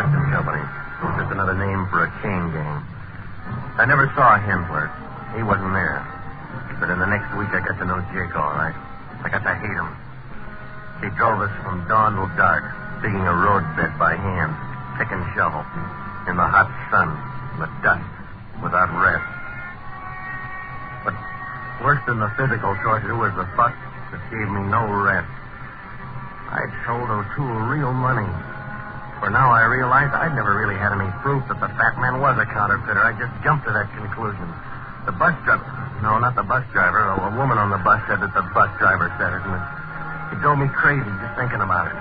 Production Company. It was just another name for a chain gang. I never saw Hensler. He wasn't there. But in the next week, I got to know Jake all right. I got to hate him. He drove us from dawn till dark, digging a road bed by hand, pick and shovel, in the hot sun, in the dust, without rest. But worse than the physical torture was the fuck that gave me no rest. I'd sold O'Toole real money. For now I realized I'd never really had any proof that the fat man was a counterfeiter. I just jumped to that conclusion. The bus driver... No, not the bus driver. A woman on the bus said that the bus driver said it. And it drove me crazy just thinking about it.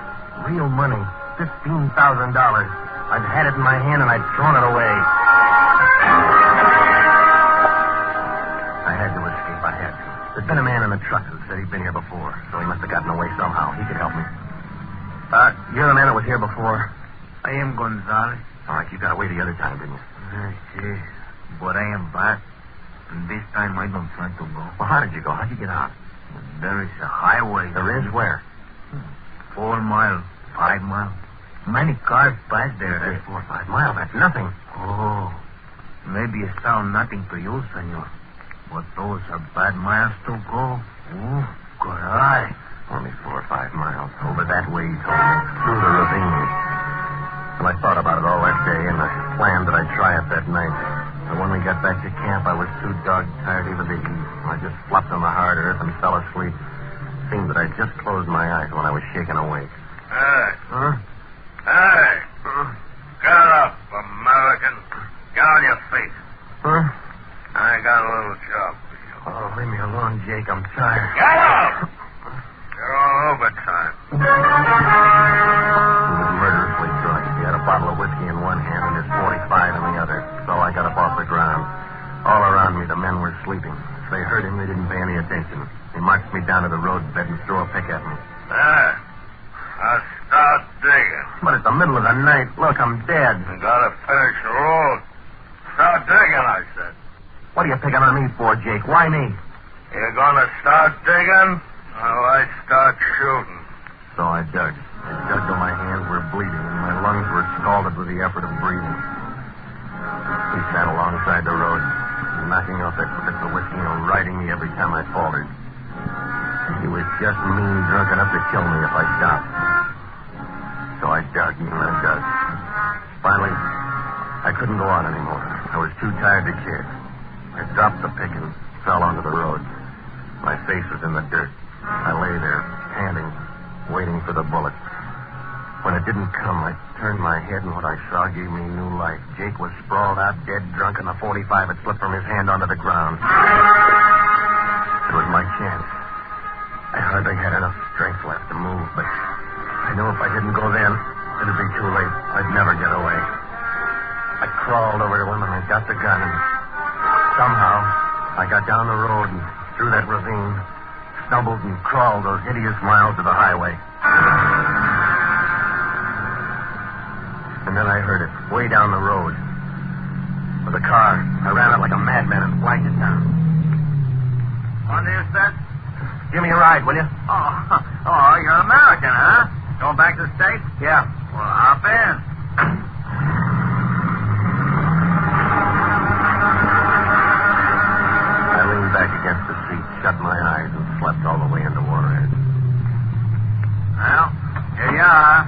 Real money. $15,000. I'd had it in my hand and I'd thrown it away. I had to escape. I had to. There'd been a man in the truck who said he'd been here before, so he must have gotten away somehow. He could help me. You're the man that was here before? I am Gonzalez. All right, you got away the other time, didn't you? Yes. But I am back. And this time I don't plan to go. Well, how did you go? How'd you get out? There is a highway. There is? Where? 4 miles, 5 miles. Many cars pass there. There's 4 or 5 miles. That's nothing. Oh, maybe it sounds nothing to you, senor. But those are bad miles to go. Oh, caray. Only 4 or 5 miles. Over that way, he told me. Through the ravine. Well, I thought about it all that day, and I planned that I'd try it that night. But when we got back to camp, I was too dog tired even to eat. I just flopped on the hard earth and fell asleep. Seemed that I'd just closed my eyes when I was shaken awake. Hey. Huh? Hey. Get up, American. Get on your feet. Huh? I got a little job for you. Oh, leave me alone, Jake. I'm tired. Get up! You're on overtime. He was murderously drunk. He had a bottle of whiskey in one hand and his .45 in the other. So I got up off the ground. All around me, the men were sleeping. If they heard him, they didn't pay any attention. He marched me down to the road bed and threw a pick at me. There. I'll start digging. But it's the middle of the night. Look, I'm dead. You gotta finish the road. Start digging, I said. What are you picking on me for, Jake? Why me? You're gonna start digging? Well, I start shooting. So I dug. I dug till my hands were bleeding and my lungs were scalded with the effort of breathing. He sat alongside the road, knocking off that fifth of whiskey and riding me every time I faltered. He was just mean drunk enough to kill me if I stopped. So I dug and I dug. Finally, I couldn't go on anymore. I was too tired to care. I dropped the pick and fell onto the road. My face was in the dirt. I lay there, panting, waiting for the bullet. When it didn't come, I turned my head, and what I saw gave me new life. Jake was sprawled out, dead drunk, and the .45 had slipped from his hand onto the ground. It was my chance. I hardly had enough strength left to move, but I knew if I didn't go then, it'd be too late. I'd never get away. I crawled over to him, and I got the gun, and somehow I got down the road and through that ravine, stumbled and crawled those hideous miles to the highway. And then I heard it, way down the road. With a car. I ran it like a madman and flagged it down. What is that? Give me a ride, will you? Oh, you're American, huh? Going back to the States? Yeah. Well, hop in. I leaned back against the seat, shut my eyes, and slept all the way into Waterhead. Well, here you are.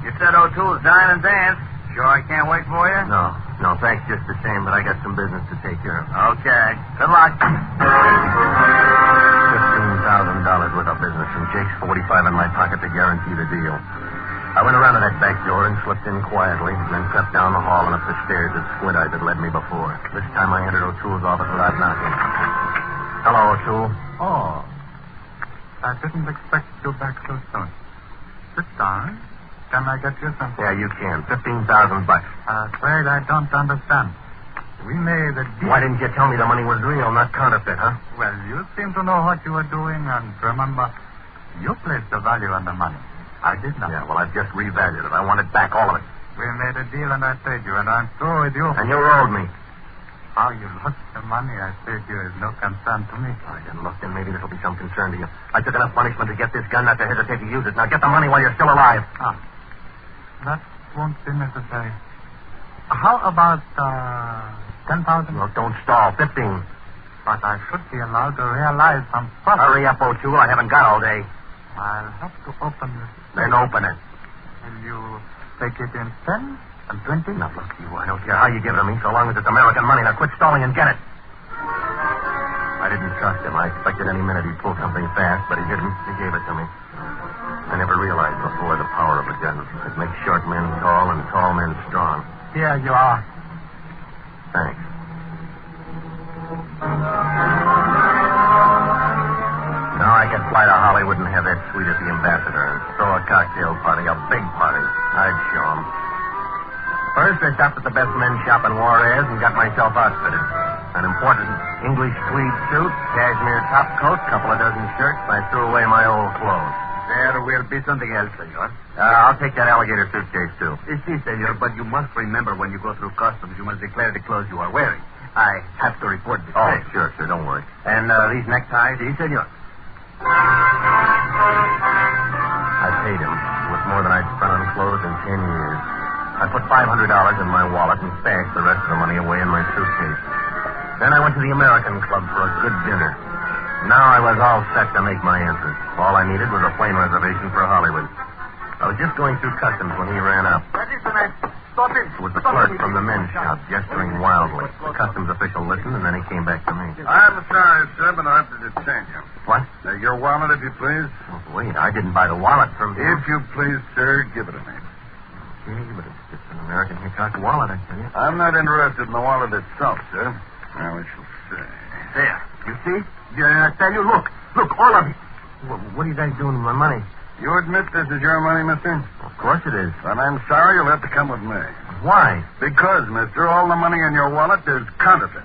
You said O'Toole's dine and dance. Sure I can't wait for you? No, thanks just the same, but I got some business to take care of. Okay. Good luck. $15,000 worth of business, and Jake's .45 in my pocket to guarantee the deal. I went around to that back door and slipped in quietly, and then crept down the hall and up the stairs that squint-eyed had led me before. This time I entered O'Toole's office without knocking. Hello, O'Toole. Oh, I didn't expect you back so soon. Sit down. Can I get you something? Yeah, you can. $15,000. Afraid I don't understand. We made a deal. Why didn't you tell me the money was real, not counterfeit, huh? Well, you seem to know what you were doing, and remember, you placed the value on the money. I did not. Yeah, well, I've just revalued it. I want it back, all of it. We made a deal, and I paid you, and I'm through with you. And you owed me. How you lost the money I paid you is no concern to me. I didn't look, then maybe this will be some concern to you. I took enough punishment to get this gun not to hesitate to use it. Now get the money while you're still alive. That's won't be necessary. How about 10,000? Look, don't stall. 15. But I should be allowed to realize some profit. Hurry up, O'Toole. I haven't got all day. I'll have to open this. Then open it. Will you take it in 10 and 20? Now, look, you, I don't care how you give it to me, so long as it's American money. Now, quit stalling and get it. I didn't trust him. I expected any minute he'd pull something fast, but he didn't. He gave it to me. I never realized before the power of a gun. It makes short men tall and tall men strong. Here you are. Thanks. Now I could fly to Hollywood and have that suite at the Ambassador and throw a cocktail party, a big party. I'd show 'em. First, I stopped at the best men's shop in Juarez and got myself outfitted. An imported English tweed suit, cashmere top coat, couple of dozen shirts. I threw away my old clothes. There will be something else, senor. I'll take that alligator suitcase, too. Si, senor, but you must remember when you go through customs, you must declare the clothes you are wearing. I have to report this. Oh, sure, don't worry. And these neckties? Si, senor. I paid him. It was more than I'd spent on clothes in 10 years. I put $500 in my wallet and stashed the rest of the money away in my suitcase. Then I went to the American Club for a good dinner. Now I was all set to make my entrance. All I needed was a plane reservation for Hollywood. I was just going through customs when he ran up. Stop it. It was the clerk from the men's shop, gesturing wildly. The customs official listened, and then he came back to me. I'm sorry, sir, but I have to detain you. What? Your wallet, if you please. Oh, wait, I didn't buy the wallet from you. If you please, sir, give it to me. Okay, but it's just an American Hickok wallet, I tell you. I'm not interested in the wallet itself, sir. Now we shall see. There. You see? I tell you, look, all of it. What are you guys doing with my money? You admit this is your money, mister? Of course it is. Then I'm sorry you'll have to come with me. Why? Because, mister, all the money in your wallet is counterfeit.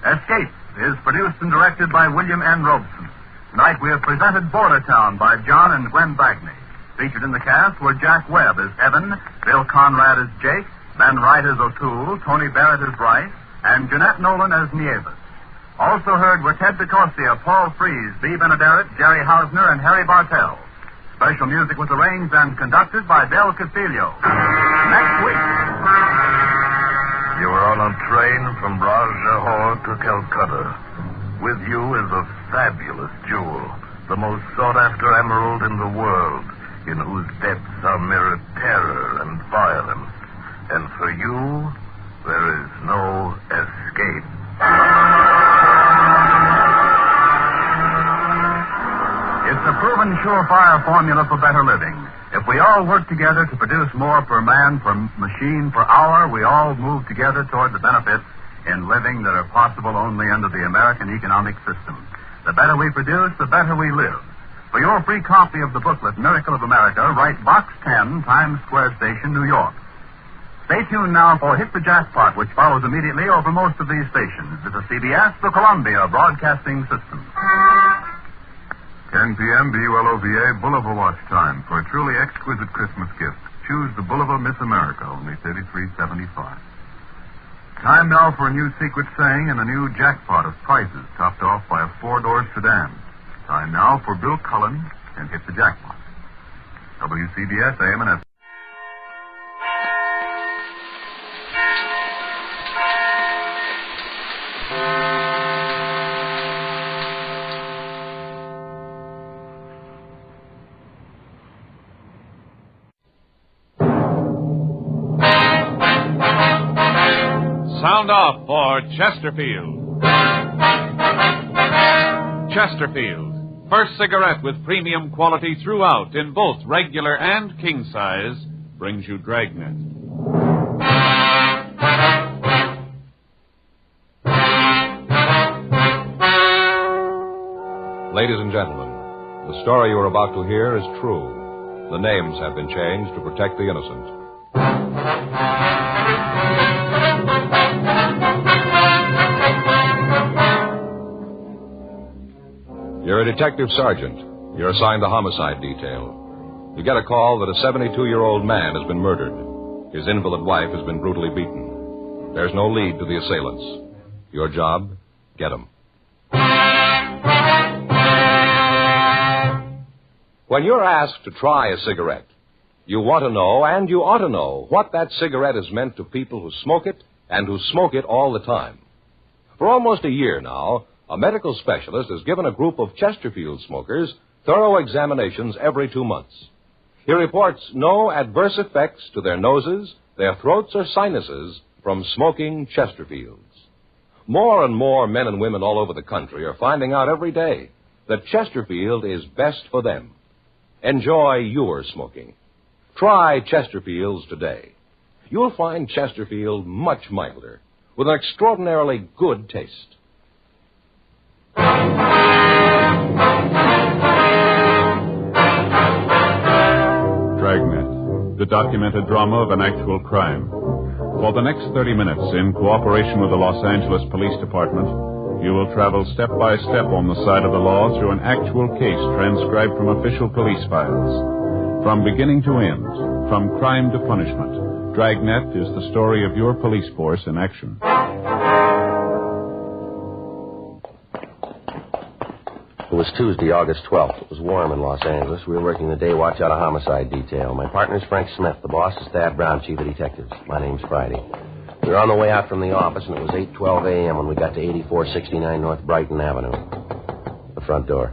Escape is produced and directed by William N. Robeson. Tonight we have presented Border Town by John and Gwen Bagney. Featured in the cast were Jack Webb as Evan, Bill Conrad as Jake, Ben Wright as O'Toole, Tony Barrett as Bryce, and Jeanette Nolan as Nieves. Also heard were Ted DeCostia, Paul Frees, Bea Benaderet, Jerry Hausner, and Harry Bartell. Special music was arranged and conducted by Del Castillo. Next week. You are on a train from Rajahor to Calcutta. With you is a fabulous jewel, the most sought-after emerald in the world, in whose depths are mirrored terror and violence. And for you, there is no escape. It's a proven surefire formula for better living. If we all work together to produce more per man, per machine, per hour, we all move together toward the benefits in living that are possible only under the American economic system. The better we produce, the better we live. For your free copy of the booklet, Miracle of America, write Box 10, Times Square Station, New York. Stay tuned now for Hit the Jackpot, which follows immediately over most of these stations. This is CBS, the Columbia Broadcasting System. 10 p.m. BULOVA Boulevard watch time for a truly exquisite Christmas gift. Choose the Boulevard Miss America, only $33.75. Time now for a new secret saying and a new jackpot of prizes topped off by a four-door sedan. Time now for Bill Cullen and Hit the Jackpot. WCBS AM and FM. Sound off for Chesterfield. Chesterfield, first cigarette with premium quality throughout in both regular and king size, brings you Dragnet. Ladies and gentlemen, the story you are about to hear is true. The names have been changed to protect the innocent. You're a detective sergeant. You're assigned the homicide detail. You get a call that a 72-year-old man has been murdered. His invalid wife has been brutally beaten. There's no lead to the assailants. Your job, get 'em. When you're asked to try a cigarette, you want to know, and you ought to know, what that cigarette has meant to people who smoke it and who smoke it all the time. For almost a year now, a medical specialist has given a group of Chesterfield smokers thorough examinations every 2 months. He reports no adverse effects to their noses, their throats, or sinuses from smoking Chesterfields. More and more men and women all over the country are finding out every day that Chesterfield is best for them. Enjoy your smoking. Try Chesterfields today. You'll find Chesterfield much milder, with an extraordinarily good taste. Dragnet, the documented drama of an actual crime. For the next 30 minutes, in cooperation with the Los Angeles Police Department, you will travel step by step on the side of the law through an actual case transcribed from official police files. From beginning to end, from crime to punishment, Dragnet is the story of your police force in action. It was Tuesday, August 12th. It was warm in Los Angeles. We were working the day watch out of homicide detail. My partner's Frank Smith. The boss is Thad Brown, chief of detectives. My name's Friday. We were on the way out from the office, and it was 8:12 a.m. when we got to 8469 North Brighton Avenue. The front door.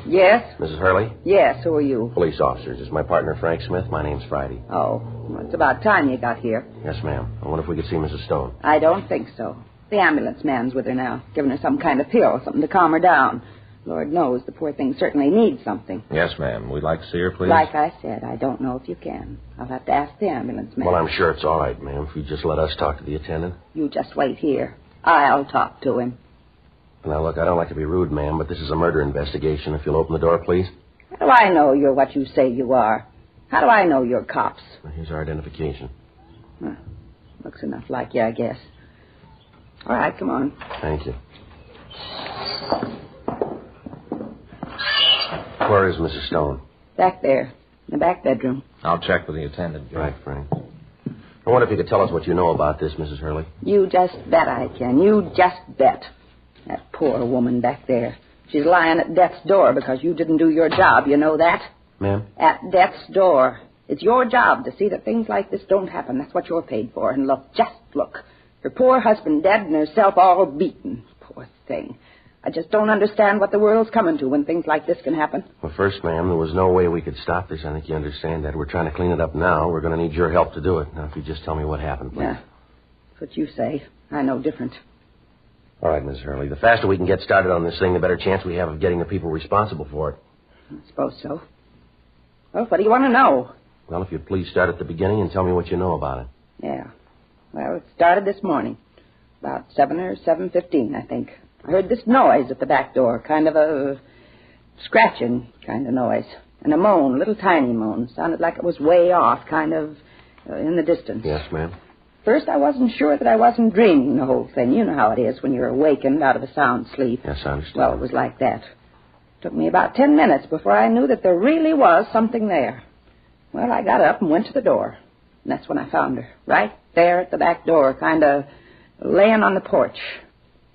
Yes? Mrs. Hurley? Yes, who are you? Police officers. This is my partner, Frank Smith. My name's Friday. Oh, well, it's about time you got here. Yes, ma'am. I wonder if we could see Mrs. Stone. I don't think so. The ambulance man's with her now, giving her some kind of pill, something to calm her down. Lord knows the poor thing certainly needs something. Yes, ma'am. We'd like to see her, please. Like I said, I don't know if you can. I'll have to ask the ambulance man. Well, I'm sure it's all right, ma'am, if you just let us talk to the attendant. You just wait here. I'll talk to him. Now, look, I don't like to be rude, ma'am, but this is a murder investigation. If you'll open the door, please. How do I know you're what you say you are? How do I know you're cops? Well, here's our identification. Looks enough like you, I guess. All right, come on. Thank you. Where is Mrs. Stone? Back there, in the back bedroom. I'll check with the attendant. Right, Frank. I wonder if you could tell us what you know about this, Mrs. Hurley. You just bet I can. You just bet. That poor woman back there. She's lying at death's door because you didn't do your job. You know that? Ma'am? At death's door. It's your job to see that things like this don't happen. That's what you're paid for. And look, just look. Her poor husband dead and herself all beaten. Poor thing. I just don't understand what the world's coming to when things like this can happen. Well, first, ma'am, there was no way we could stop this. I think you understand that. We're trying to clean it up now. We're going to need your help to do it. Now, if you just tell me what happened, please. Yeah, that's what you say. I know different. All right, Mrs. Hurley. The faster we can get started on this thing, the better chance we have of getting the people responsible for it. I suppose so. Well, what do you want to know? Well, if you'd please start at the beginning and tell me what you know about it. Yeah. Well, it started this morning. About 7 or 7:15, I think. I heard this noise at the back door, kind of a scratching kind of noise. And a moan, a little tiny moan. Sounded like it was way off, kind of in the distance. Yes, ma'am. First, I wasn't sure that I wasn't dreaming the whole thing. You know how it is when you're awakened out of a sound sleep. Yes, I understand. Well, it was like that. Took me about 10 minutes before I knew that there really was something there. Well, I got up and went to the door. And that's when I found her. Right there at the back door, kind of laying on the porch.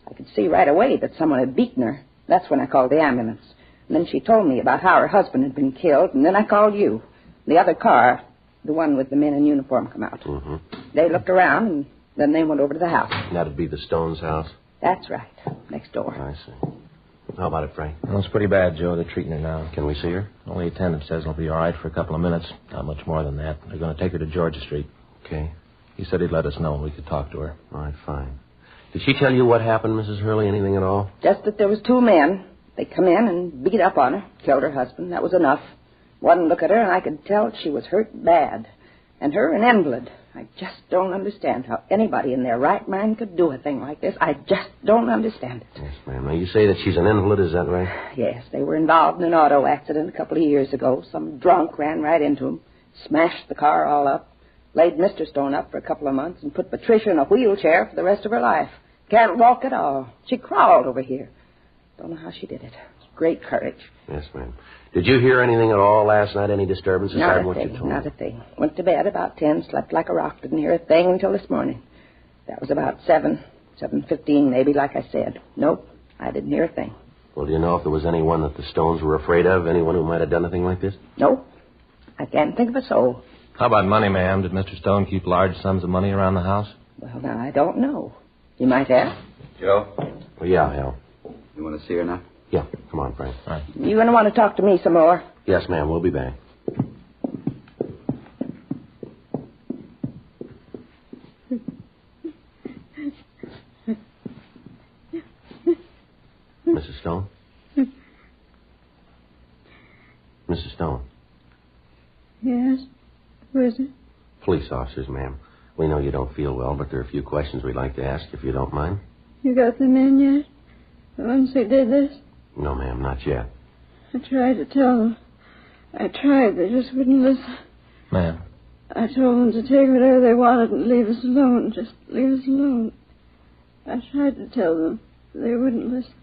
I could see right away that someone had beaten her. That's when I called the ambulance. And then she told me about how her husband had been killed, and then I called you. The other car, the one with the men in uniform, come out. Mm-hmm. They looked around, and then they went over to the house. And that'd be the Stones' house? That's right. Next door. I see. How about it, Frank? Well, it's pretty bad, Joe. They're treating her now. Can we see her? Only attendant says it'll be all right for a couple of minutes. Not much more than that. They're going to take her to Georgia Street. Okay. He said he'd let us know when we could talk to her. All right, fine. Did she tell you what happened, Mrs. Hurley? Anything at all? Just that there was 2 men. They come in and beat up on her, killed her husband. That was enough. One look at her, and I could tell she was hurt bad. And her an invalid. I just don't understand how anybody in their right mind could do a thing like this. I just don't understand it. Yes, ma'am. Now, you say that she's an invalid, is that right? Yes, they were involved in an auto accident a couple of years ago. Some drunk ran right into them, smashed the car all up, laid Mr. Stone up for a couple of months, and put Patricia in a wheelchair for the rest of her life. Can't walk at all. She crawled over here. Don't know how she did it. Great courage. Yes, ma'am. Did you hear anything at all last night? Any disturbances? Not a what thing, you told not me? a thing. Went to bed about 10, slept like a rock, didn't hear a thing until this morning. That was about 7. 7:15 maybe, like I said. Nope, I didn't hear a thing. Well, do you know if there was anyone that the Stones were afraid of? Anyone who might have done anything like this? Nope. I can't think of a soul. How about money, ma'am? Did Mr. Stone keep large sums of money around the house? Well, now, I don't know. You might have. Joe? Well, yeah, Hal. You want to see her now? Yeah, come on, Frank. All right. You going to want to talk to me some more? Yes, ma'am, we'll be back. Mrs. Stone? Mrs. Stone? Yes? Who is it? Police officers, ma'am. We know you don't feel well, but there are a few questions we'd like to ask, if you don't mind. You got them in yet? The ones who did this? No, ma'am, not yet. I tried to tell them. I tried. They just wouldn't listen. Ma'am. I told them to take whatever they wanted and leave us alone. Just leave us alone. I tried to tell them. They wouldn't listen.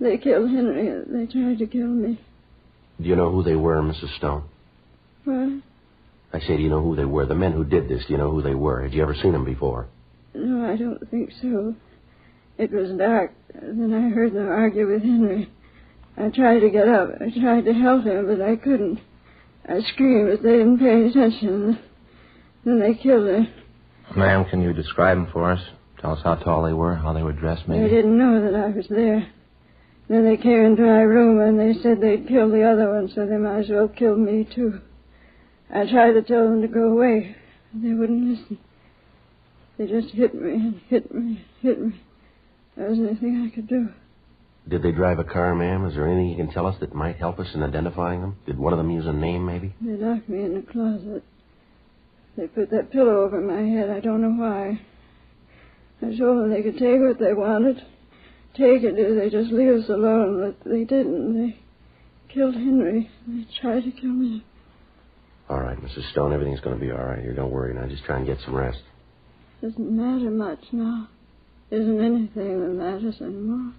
They killed Henry. They tried to kill me. Do you know who they were, Mrs. Stone? What? I say, do you know who they were? The men who did this, do you know who they were? Had you ever seen them before? No, I don't think so. It was dark. Then I heard them argue with Henry. I tried to get up. I tried to help him, but I couldn't. I screamed, but they didn't pay attention. Then they killed her. Ma'am, can you describe them for us? Tell us how tall they were, how they were dressed, maybe? They didn't know that I was there. Then they came into my room, and they said they'd kill the other one, so they might as well kill me, too. I tried to tell them to go away, but they wouldn't listen. They just hit me and hit me and hit me. There wasn't anything I could do. Did they drive a car, ma'am? Is there anything you can tell us that might help us in identifying them? Did one of them use a name, maybe? They locked me in the closet. They put that pillow over my head. I don't know why. I told them they could take what they wanted. Take it if they just leave us alone, but they didn't. They killed Henry. They tried to kill me. All right, Mrs. Stone, everything's going to be all right here. Don't worry now. Just try and get some rest. Doesn't matter much now. Isn't anything that matters anymore.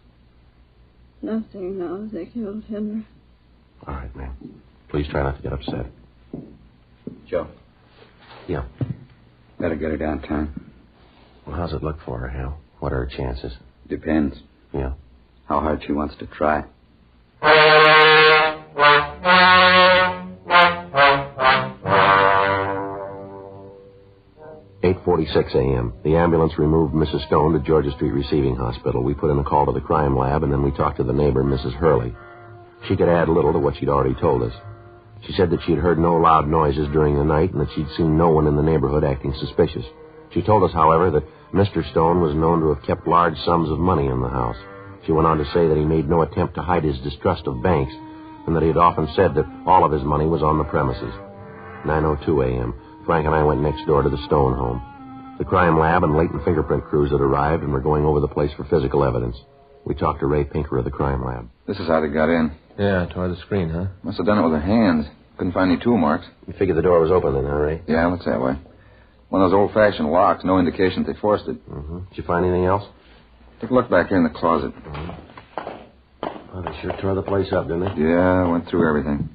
Nothing now if they killed Henry. All right, ma'am. Please try not to get upset. Joe? Yeah. Better get her downtown. Well, how's it look for her, Hal? What are her chances? Depends. Yeah. How hard she wants to try. 8:46 a.m. The ambulance removed Mrs. Stone to Georgia Street Receiving Hospital. We put in a call to the crime lab, and then we talked to the neighbor, Mrs. Hurley. She could add little to what she'd already told us. She said that she'd heard no loud noises during the night and that she'd seen no one in the neighborhood acting suspicious. She told us, however, that Mr. Stone was known to have kept large sums of money in the house. She went on to say that he made no attempt to hide his distrust of banks and that he had often said that all of his money was on the premises. 9:02 a.m. Frank and I went next door to the Stone home. The crime lab and latent fingerprint crews had arrived and were going over the place for physical evidence. We talked to Ray Pinker of the crime lab. This is how they got in. Yeah, toward the screen, huh? Must have done it with their hands. Couldn't find any tool marks. You figured the door was open then, huh, Ray? Yeah, looks that way. One of those old-fashioned locks, no indication that they forced it. Mm-hmm. Did you find anything else? Took a look back here in the closet. Oh, they sure tore the place up, didn't they? Yeah, went through everything.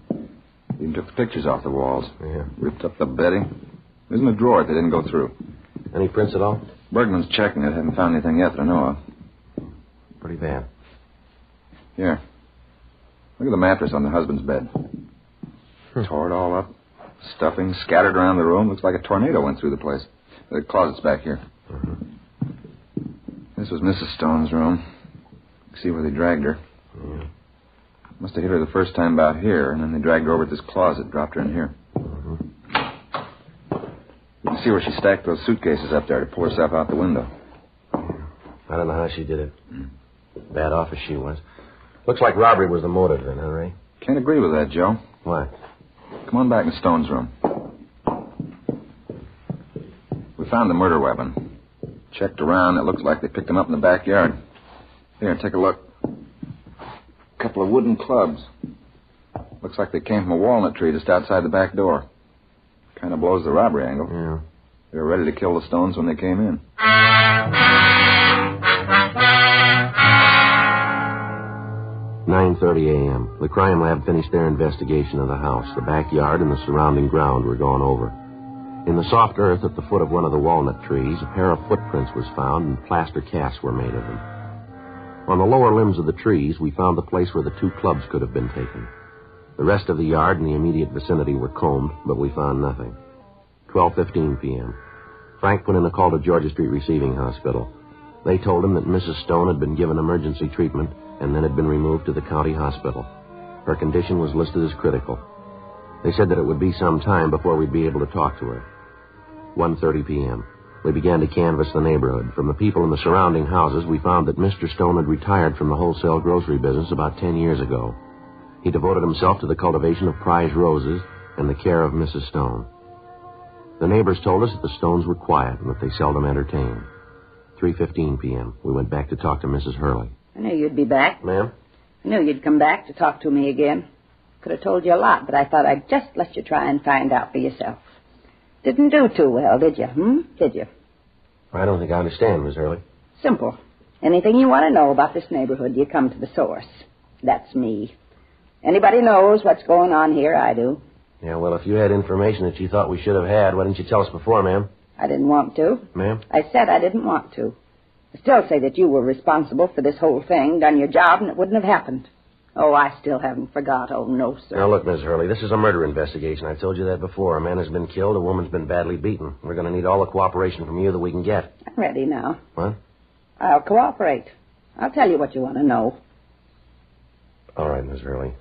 Even took the pictures off the walls. Yeah. Ripped up the bedding. There's in a drawer they didn't go through. Any prints at all? Bergman's checking it. Haven't found anything yet that I know of. Pretty bad. Here. Look at the mattress on the husband's bed. Tore it all up. Stuffing scattered around the room. Looks like a tornado went through the place. The closet's back here. This was Mrs. Stone's room. See where they dragged her. Yeah. Must have hit her the first time about here, and then they dragged her over to this closet, dropped her in here. You can see where she stacked those suitcases up there to pour stuff out the window. I don't know how she did it. Bad off as she was. Looks like robbery was the motive then, huh, Ray? Can't agree with that, Joe. Why? Come on back in Stone's room. We found the murder weapon. Checked around. It looks like they picked them up in the backyard. Here, take a look. A couple of wooden clubs. Looks like they came from a walnut tree just outside the back door. Kind of blows the robbery angle. Yeah. They were ready to kill the Stones when they came in. 9:30 a.m. The crime lab finished their investigation of the house. The backyard and the surrounding ground were gone over. In the soft earth at the foot of one of the walnut trees, a pair of footprints was found and plaster casts were made of them. On the lower limbs of the trees, we found the place where the 2 clubs could have been taken. The rest of the yard and the immediate vicinity were combed, but we found nothing. 12:15 p.m. Frank put in a call to Georgia Street Receiving Hospital. They told him that Mrs. Stone had been given emergency treatment and then had been removed to the county hospital. Her condition was listed as critical. They said that it would be some time before we'd be able to talk to her. 1:30 p.m. We began to canvass the neighborhood. From the people in the surrounding houses, we found that Mr. Stone had retired from the wholesale grocery business about 10 years ago. He devoted himself to the cultivation of prize roses and the care of Mrs. Stone. The neighbors told us that the Stones were quiet and that they seldom entertained. 3:15 p.m. We went back to talk to Mrs. Hurley. I knew you'd be back. Ma'am? I knew you'd come back to talk to me again. Could have told you a lot, but I thought I'd just let you try and find out for yourself. Didn't do too well, did you? Did you? I don't think I understand, Miss Hurley. Simple. Anything you want to know about this neighborhood, you come to the source. That's me. Anybody knows what's going on here, I do. Yeah, well, if you had information that you thought we should have had, why didn't you tell us before, ma'am? I didn't want to. Ma'am? I said I didn't want to. I still say that you were responsible for this whole thing, done your job, and it wouldn't have happened. Oh, I still haven't forgot. Oh, no, sir. Now, look, Miss Hurley, this is a murder investigation. I told you that before. A man has been killed. A woman's been badly beaten. We're going to need all the cooperation from you that we can get. I'm ready now. What? I'll cooperate. I'll tell you what you want to know. All right, Miss Hurley.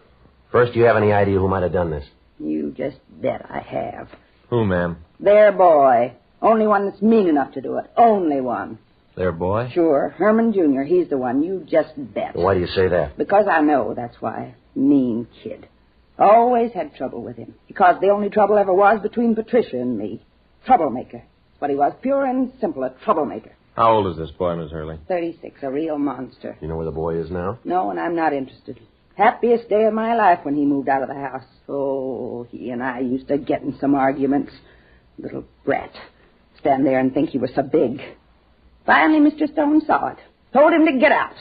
First, do you have any idea who might have done this? You just bet I have. Who, ma'am? Their boy. Only one that's mean enough to do it. Only one. Their boy? Sure. Herman Jr. He's the one. You just bet. Why do you say that? Because I know, that's why. Mean kid. Always had trouble with him. Because the only trouble ever was between Patricia and me. Troublemaker. That's what he was. Pure and simple, a troublemaker. How old is this boy, Miss Hurley? 36, a real monster. You know where the boy is now? No, and I'm not interested. Happiest day of my life when he moved out of the house. Oh, he and I used to get in some arguments. Little brat. Stand there and think he was so big. Finally, Mr. Stone saw it. Told him to get out.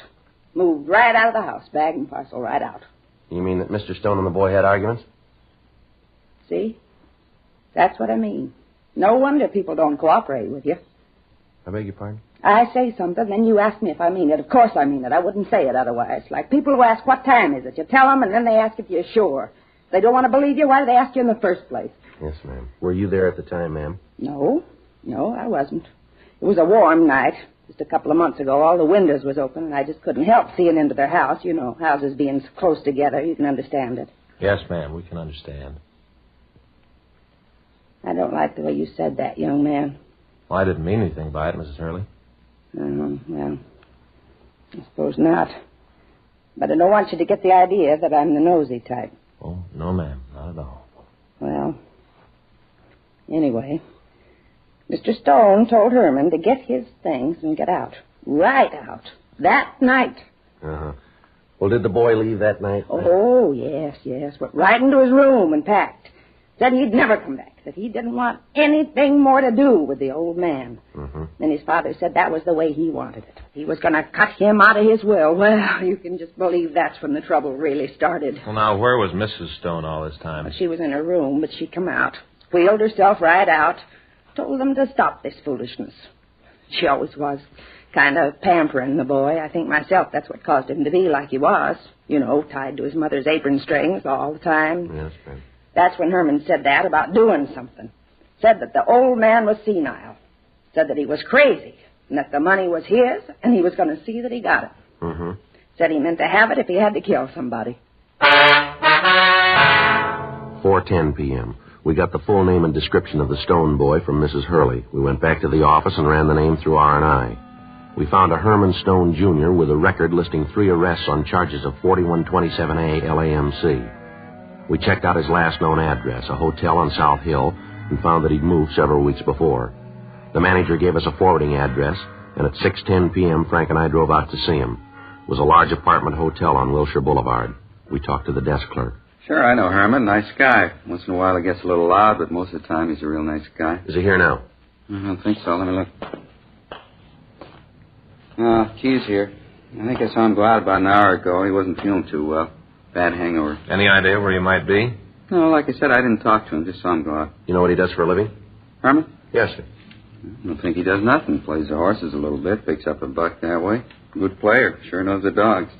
Moved right out of the house, bag and parcel, right out. You mean that Mr. Stone and the boy had arguments? See? That's what I mean. No wonder people don't cooperate with you. I beg your pardon? I say something, then you ask me if I mean it. Of course I mean it. I wouldn't say it otherwise. Like people who ask, what time is it? You tell them, and then they ask if you're sure. If they don't want to believe you, why do they ask you in the first place? Yes, ma'am. Were you there at the time, ma'am? No, I wasn't. It was a warm night. Just a couple of months ago, all the windows was open, and I just couldn't help seeing into their house. You know, houses being so close together, you can understand it. Yes, ma'am, we can understand. I don't like the way you said that, young man. Well, I didn't mean anything by it, Mrs. Hurley. Well, I suppose not. But I don't want you to get the idea that I'm the nosy type. Oh, no, ma'am, not at all. Well, anyway, Mr. Stone told Herman to get his things and get out. Right out. That night. Uh-huh. Well, did the boy leave that night? Oh, yes. Went right into his room and packed. Said he'd never come back. That he didn't want anything more to do with the old man. Mm-hmm. Then his father said that was the way he wanted it. He was going to cut him out of his will. Well, you can just believe that's when the trouble really started. Well, now, where was Mrs. Stone all this time? Well, she was in her room, but she come out. Wheeled herself right out. Told them to stop this foolishness. She always was kind of pampering the boy. I think myself that's what caused him to be like he was. You know, tied to his mother's apron strings all the time. Yes, ma'am. That's when Herman said that about doing something. Said that the old man was senile. Said that he was crazy. And that the money was his, and he was going to see that he got it. Mm-hmm. Said he meant to have it if he had to kill somebody. 4:10 p.m. We got the full name and description of the Stone boy from Mrs. Hurley. We went back to the office and ran the name through R&I. We found a Herman Stone, Jr. with a record listing 3 arrests on charges of 4127A LAMC. We checked out his last known address, a hotel on South Hill, and found that he'd moved several weeks before. The manager gave us a forwarding address, and at 6:10 p.m., Frank and I drove out to see him. It was a large apartment hotel on Wilshire Boulevard. We talked to the desk clerk. Sure, I know Herman. Nice guy. Once in a while he gets a little loud, but most of the time he's a real nice guy. Is he here now? I don't think so. Let me look. Key's here. I think I saw him go out about an hour ago. He wasn't feeling too well. Bad hangover. Any idea where he might be? No, like I said, I didn't talk to him. Just saw him go out. You know what he does for a living? Herman? Yes, sir. I don't think he does nothing. Plays the horses a little bit, picks up a buck that way. Good player. Sure knows the dogs.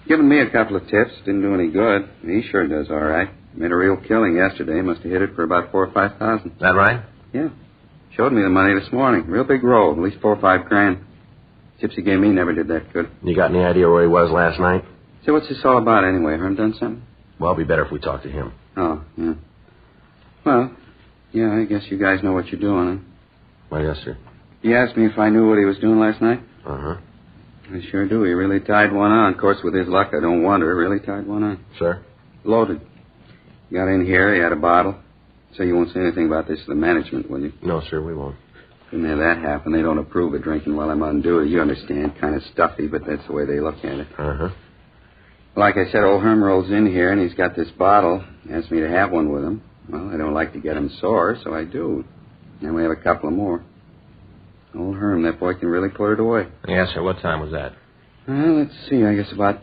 Given me a couple of tips. Didn't do any good. He sure does all right. Made a real killing yesterday. Must have hit it for about $4,000 or $5,000. That right? Yeah. Showed me the money this morning. Real big roll. At least $4 or $5 grand. Tips he gave me never did that good. You got any idea where he was last night? So what's this all about anyway? Herm done something? Well, it'd be better if we talk to him. Oh, yeah. Well, yeah, I guess you guys know what you're doing, huh? Well, yes, sir. He asked me if I knew what he was doing last night. Uh-huh. I sure do. He really tied one on. Of course, with his luck, I don't wonder. Really tied one on. Sir? Loaded. Got in here. He had a bottle. So you won't say anything about this to the management, will you? No, sir, we won't. Couldn't have that happen. They don't approve of drinking while I'm on duty. You understand. Kind of stuffy, but that's the way they look at it. Uh-huh. Like I said, old Herm rolls in here, and he's got this bottle. Asked me to have one with him. Well, I don't like to get him sore, so I do. And we have a couple of more. Old Herm, that boy can really put it away. Yes, sir. What time was that? Well, let's see. I guess about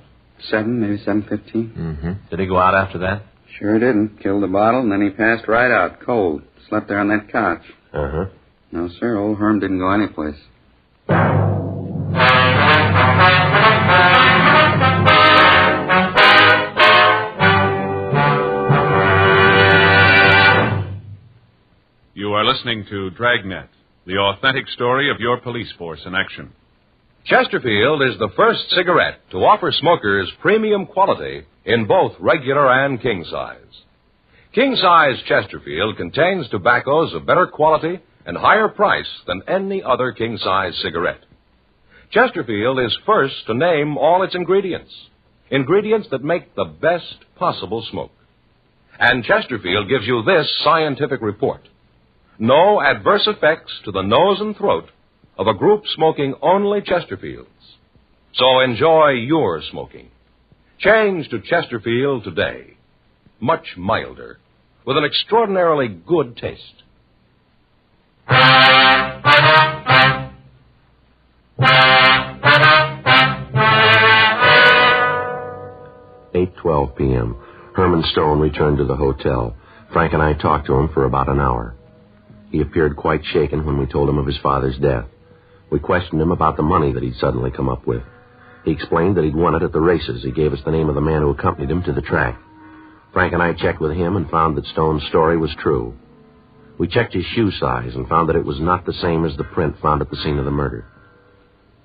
7, maybe 7:15. Mm-hmm. Did he go out after that? Sure didn't. Killed the bottle, and then he passed right out, cold. Slept there on that couch. Uh-huh. No, sir. Old Herm didn't go anyplace. You are listening to Dragnet, the authentic story of your police force in action. Chesterfield is the first cigarette to offer smokers premium quality in both regular and king size. King size Chesterfield contains tobaccos of better quality and higher price than any other king size cigarette. Chesterfield is first to name all its ingredients that make the best possible smoke. And Chesterfield gives you this scientific report. No adverse effects to the nose and throat of a group smoking only Chesterfields. So enjoy your smoking. Change to Chesterfield today. Much milder, with an extraordinarily good taste. 8:12 p.m. Herman Stone returned to the hotel. Frank and I talked to him for about an hour. He appeared quite shaken when we told him of his father's death. We questioned him about the money that he'd suddenly come up with. He explained that he'd won it at the races. He gave us the name of the man who accompanied him to the track. Frank and I checked with him and found that Stone's story was true. We checked his shoe size and found that it was not the same as the print found at the scene of the murder.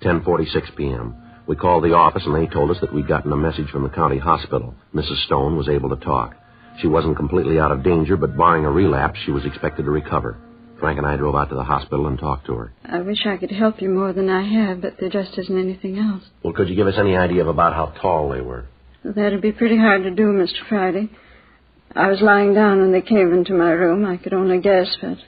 10:46 p.m. We called the office and they told us that we'd gotten a message from the county hospital. Mrs. Stone was able to talk. She wasn't completely out of danger, but barring a relapse, she was expected to recover. Frank and I drove out to the hospital and talked to her. I wish I could help you more than I have, but there just isn't anything else. Well, could you give us any idea of about how tall they were? That'd be pretty hard to do, Mr. Friday. I was lying down when they came into my room. I could only guess, but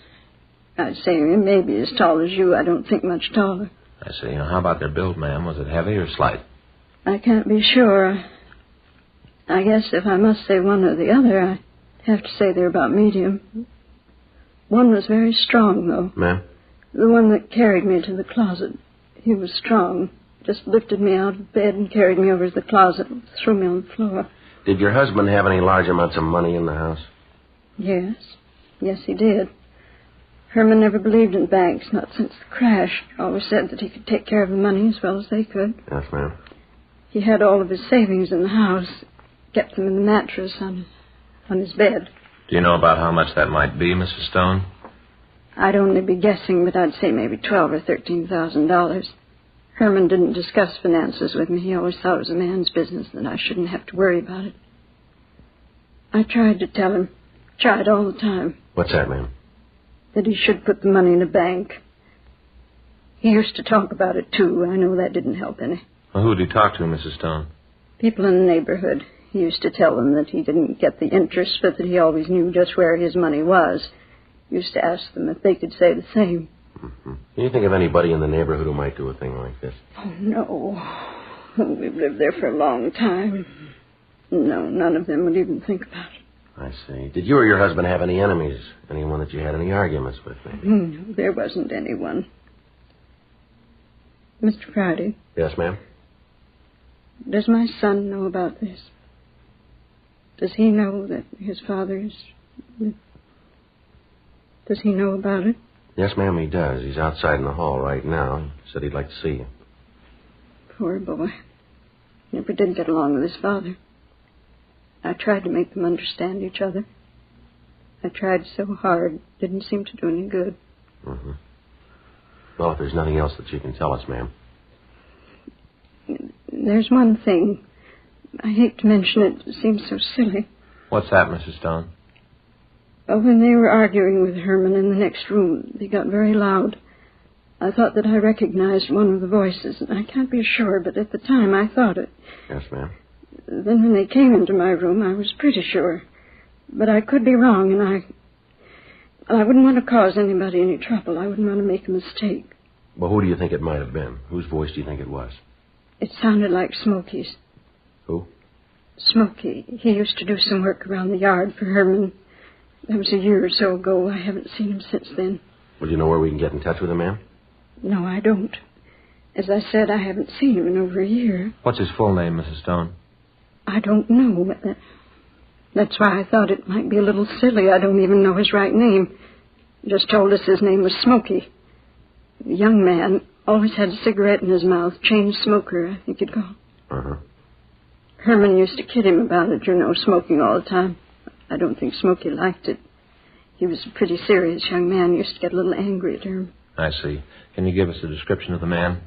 I'd say maybe as tall as you. I don't think much taller. I see. Now, how about their build, ma'am? Was it heavy or slight? I can't be sure. I guess if I must say one or the other, I'd have to say they're about medium. One was very strong, though. Ma'am? The one that carried me to the closet. He was strong. Just lifted me out of bed and carried me over to the closet and threw me on the floor. Did your husband have any large amounts of money in the house? Yes. Yes, he did. Herman never believed in banks, not since the crash. Always said that he could take care of the money as well as they could. Yes, ma'am. He had all of his savings in the house. Kept them in the mattress on his bed. Do you know about how much that might be, Mrs. Stone? I'd only be guessing, but I'd say maybe $12,000 or $13,000. Herman didn't discuss finances with me. He always thought it was a man's business, that I shouldn't have to worry about it. I tried to tell him. Tried all the time. What's that, ma'am? That he should put the money in a bank. He used to talk about it, too. I know that didn't help any. Well, who did he talk to, Mrs. Stone? People in the neighborhood. He used to tell them that he didn't get the interest, but that he always knew just where his money was. He used to ask them if they could say the same. Mm-hmm. Can you think of anybody in the neighborhood who might do a thing like this? Oh, no. We've lived there for a long time. No, none of them would even think about it. I see. Did you or your husband have any enemies? Anyone that you had any arguments with, maybe? No, there wasn't anyone. Mr. Friday? Yes, ma'am? Does my son know about this? Does he know that his father is... Does he know about it? Yes, ma'am, he does. He's outside in the hall right now. He said he'd like to see you. Poor boy. Never did get along with his father. I tried to make them understand each other. I tried so hard. Didn't seem to do any good. Mm-hmm. Well, if there's nothing else that you can tell us, ma'am. There's one thing. I hate to mention it. It seems so silly. What's that, Mrs. Stone? When they were arguing with Herman in the next room, they got very loud. I thought that I recognized one of the voices, and I can't be sure, but at the time I thought it. Yes, ma'am. Then when they came into my room, I was pretty sure. But I could be wrong, and I wouldn't want to cause anybody any trouble. I wouldn't want to make a mistake. Well, who do you think it might have been? Whose voice do you think it was? It sounded like Smokey's. Who? Smokey. He used to do some work around the yard for Herman. That was a year or so ago. I haven't seen him since then. Well, do you know where we can get in touch with him, ma'am? No, I don't. As I said, I haven't seen him in over a year. What's his full name, Mrs. Stone? I don't know. That's why I thought it might be a little silly. I don't even know his right name. He just told us his name was Smokey. The young man always had a cigarette in his mouth. Chain smoker, I think you'd call. Uh-huh. Herman used to kid him about it, smoking all the time. I don't think Smokey liked it. He was a pretty serious young man. He used to get a little angry at Herman. I see. Can you give us a description of the man?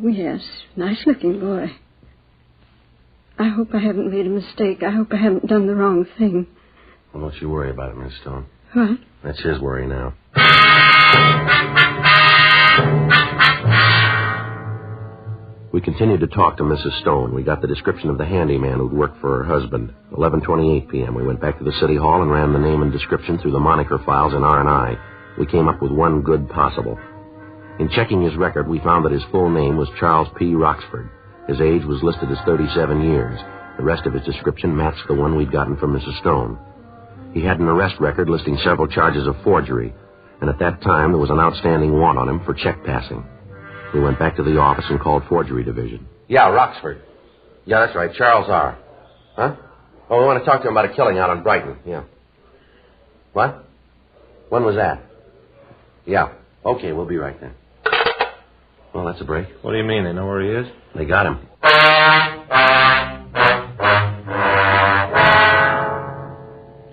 Oh, yes. Nice-looking boy. I hope I haven't made a mistake. I hope I haven't done the wrong thing. Well, don't you worry about it, Miss Stone. What? That's his worry now. We continued to talk to Mrs. Stone. We got the description of the handyman who'd worked for her husband. 11:28 p.m. We went back to the city hall and ran the name and description through the moniker files in R&I. We came up with one good possible. In checking his record, we found that his full name was Charles P. Roxford. His age was listed as 37 years. The rest of his description matched the one we'd gotten from Mrs. Stone. He had an arrest record listing several charges of forgery, and at that time there was an outstanding warrant on him for check passing. We went back to the office and called Forgery Division. Yeah, Roxford. Yeah, that's right, Charles R. Huh? Oh, we want to talk to him about a killing out on Brighton. Yeah. What? When was that? Yeah. Okay, we'll be right there. Well, that's a break. What do you mean? They know where he is? They got him.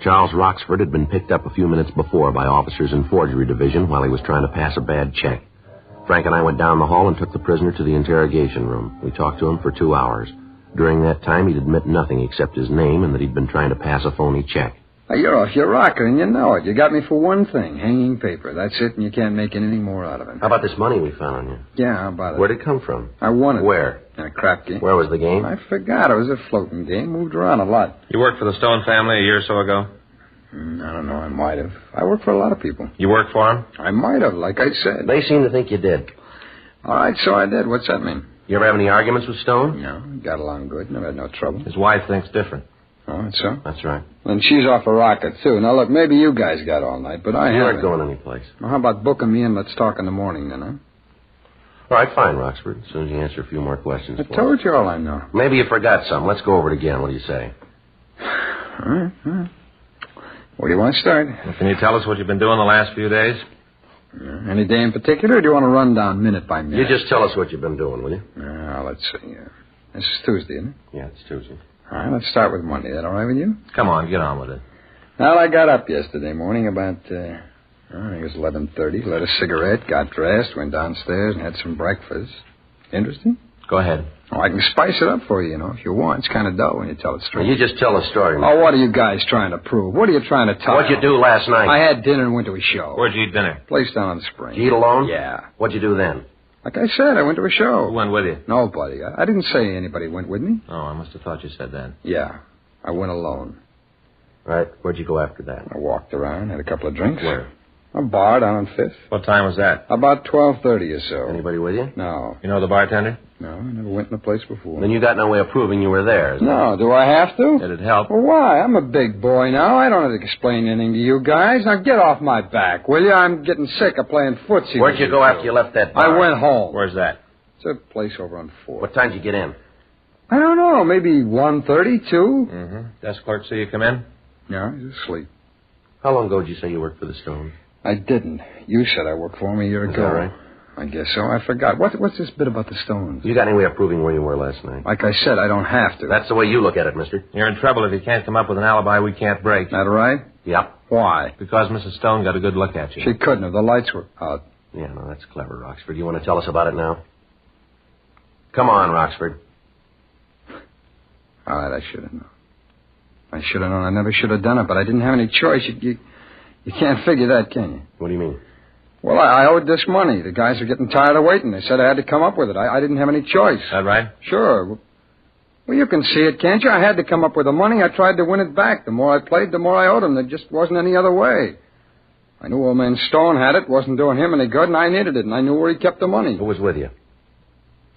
Charles Roxford had been picked up a few minutes before by officers in Forgery Division while he was trying to pass a bad check. Frank and I went down the hall and took the prisoner to the interrogation room. We talked to him for 2 hours. During that time, he'd admit nothing except his name and that he'd been trying to pass a phony check. You're off your rocker, and you know it. You got me for one thing, hanging paper. That's it, and you can't make anything more out of it. How about this money we found on you? Yeah, how about it? Where'd it come from? I won it. Where? In a crap game. Where was the game? I forgot. It was a floating game. Moved around a lot. You worked for the Stone family a year or so ago? I don't know. I might have. I worked for a lot of people. You worked for them? I might have, like I said. They seem to think you did. All right, so I did. What's that mean? You ever have any arguments with Stone? No. Got along good. Never had no trouble. His wife thinks different. Oh, that's so? That's right. And she's off a rocket, too. Now, look, maybe you guys got all night, but I haven't. You aren't going anyplace. Well, how about booking me and let's talk in the morning, then, huh? All right, fine, Roxford. As soon as you answer a few more questions. I told you all I know. Maybe you forgot something. Let's go over it again. What do you say? All right. Where do you want to start? Well, can you tell us what you've been doing the last few days? Any day in particular, or do you want to run down minute by minute? You just tell us what you've been doing, will you? Let's see. This is Tuesday, isn't it? Yeah, it's Tuesday. All right, let's start with Monday. That all right with you? Come on, get on with it. Well, I got up yesterday morning about, I think it was 11:30, lit a cigarette, got dressed, went downstairs and had some breakfast. Interesting? Go ahead. Oh, I can spice it up for you, if you want. It's kind of dull when you tell it straight. Well, you just tell the story. Oh, what are you guys trying to prove? What are you trying to tell? What'd you do last night? I had dinner and went to a show. Where'd you eat dinner? Place down on the Spring. Did you eat alone? Yeah. What'd you do then? Like I said, I went to a show. Who went with you? Nobody. I didn't say anybody went with me. Oh, I must have thought you said that. Yeah. I went alone. Right. Where'd you go after that? I walked around, had a couple of drinks. Where? A bar down on 5th. What time was that? About 12:30 or so. Anybody with you? No. You know the bartender? No, I never went in the place before. Then you got no way of proving you were there. No, do I have to? Did it help? Well, why? I'm a big boy now. I don't have to explain anything to you guys. Now get off my back, will you? I'm getting sick of playing footsie. Where'd you go after you left that bar? I went home. Where's that? It's a place over on 4th. What time did you get in? I don't know. Maybe 1:30, 2. Mm-hmm. Desk clerk see you come in? No, he's asleep. How long ago did you say you worked for the Stone? I didn't. You said I worked for him a year ago. Is that right? I guess so. I forgot. What's this bit about the stones? You got any way of proving where you were last night? Like I said, I don't have to. That's the way you look at it, mister. You're in trouble if you can't come up with an alibi we can't break. That right? Yep. Why? Because Mrs. Stone got a good look at you. She couldn't have. The lights were out. Yeah, no, that's clever, Roxford. You want to tell us about it now? Come on, Roxford. All right, I should have known. I should have known. I never should have done it, but I didn't have any choice. You can't figure that, can you? What do you mean? Well, I owed this money. The guys are getting tired of waiting. They said I had to come up with it. I didn't have any choice. Is that right? Sure. Well, you can see it, can't you? I had to come up with the money. I tried to win it back. The more I played, the more I owed him. There just wasn't any other way. I knew old man Stone had it. Wasn't doing him any good, and I needed it, and I knew where he kept the money. Who was with you?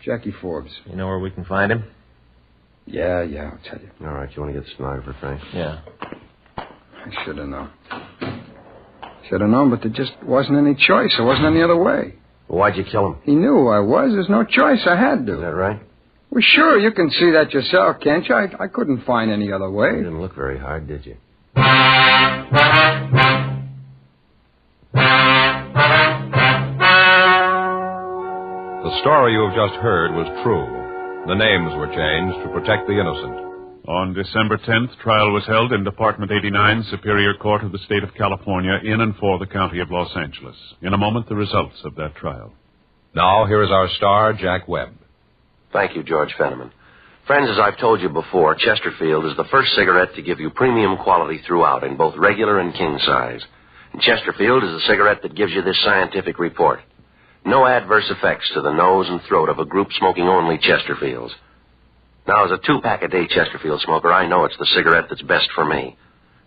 Jackie Forbes. You know where we can find him? Yeah, I'll tell you. All right, you want to get the stenographer, Frank? Yeah. I should have known. Should have known, but there just wasn't any choice. There wasn't any other way. Well, why'd you kill him? He knew who I was. There's no choice. I had to. Is that right? Well, sure, you can see that yourself, can't you? I couldn't find any other way. You didn't look very hard, did you? The story you have just heard was true. The names were changed to protect the innocent. On December 10th, trial was held in Department 89, Superior Court of the State of California, in and for the County of Los Angeles. In a moment, the results of that trial. Now, here is our star, Jack Webb. Thank you, George Fenneman. Friends, as I've told you before, Chesterfield is the first cigarette to give you premium quality throughout in both regular and king size. And Chesterfield is the cigarette that gives you this scientific report. No adverse effects to the nose and throat of a group smoking only Chesterfields. Now, as a 2-pack-a-day Chesterfield smoker, I know it's the cigarette that's best for me.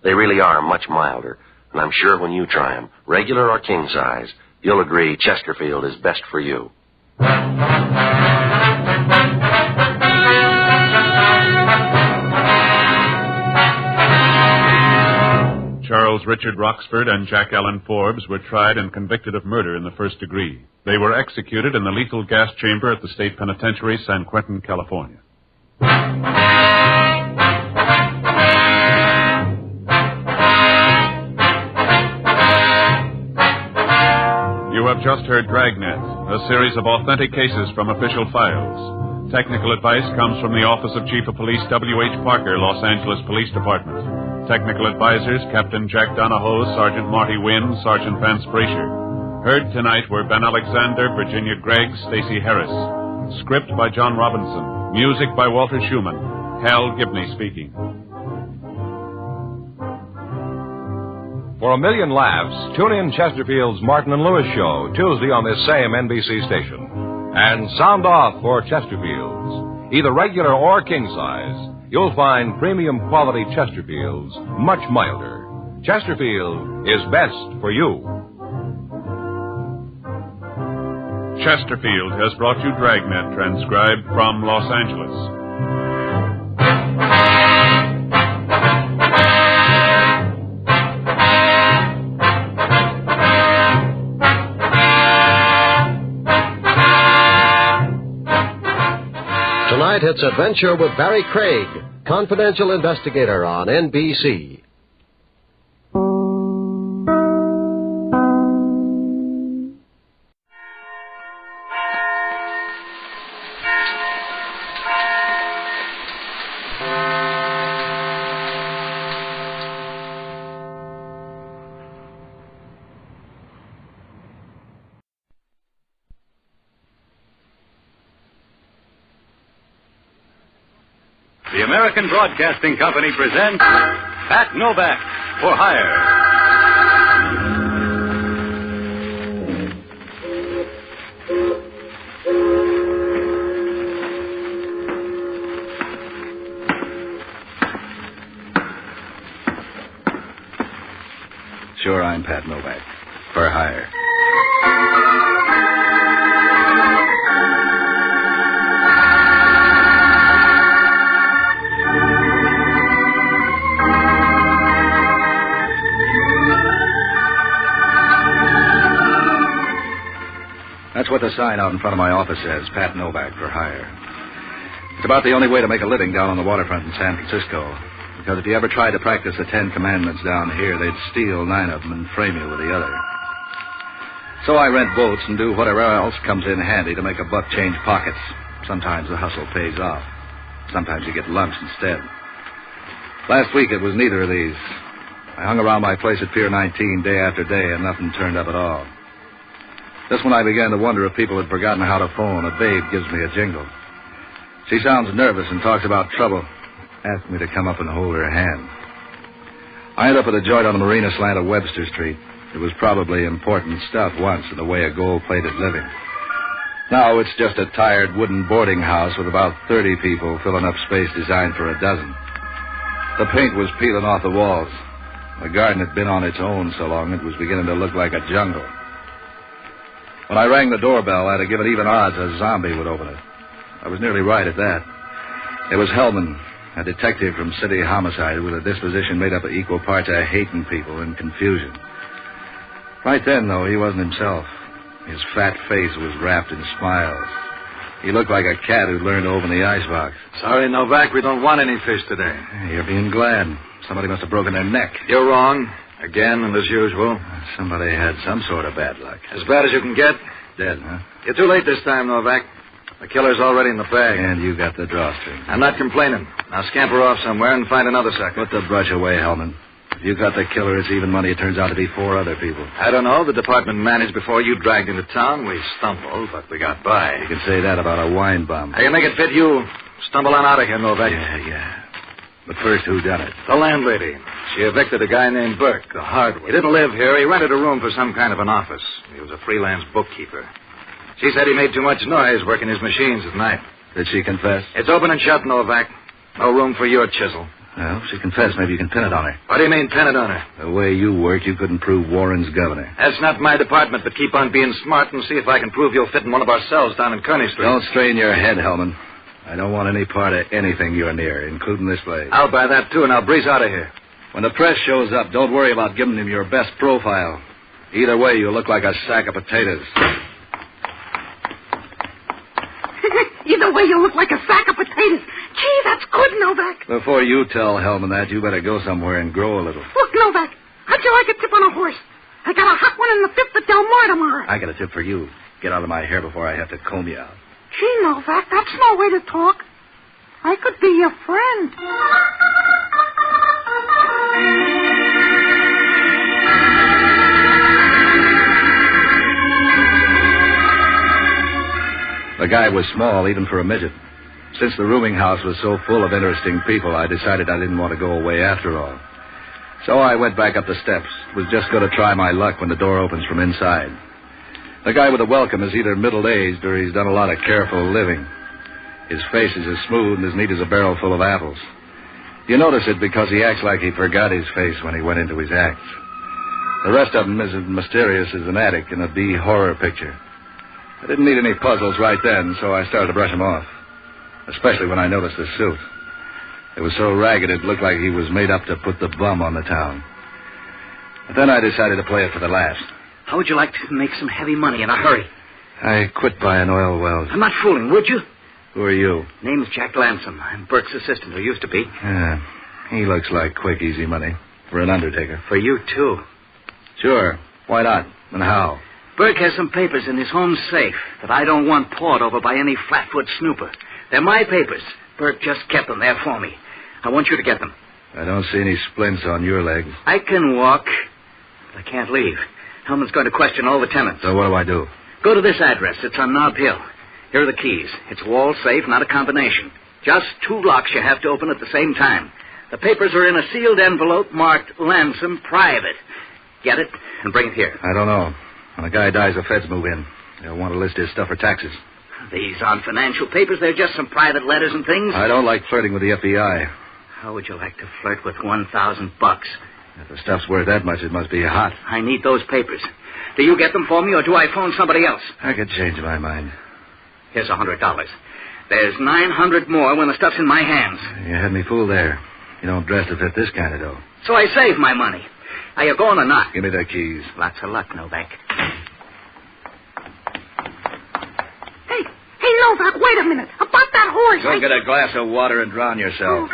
They really are much milder, and I'm sure when you try them, regular or king size, you'll agree Chesterfield is best for you. Charles Richard Roxford and Jack Allen Forbes were tried and convicted of murder in the first degree. They were executed in the lethal gas chamber at the State Penitentiary, San Quentin, California. You have just heard Dragnet, a series of authentic cases from official files. Technical advice comes from the Office of Chief of Police W.H. Parker, Los Angeles Police Department. Technical advisors, Captain Jack Donahoe, Sergeant Marty Wynn, Sergeant Vance Brasher. Heard tonight were Ben Alexander, Virginia Gregg, Stacey Harris. Script by John Robinson. Music by Walter Schumann. Hal Gibney speaking. For a million laughs, tune in Chesterfield's Martin and Lewis show Tuesday on this same NBC station. And sound off for Chesterfields. Either regular or king size, you'll find premium quality Chesterfields much milder. Chesterfield is best for you. Chesterfield has brought you Dragnet, transcribed from Los Angeles. Tonight, it's Adventure with Barry Craig, confidential investigator on NBC. The American Broadcasting Company presents Pat Novak for Hire. Sure, I'm Pat Novak. For hire. That's what the sign out in front of my office says, Pat Novak for hire. It's about the only way to make a living down on the waterfront in San Francisco. Because if you ever tried to practice the 10 Commandments down here, they'd steal 9 of them and frame you with the other. So I rent boats and do whatever else comes in handy to make a buck change pockets. Sometimes the hustle pays off. Sometimes you get lunch instead. Last week it was neither of these. I hung around my place at Pier 19 day after day, and nothing turned up at all. Just when I began to wonder if people had forgotten how to phone, a babe gives me a jingle. She sounds nervous and talks about trouble. Asked me to come up and hold her hand. I ended up at a joint on the marina slant of Webster Street. It was probably important stuff once in the way of gold-plated living. Now it's just a tired wooden boarding house with about 30 people filling up space designed for a dozen. The paint was peeling off the walls. The garden had been on its own so long it was beginning to look like a jungle. When I rang the doorbell, I'd have given even odds a zombie would open it. I was nearly right at that. It was Hellman, a detective from City Homicide with a disposition made up of equal parts of hating people and confusion. Right then, though, he wasn't himself. His fat face was wrapped in smiles. He looked like a cat who'd learned to open the icebox. Sorry, Novak, we don't want any fish today. You're being glad. Somebody must have broken their neck. You're wrong. Again, and as usual. Somebody had some sort of bad luck. As bad as you can get. Dead, huh? You're too late this time, Novak. The killer's already in the bag. And you got the drawstring. I'm not complaining. Now scamper off somewhere and find another sucker. Put the brush away, Hellman. If you got the killer, it's even money. It turns out to be 4 other people. I don't know. The department managed before you dragged into town. We stumbled, but we got by. You can say that about a wine bum. I can make it fit you. Stumble on out of here, Novak. Yeah. But first, who done it? The landlady. She evicted a guy named Burke, the hardware. He didn't live here. He rented a room for some kind of an office. He was a freelance bookkeeper. She said he made too much noise working his machines at night. Did she confess? It's open and shut, Novak. No room for your chisel. Well, if she confessed, maybe you can pin it on her. What do you mean, pin it on her? The way you work, you couldn't prove Warren's governor. That's not my department, but keep on being smart and see if I can prove you'll fit in one of our cells down in Kearney Street. Don't strain your head, Hellman. I don't want any part of anything you're near, including this place. I'll buy that, too, and I'll breeze out of here. When the press shows up, don't worry about giving them your best profile. Either way, you'll look like a sack of potatoes. Either way, you look like a sack of potatoes. Gee, that's good, Novak. Before you tell Hellman that, you better go somewhere and grow a little. Look, Novak, how'd you like a tip on a horse? I got a hot one in the 5th at Del Mar tomorrow. I got a tip for you. Get out of my hair before I have to comb you out. Gee, Novak, that's no way to talk. I could be your friend. The guy was small, even for a midget. Since the rooming house was so full of interesting people, I decided I didn't want to go away after all. So I went back up the steps. Was just going to try my luck when the door opens from inside. The guy with the welcome is either middle-aged or he's done a lot of careful living. His face is as smooth and as neat as a barrel full of apples. You notice it because he acts like he forgot his face when he went into his acts. The rest of him is as mysterious as an addict in a B horror picture. I didn't need any puzzles right then, so I started to brush him off. Especially when I noticed his suit. It was so ragged it looked like he was made up to put the bum on the town. But then I decided to play it for the last. How would you like to make some heavy money in a hurry? I quit buying oil wells. I'm not fooling, would you? Who are you? Name's Jack Lansom. I'm Burke's assistant, or used to be. Yeah, he looks like quick, easy money. For an undertaker. For you, too. Sure. Why not? And how? Burke has some papers in his home safe that I don't want pawed over by any flatfoot snooper. They're my papers. Burke just kept them there for me. I want you to get them. I don't see any splints on your legs. I can walk, but I can't leave. Hellman's going to question all the tenants. So what do I do? Go to this address. It's on Nob Hill. Here are the keys. It's wall safe, not a combination. Just 2 locks you have to open at the same time. The papers are in a sealed envelope marked Lansom Private. Get it and bring it here. I don't know. When a guy dies, the feds move in. They'll want to list his stuff for taxes. These aren't financial papers. They're just some private letters and things. I don't like flirting with the FBI. How would you like to flirt with $1,000? If the stuff's worth that much, it must be hot. I need those papers. Do you get them for me, or do I phone somebody else? I could change my mind. Here's $100. There's 900 more when the stuff's in my hands. You had me fooled there. You don't dress to fit this kind of dough. So I save my money. Are you going or not? Give me the keys. Lots of luck, Novak. Hey, Novak, wait a minute. About that horse. Go get a glass of water and drown yourself.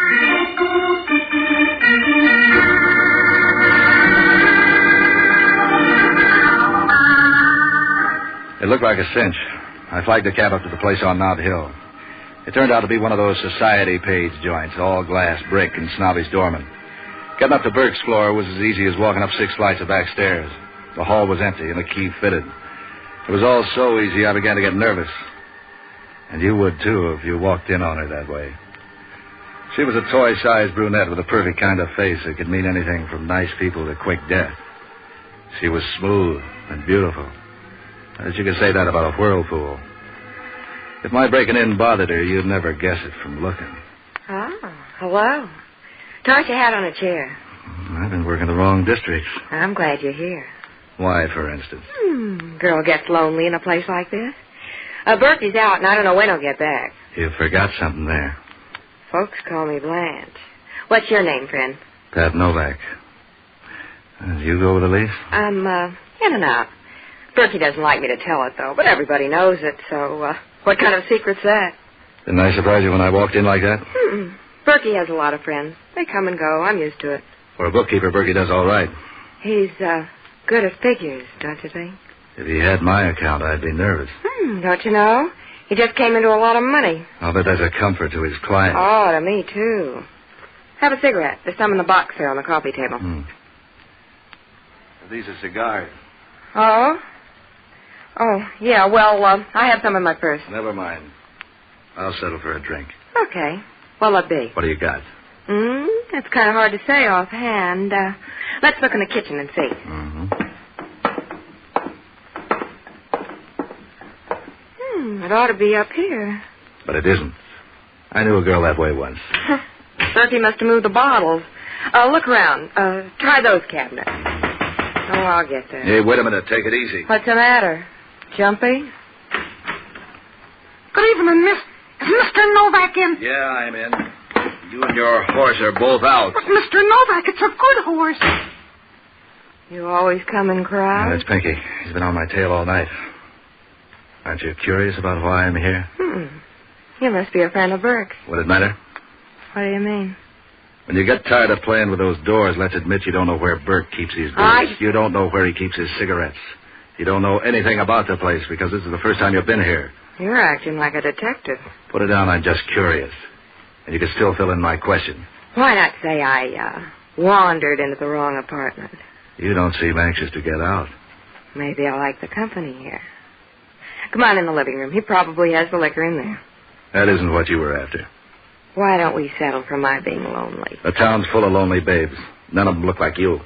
It looked like a cinch. I flagged a cab up to the place on Knott Hill. It turned out to be one of those society page joints, all glass, brick, and snobbish doorman. Getting up to Burke's floor was as easy as walking up 6 flights of back stairs. The hall was empty and the key fitted. It was all so easy I began to get nervous. And you would, too, if you walked in on her that way. She was a toy-sized brunette with a perfect kind of face that could mean anything from nice people to quick death. She was smooth and beautiful. As you could say that about a whirlpool. If my breaking in bothered her, you'd never guess it from looking. Oh, hello. Toss your hat on a chair. I've been working the wrong districts. I'm glad you're here. Why, for instance? Girl gets lonely in a place like this. Berkey's out, and I don't know when he'll get back. You forgot something there. Folks call me Blanche. What's your name, friend? Pat Novak. You go with the lease? I'm, in and out. Berkey doesn't like me to tell it, though, but everybody knows it, so, what kind of secret's that? Didn't I surprise you when I walked in like that? Berkey has a lot of friends. They come and go. I'm used to it. For a bookkeeper, Berkey does all right. He's, good at figures, don't you think? If he had my account, I'd be nervous. Don't you know? He just came into a lot of money. I'll bet that's a comfort to his client. Oh, to me, too. Have a cigarette. There's some in the box there on the coffee table. These are cigars. Oh? Oh, yeah, well, I have some in my purse. Never mind. I'll settle for a drink. Okay. What'll it be? What do you got? That's kind of hard to say offhand. Let's look in the kitchen and see. It ought to be up here. But it isn't. I knew a girl that way once. Berkey must have moved the bottles. Look around. Try those cabinets. Oh, I'll get there. Hey, wait a minute. Take it easy. What's the matter? Jumpy? Good evening, Miss. Is Mr. Novak in? Yeah, I'm in. You and your horse are both out. But Mr. Novak, it's a good horse. You always come in crowds? That's Pinky. He's been on my tail all night. Aren't you curious about why I'm here? You must be a friend of Burke's. Would it matter? What do you mean? When you get tired of playing with those doors, let's admit you don't know where Burke keeps his doors. You don't know where he keeps his cigarettes. You don't know anything about the place because this is the first time you've been here. You're acting like a detective. Put it down, I'm just curious. And you can still fill in my question. Why not say I, wandered into the wrong apartment? You don't seem anxious to get out. Maybe I like the company here. Come on in the living room. He probably has the liquor in there. That isn't what you were after. Why don't we settle for my being lonely? The town's full of lonely babes. None of them look like you.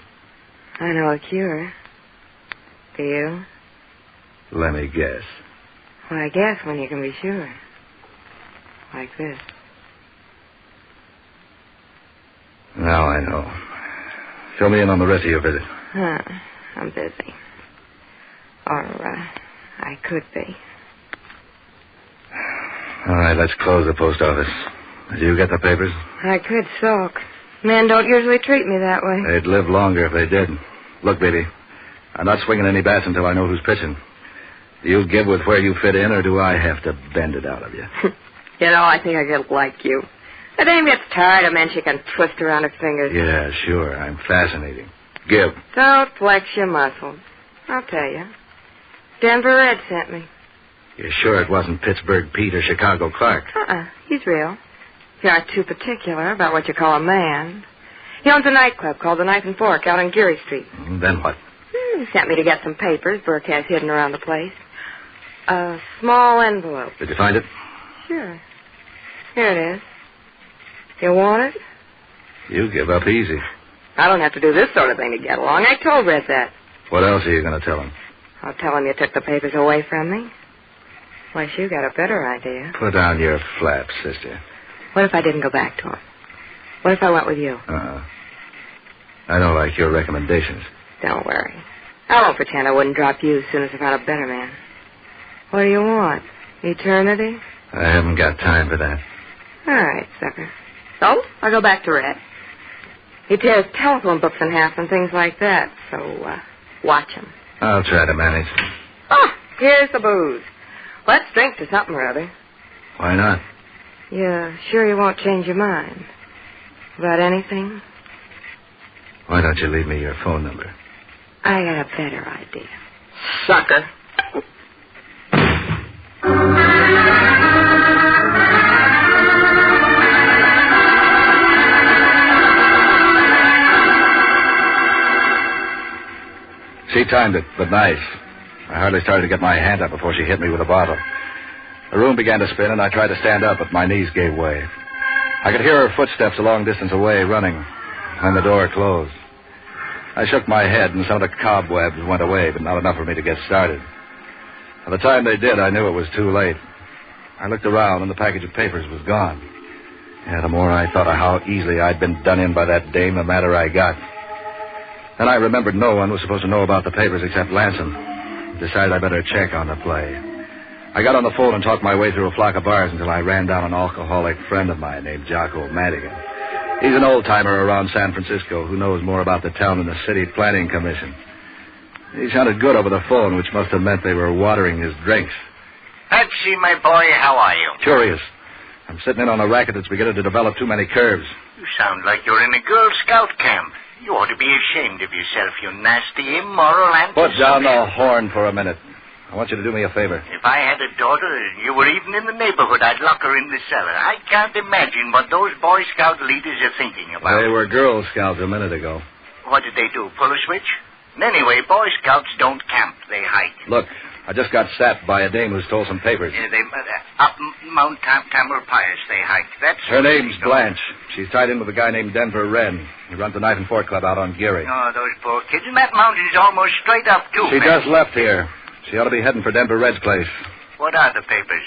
I know a cure. Do you? Let me guess. Well, I guess when you can be sure. Like this. Now I know. Fill me in on the rest of your visit. I'm busy. Or, I could be. All right, let's close the post office. Did you get the papers? I could sulk. Men don't usually treat me that way. They'd live longer if they did. Look, baby, I'm not swinging any bats until I know who's pitching. Do you give with where you fit in, or do I have to bend it out of you? You know, I think I get like you. A dame gets tired of men she can twist around her fingers. Yeah, sure. I'm fascinating. Give. Don't flex your muscles. I'll tell you. Denver Red sent me. You're sure it wasn't Pittsburgh Pete or Chicago Clark? He's real. You aren't too particular about what you call a man. He owns a nightclub called the Knife and Fork out on Geary Street. Then what? He sent me to get some papers Burke has hidden around the place. A small envelope. Did you find it? Sure. Here it is. You want it? You give up easy. I don't have to do this sort of thing to get along. I told Red that. What else are you going to tell him? I'll tell him you took the papers away from me. Why, you got a better idea. Put down your flaps, sister. What if I didn't go back to him? What if I went with you? I don't like your recommendations. Don't worry. I won't pretend I wouldn't drop you as soon as I found a better man. What do you want? Eternity? I haven't got time for that. All right, sucker. So, I'll go back to Red. He tears telephone books in half and things like that, so, watch him. I'll try to manage. Oh, here's the booze. Let's drink to something or other. Why not? You sure you won't change your mind? About anything? Why don't you leave me your phone number? I got a better idea. Sucker. She timed it, but nice. I hardly started to get my hand up before she hit me with a bottle. The room began to spin, and I tried to stand up, but my knees gave way. I could hear her footsteps a long distance away, running. Then the door closed. I shook my head, and some of the cobwebs went away, but not enough for me to get started. By the time they did, I knew it was too late. I looked around, and the package of papers was gone. Yeah, the more I thought of how easily I'd been done in by that dame, the madder I got. Then I remembered no one was supposed to know about the papers except Lansom. Decided I better check on the play. I got on the phone and talked my way through a flock of bars until I ran down an alcoholic friend of mine named Jocko Madigan. He's an old-timer around San Francisco who knows more about the town than the city planning commission. He sounded good over the phone, which must have meant they were watering his drinks. Patsy, my boy, how are you? Curious. I'm sitting in on a racket that's beginning to develop too many curves. You sound like you're in a Girl Scout camp. You ought to be ashamed of yourself, you nasty, immoral, Put down the horn for a minute. I want you to do me a favor. If I had a daughter and you were even in the neighborhood, I'd lock her in the cellar. I can't imagine what those Boy Scout leaders are thinking about. They were Girl Scouts a minute ago. What did they do, pull a switch? And anyway, Boy Scouts don't camp, they hike. Look, I just got sapped by a dame who stole some papers. They up Mount Tamalpais, they hike. That's her name's Blanche. She's tied in with a guy named Denver Wren. He runs the Knife and Fork Club out on Geary. Oh, those poor kids. And that mountain's almost straight up, too. She just left here. She ought to be heading for Denver Red's place. What are the papers?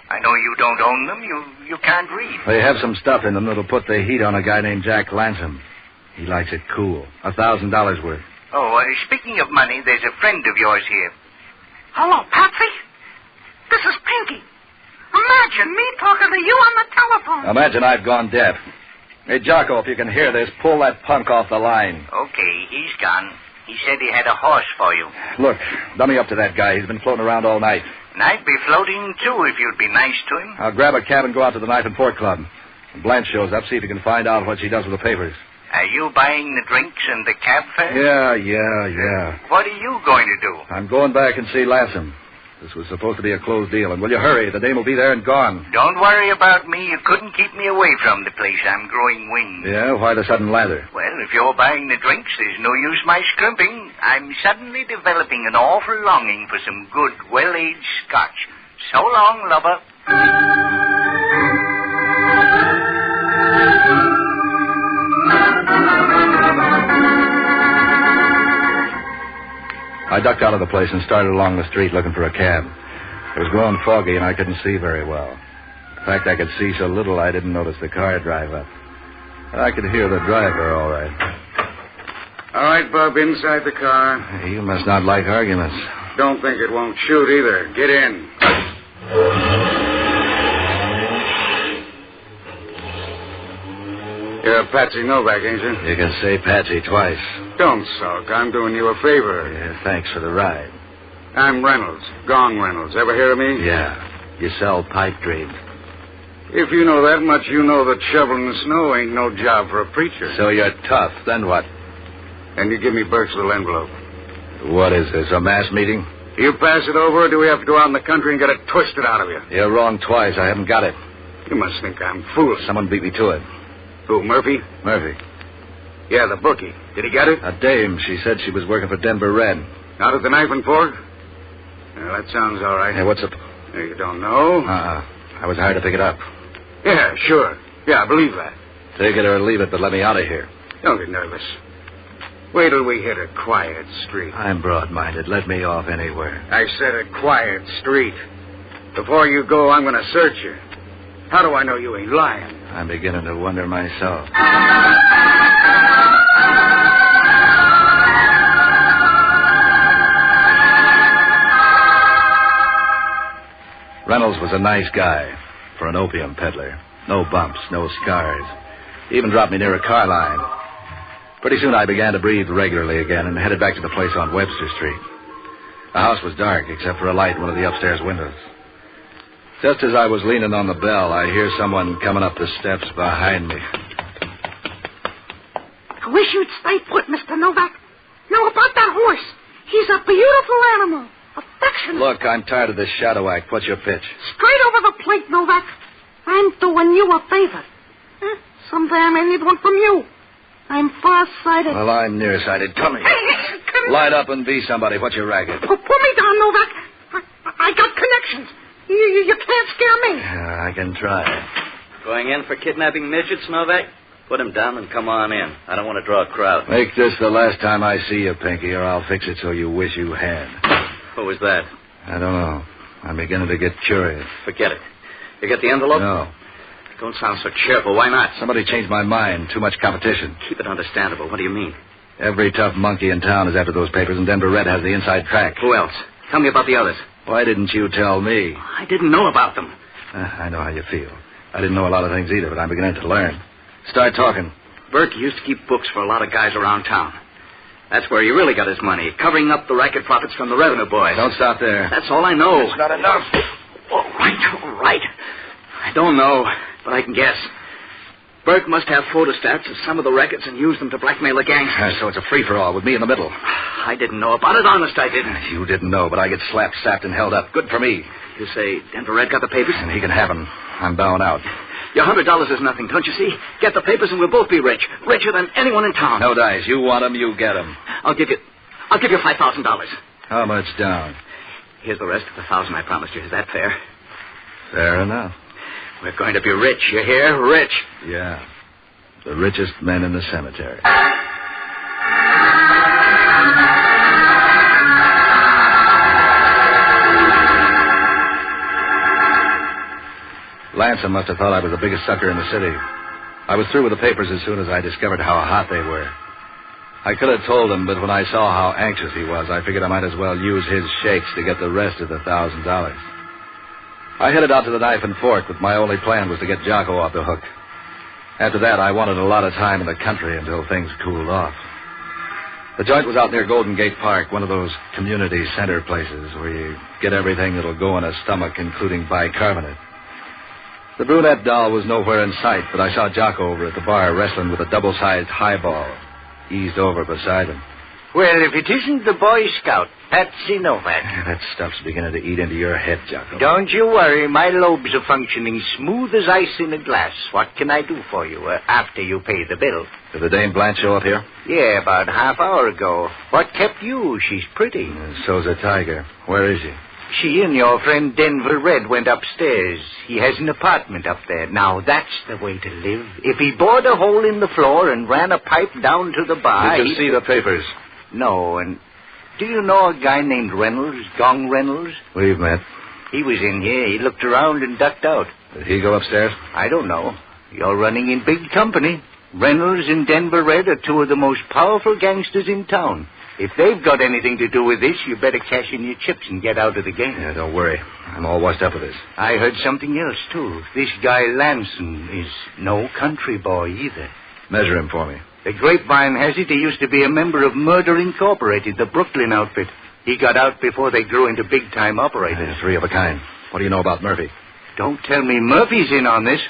I know you don't own them. You can't read. They have some stuff in them that'll put the heat on a guy named Jack Lansom. He likes it cool. $1,000 worth. Oh, speaking of money, there's a friend of yours here. Hello, Patsy. This is Pinky. Imagine me talking to you on the telephone. Imagine I've gone deaf. Hey, Jocko, if you can hear this, pull that punk off the line. Okay, he's gone. He said he had a horse for you. Look, dummy up to that guy. He's been floating around all night. And I'd be floating, too, if you'd be nice to him. I'll grab a cab and go out to the Knife and Fork Club. When Blanche shows up, see if you can find out what she does with the papers. Are you buying the drinks and the cab fare? Yeah. What are you going to do? I'm going back and see Lansom. This was supposed to be a closed deal, and will you hurry? The dame will be there and gone. Don't worry about me. You couldn't keep me away from the place. I'm growing wings. Yeah? Why the sudden lather? Well, if you're buying the drinks, there's no use my scrimping. I'm suddenly developing an awful longing for some good, well-aged scotch. So long, lover. I ducked out of the place and started along the street looking for a cab. It was growing foggy, and I couldn't see very well. In fact, I could see so little I didn't notice the car drive up. I could hear the driver all right. All right, Bub, inside the car. Hey, you must not like arguments. Don't think it won't shoot either. Get in. You're Patsy Novak, ain't you? You can say Patsy twice. Don't sulk. I'm doing you a favor. Yeah, thanks for the ride. I'm Reynolds. Gone Reynolds. Ever hear of me? Yeah. You sell pipe dreams. If you know that much, you know that shoveling the snow ain't no job for a preacher. So you're tough. Then what? And you give me Burke's little envelope. What is this, a mass meeting? You pass it over, or do we have to go out in the country and get it twisted out of you? You're wrong twice. I haven't got it. You must think I'm foolish. Someone beat me to it. Who, Murphy? Murphy. Yeah, the bookie. Did he get it? A dame. She said she was working for Denver Red. Out at the Knife and Fork? Well, that sounds all right. Hey, what's up? You don't know? I was hired to pick it up. Yeah, sure. Yeah, I believe that. Take it or leave it, but let me out of here. Don't get nervous. Wait till we hit a quiet street. I'm broad-minded. Let me off anywhere. I said a quiet street. Before you go, I'm going to search you. How do I know you ain't lying? I'm beginning to wonder myself. Reynolds was a nice guy for an opium peddler. No bumps, no scars. He even dropped me near a car line. Pretty soon I began to breathe regularly again and headed back to the place on Webster Street. The house was dark except for a light in one of the upstairs windows. Just as I was leaning on the bell, I hear someone coming up the steps behind me. I wish you'd stay put, Mr. Novak. Now, about that horse. He's a beautiful animal. Affection. Look, I'm tired of this shadow act. What's your pitch? Straight over the plate, Novak. I'm doing you a favor. Someday I may need one from you. I'm far-sighted. Well, I'm nearsighted. Come here. Hey, Light up and be somebody. What's your racket? Put me down, Novak. I got connections. You can't scare me. I can try. Going in for kidnapping midgets, Novak? Put him down and come on in. I don't want to draw a crowd. Make this the last time I see you, Pinky, or I'll fix it so you wish you had. Who was that? I don't know. I'm beginning to get curious. Forget it. You get the envelope? No. Don't sound so cheerful. Why not? Somebody changed my mind. Too much competition. Keep it understandable. What do you mean? Every tough monkey in town is after those papers, and Denver Red has the inside track. Who else? Tell me about the others. Why didn't you tell me? I didn't know about them. I know how you feel. I didn't know a lot of things either, but I'm beginning to learn. Start talking. Burke used to keep books for a lot of guys around town. That's where he really got his money, covering up the racket profits from the revenue boys. Don't stop there. That's all I know. It's not enough. All right. I don't know, but I can guess. Burke must have photostats of some of the records and use them to blackmail the gangsters. So it's a free-for-all with me in the middle. I didn't know about it. Honest, I didn't. You didn't know, but I get slapped, sapped, and held up. Good for me. You say Denver Red got the papers? And he can have them. I'm bowing out. Your $100 is nothing, don't you see? Get the papers and we'll both be rich. Richer than anyone in town. No dice. You want them, you get them. I'll give you $5,000. How much down? Here's the rest of the $1,000 I promised you. Is that fair? Fair enough. We're going to be rich, you hear? Rich. Yeah. The richest men in the cemetery. Lansom must have thought I was the biggest sucker in the city. I was through with the papers as soon as I discovered how hot they were. I could have told him, but when I saw how anxious he was, I figured I might as well use his shakes to get the rest of the $1,000. I headed out to the Knife and Fork, but my only plan was to get Jocko off the hook. After that, I wanted a lot of time in the country until things cooled off. The joint was out near Golden Gate Park, one of those community center places where you get everything that'll go in a stomach, including bicarbonate. The brunette doll was nowhere in sight, but I saw Jocko over at the bar wrestling with a double-sized highball, eased over beside him. Well, if it isn't the Boy Scout, Patsy Novak. That stuff's beginning to eat into your head, Jocko. Don't you worry. My lobes are functioning smooth as ice in a glass. What can I do for you after you pay the bill? Did the Dame Blanche show up here? Yeah, about half hour ago. What kept you? She's pretty. And so's a tiger. Where is she? She and your friend Denver Red went upstairs. He has an apartment up there. Now, that's the way to live. If he bored a hole in the floor and ran a pipe down to the bar... Did you see the papers? No, and do you know a guy named Reynolds, Gong Reynolds? We've met. He was in here. He looked around and ducked out. Did he go upstairs? I don't know. You're running in big company. Reynolds and Denver Red are two of the most powerful gangsters in town. If they've got anything to do with this, you better cash in your chips and get out of the game. Yeah, don't worry. I'm all washed up with this. I heard something else, too. This guy Lanson is no country boy either. Measure him for me. The grapevine has it he used to be a member of Murder Incorporated, the Brooklyn outfit. He got out before they grew into big-time operators. Three of a kind. What do you know about Murphy? Don't tell me Murphy's in on this.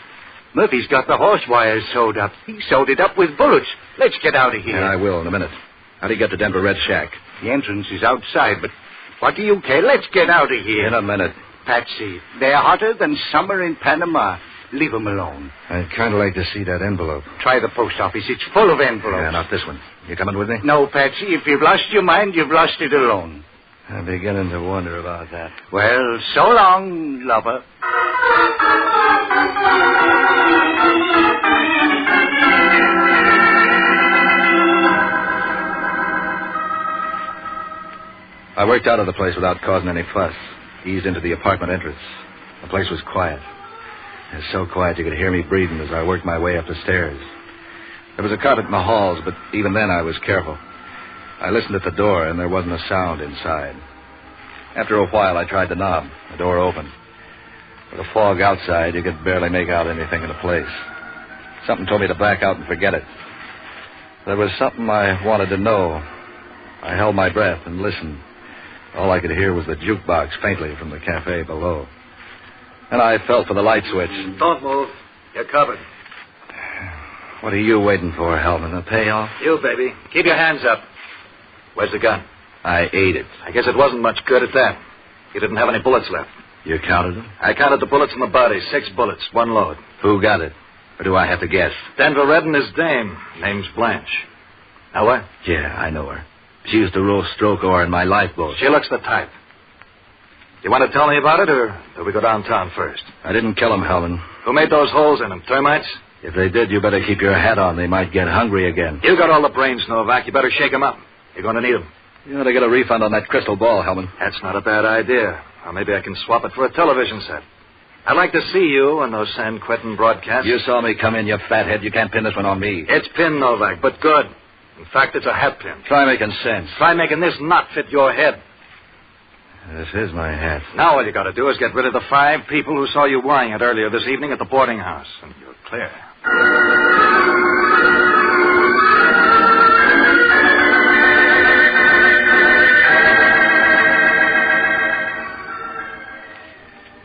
Murphy's got the horse wires sewed up. He sewed it up with bullets. Let's get out of here. Yeah, I will in a minute. How do you get to Denver Red's shack? The entrance is outside, but what do you care? Let's get out of here. In a minute. Patsy, they're hotter than summer in Panama. Leave them alone. I'd kind of like to see that envelope. Try the post office. It's full of envelopes. Yeah, not this one. You coming with me? No, Patsy. If you've lost your mind, you've lost it alone. I'm beginning to wonder about that. Well, so long, lover. I worked out of the place without causing any fuss. Eased into the apartment entrance. The place was quiet. It was so quiet you could hear me breathing as I worked my way up the stairs. There was a carpet in the halls, but even then I was careful. I listened at the door, and there wasn't a sound inside. After a while, I tried the knob. The door opened. With the fog outside, you could barely make out anything in the place. Something told me to back out and forget it. There was something I wanted to know. I held my breath and listened. All I could hear was the jukebox faintly from the cafe below. And I felt for the light switch. Don't move. You're covered. What are you waiting for, Hellman? A payoff? You, baby. Keep your hands up. Where's the gun? I ate it. I guess it wasn't much good at that. You didn't have any bullets left. You counted them? I counted the bullets in the body. 6 bullets, 1 load. Who got it? Or do I have to guess? Denver Red and his dame. Name's Blanche. Now what? Yeah, I know her. She used to row stroke oar in my lifeboat. She looks the type. You want to tell me about it, or do we go downtown first? I didn't kill him, Hellman. Who made those holes in them? Termites? If they did, you better keep your hat on. They might get hungry again. You got all the brains, Novak. You better shake them up. You're going to need them. You ought to get a refund on that crystal ball, Hellman. That's not a bad idea. Or maybe I can swap it for a television set. I'd like to see you on those San Quentin broadcasts. You saw me come in, you fathead. You can't pin this one on me. It's pinned, Novak, but good. In fact, it's a hat pin. Try making sense. Try making this knot fit your head. This is my hat. Now all you got to do is get rid of the 5 people who saw you wearing it earlier this evening at the boarding house, and you're clear.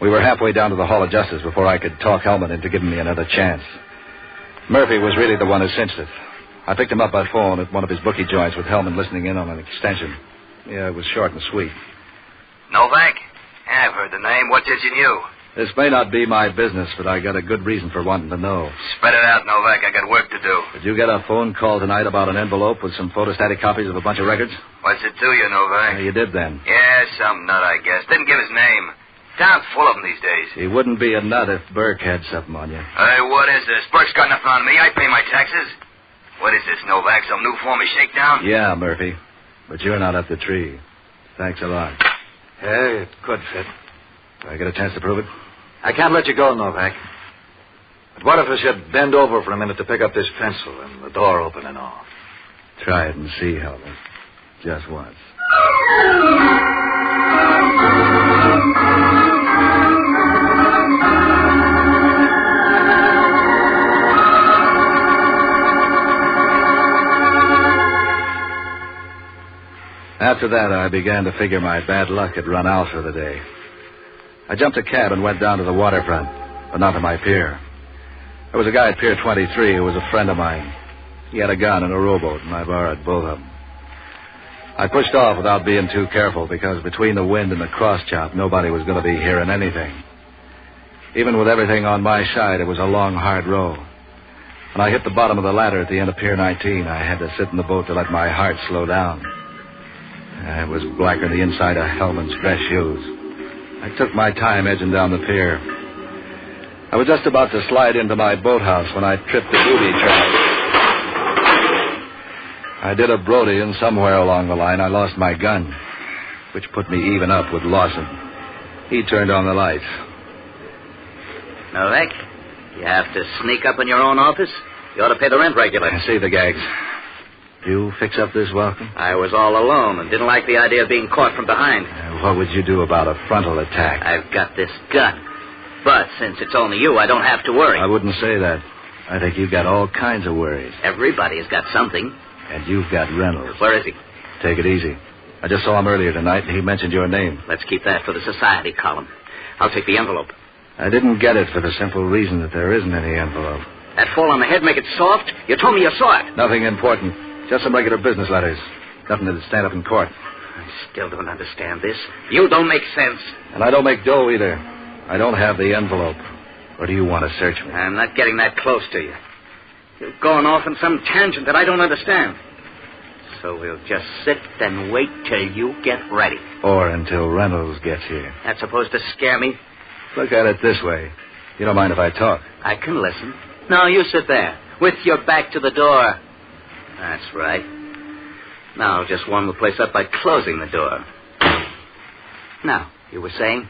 We were halfway down to the Hall of Justice before I could talk Hellman into giving me another chance. Murphy was really the one who cinched it. I picked him up by phone at one of his bookie joints with Hellman listening in on an extension. Yeah, it was short and sweet. Novak? Yeah, I've heard the name. What's it you knew? This may not be my business, but I got a good reason for wanting to know. Spread it out, Novak. I got work to do. Did you get a phone call tonight about an envelope with some photostatic copies of a bunch of records? What's it to you, Novak? You did then. Yeah, some nut, I guess. Didn't give his name. Town's full of them these days. He wouldn't be a nut if Burke had something on you. Hey, what is this? Burke's got nothing on me. I pay my taxes. What is this, Novak? Some new form of shakedown? Yeah, Murphy. But you're not up the tree. Thanks a lot. Yeah, it could fit. Do I get a chance to prove it? I can't let you go, Novak. But what if I should bend over for a minute to pick up this pencil and the door open and all? Try it and see, Hellman. Just once. After that, I began to figure my bad luck had run out for the day. I jumped a cab and went down to the waterfront, but not to my pier. There was a guy at Pier 23 who was a friend of mine. He had a gun and a rowboat, and I borrowed both of them. I pushed off without being too careful, because between the wind and the cross-chop, nobody was going to be hearing anything. Even with everything on my side, it was a long, hard row. When I hit the bottom of the ladder at the end of Pier 19, I had to sit in the boat to let my heart slow down. It was blacker than the inside of Hellman's dress shoes. I took my time edging down the pier. I was just about to slide into my boathouse when I tripped a booby trap. I did a Brody, and somewhere along the line I lost my gun, which put me even up with Lawson. He turned on the lights. Novak, you have to sneak up in your own office? You ought to pay the rent regular. I see the gags. You fix up this welcome? I was all alone and didn't like the idea of being caught from behind. What would you do about a frontal attack? I've got this gun. But since it's only you, I don't have to worry. I wouldn't say that. I think you've got all kinds of worries. Everybody's got something. And you've got Reynolds. Where is he? Take it easy. I just saw him earlier tonight, and he mentioned your name. Let's keep that for the society column. I'll take the envelope. I didn't get it for the simple reason that there isn't any envelope. That fall on the head make it soft? You told me you saw it. Nothing important. Just some regular business letters. Nothing to stand up in court. I still don't understand this. You don't make sense. And I don't make dough either. I don't have the envelope. Or do you want to search me? I'm not getting that close to you. You're going off on some tangent that I don't understand. So we'll just sit and wait till you get ready. Or until Reynolds gets here. That's supposed to scare me? Look at it this way. You don't mind if I talk? I can listen. No, you sit there, with your back to the door. That's right. Now I'll just warm the place up by closing the door. Now, you were saying?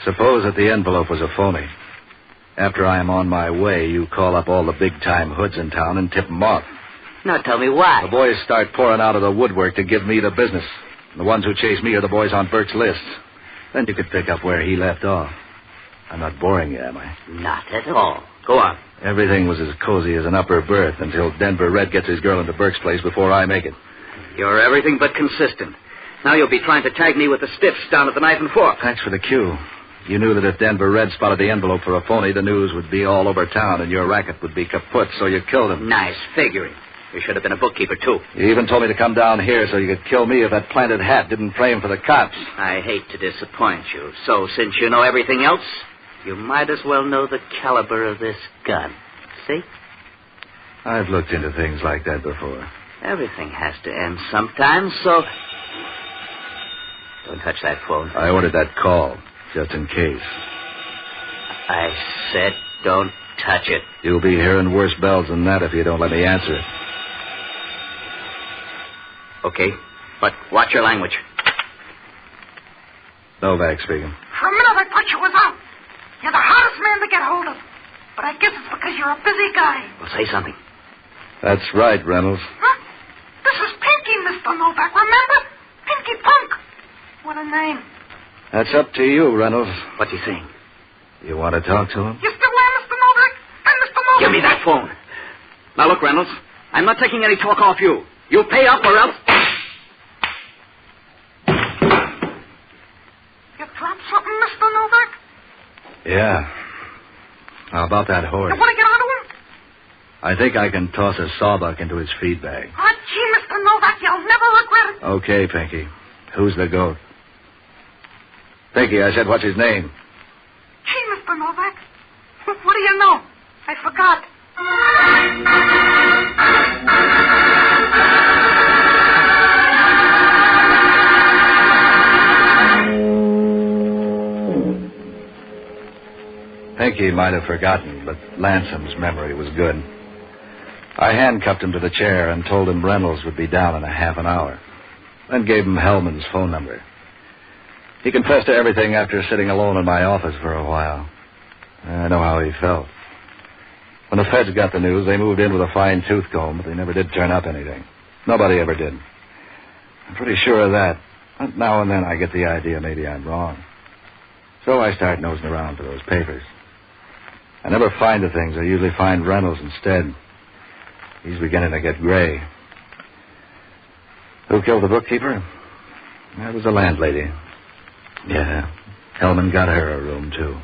Suppose that the envelope was a phony. After I am on my way, you call up all the big-time hoods in town and tip them off. Now tell me why. The boys start pouring out of the woodwork to give me the business. The ones who chase me are the boys on Burke's list. Then you could pick up where he left off. I'm not boring you, am I? Not at all. Go on. Everything was as cozy as an upper berth until Denver Red gets his girl into Burke's place before I make it. You're everything but consistent. Now you'll be trying to tag me with the stiffs down at the Knife and Fork. Thanks for the cue. You knew that if Denver Red spotted the envelope for a phony, the news would be all over town and your racket would be kaput, so you killed him. Nice figuring. You should have been a bookkeeper, too. You even told me to come down here so you could kill me if that planted hat didn't frame for the cops. I hate to disappoint you. So, since you know everything else, you might as well know the caliber of this gun. See? I've looked into things like that before. Everything has to end sometime, so... Don't touch that phone. I ordered that call, just in case. I said don't touch it. You'll be hearing worse bells than that if you don't let me answer it. Okay, but watch your language. Novak speaking. For a minute, I thought you was out. You're the hardest man to get hold of. But I guess it's because you're a busy guy. Well, say something. That's right, Reynolds. Huh? This is Pinky, Mr. Novak, remember? Pinky Punk. What a name. That's up to you, Reynolds. What's he saying? You want to talk to him? You still there, Mr. Novak? And Mr. Novak... Give me that phone. Now, look, Reynolds. I'm not taking any talk off you. You pay up or else... You dropped something, Mr. Novak? Yeah. How about that horse? You want to get onto him? I think I can toss a sawbuck into his feed bag. Oh, gee, Mr. Novak, you'll never regret it. Okay, Pinky. Who's the goat? Pinky, I said, what's his name? Gee, Mr. Novak. What do you know? I forgot. Pinky might have forgotten, but Lansom's memory was good. I handcuffed him to the chair and told him Reynolds would be down in a half an hour. Then gave him Hellman's phone number. He confessed to everything after sitting alone in my office for a while. I know how he felt. When the feds got the news, they moved in with a fine tooth comb, but they never did turn up anything. Nobody ever did. I'm pretty sure of that. But now and then I get the idea maybe I'm wrong. So I start nosing around for those papers. I never find the things. I usually find Reynolds instead. He's beginning to get gray. Who killed the bookkeeper? That was the landlady. Yeah, Hellman got her a room, too.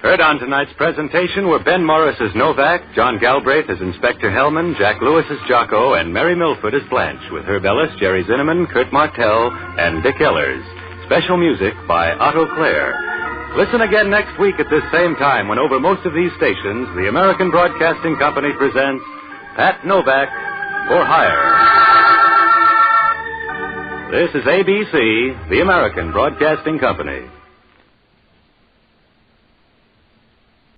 Heard on tonight's presentation were Ben Morris as Novak, John Galbraith as Inspector Hellman, Jack Lewis as Jocko, and Mary Milford as Blanche, with Herb Ellis, Jerry Zinneman, Kurt Martell, and Dick Ellers. Special music by Otto Clare. Listen again next week at this same time when over most of these stations, the American Broadcasting Company presents Pat Novak for Hire. This is ABC, the American Broadcasting Company.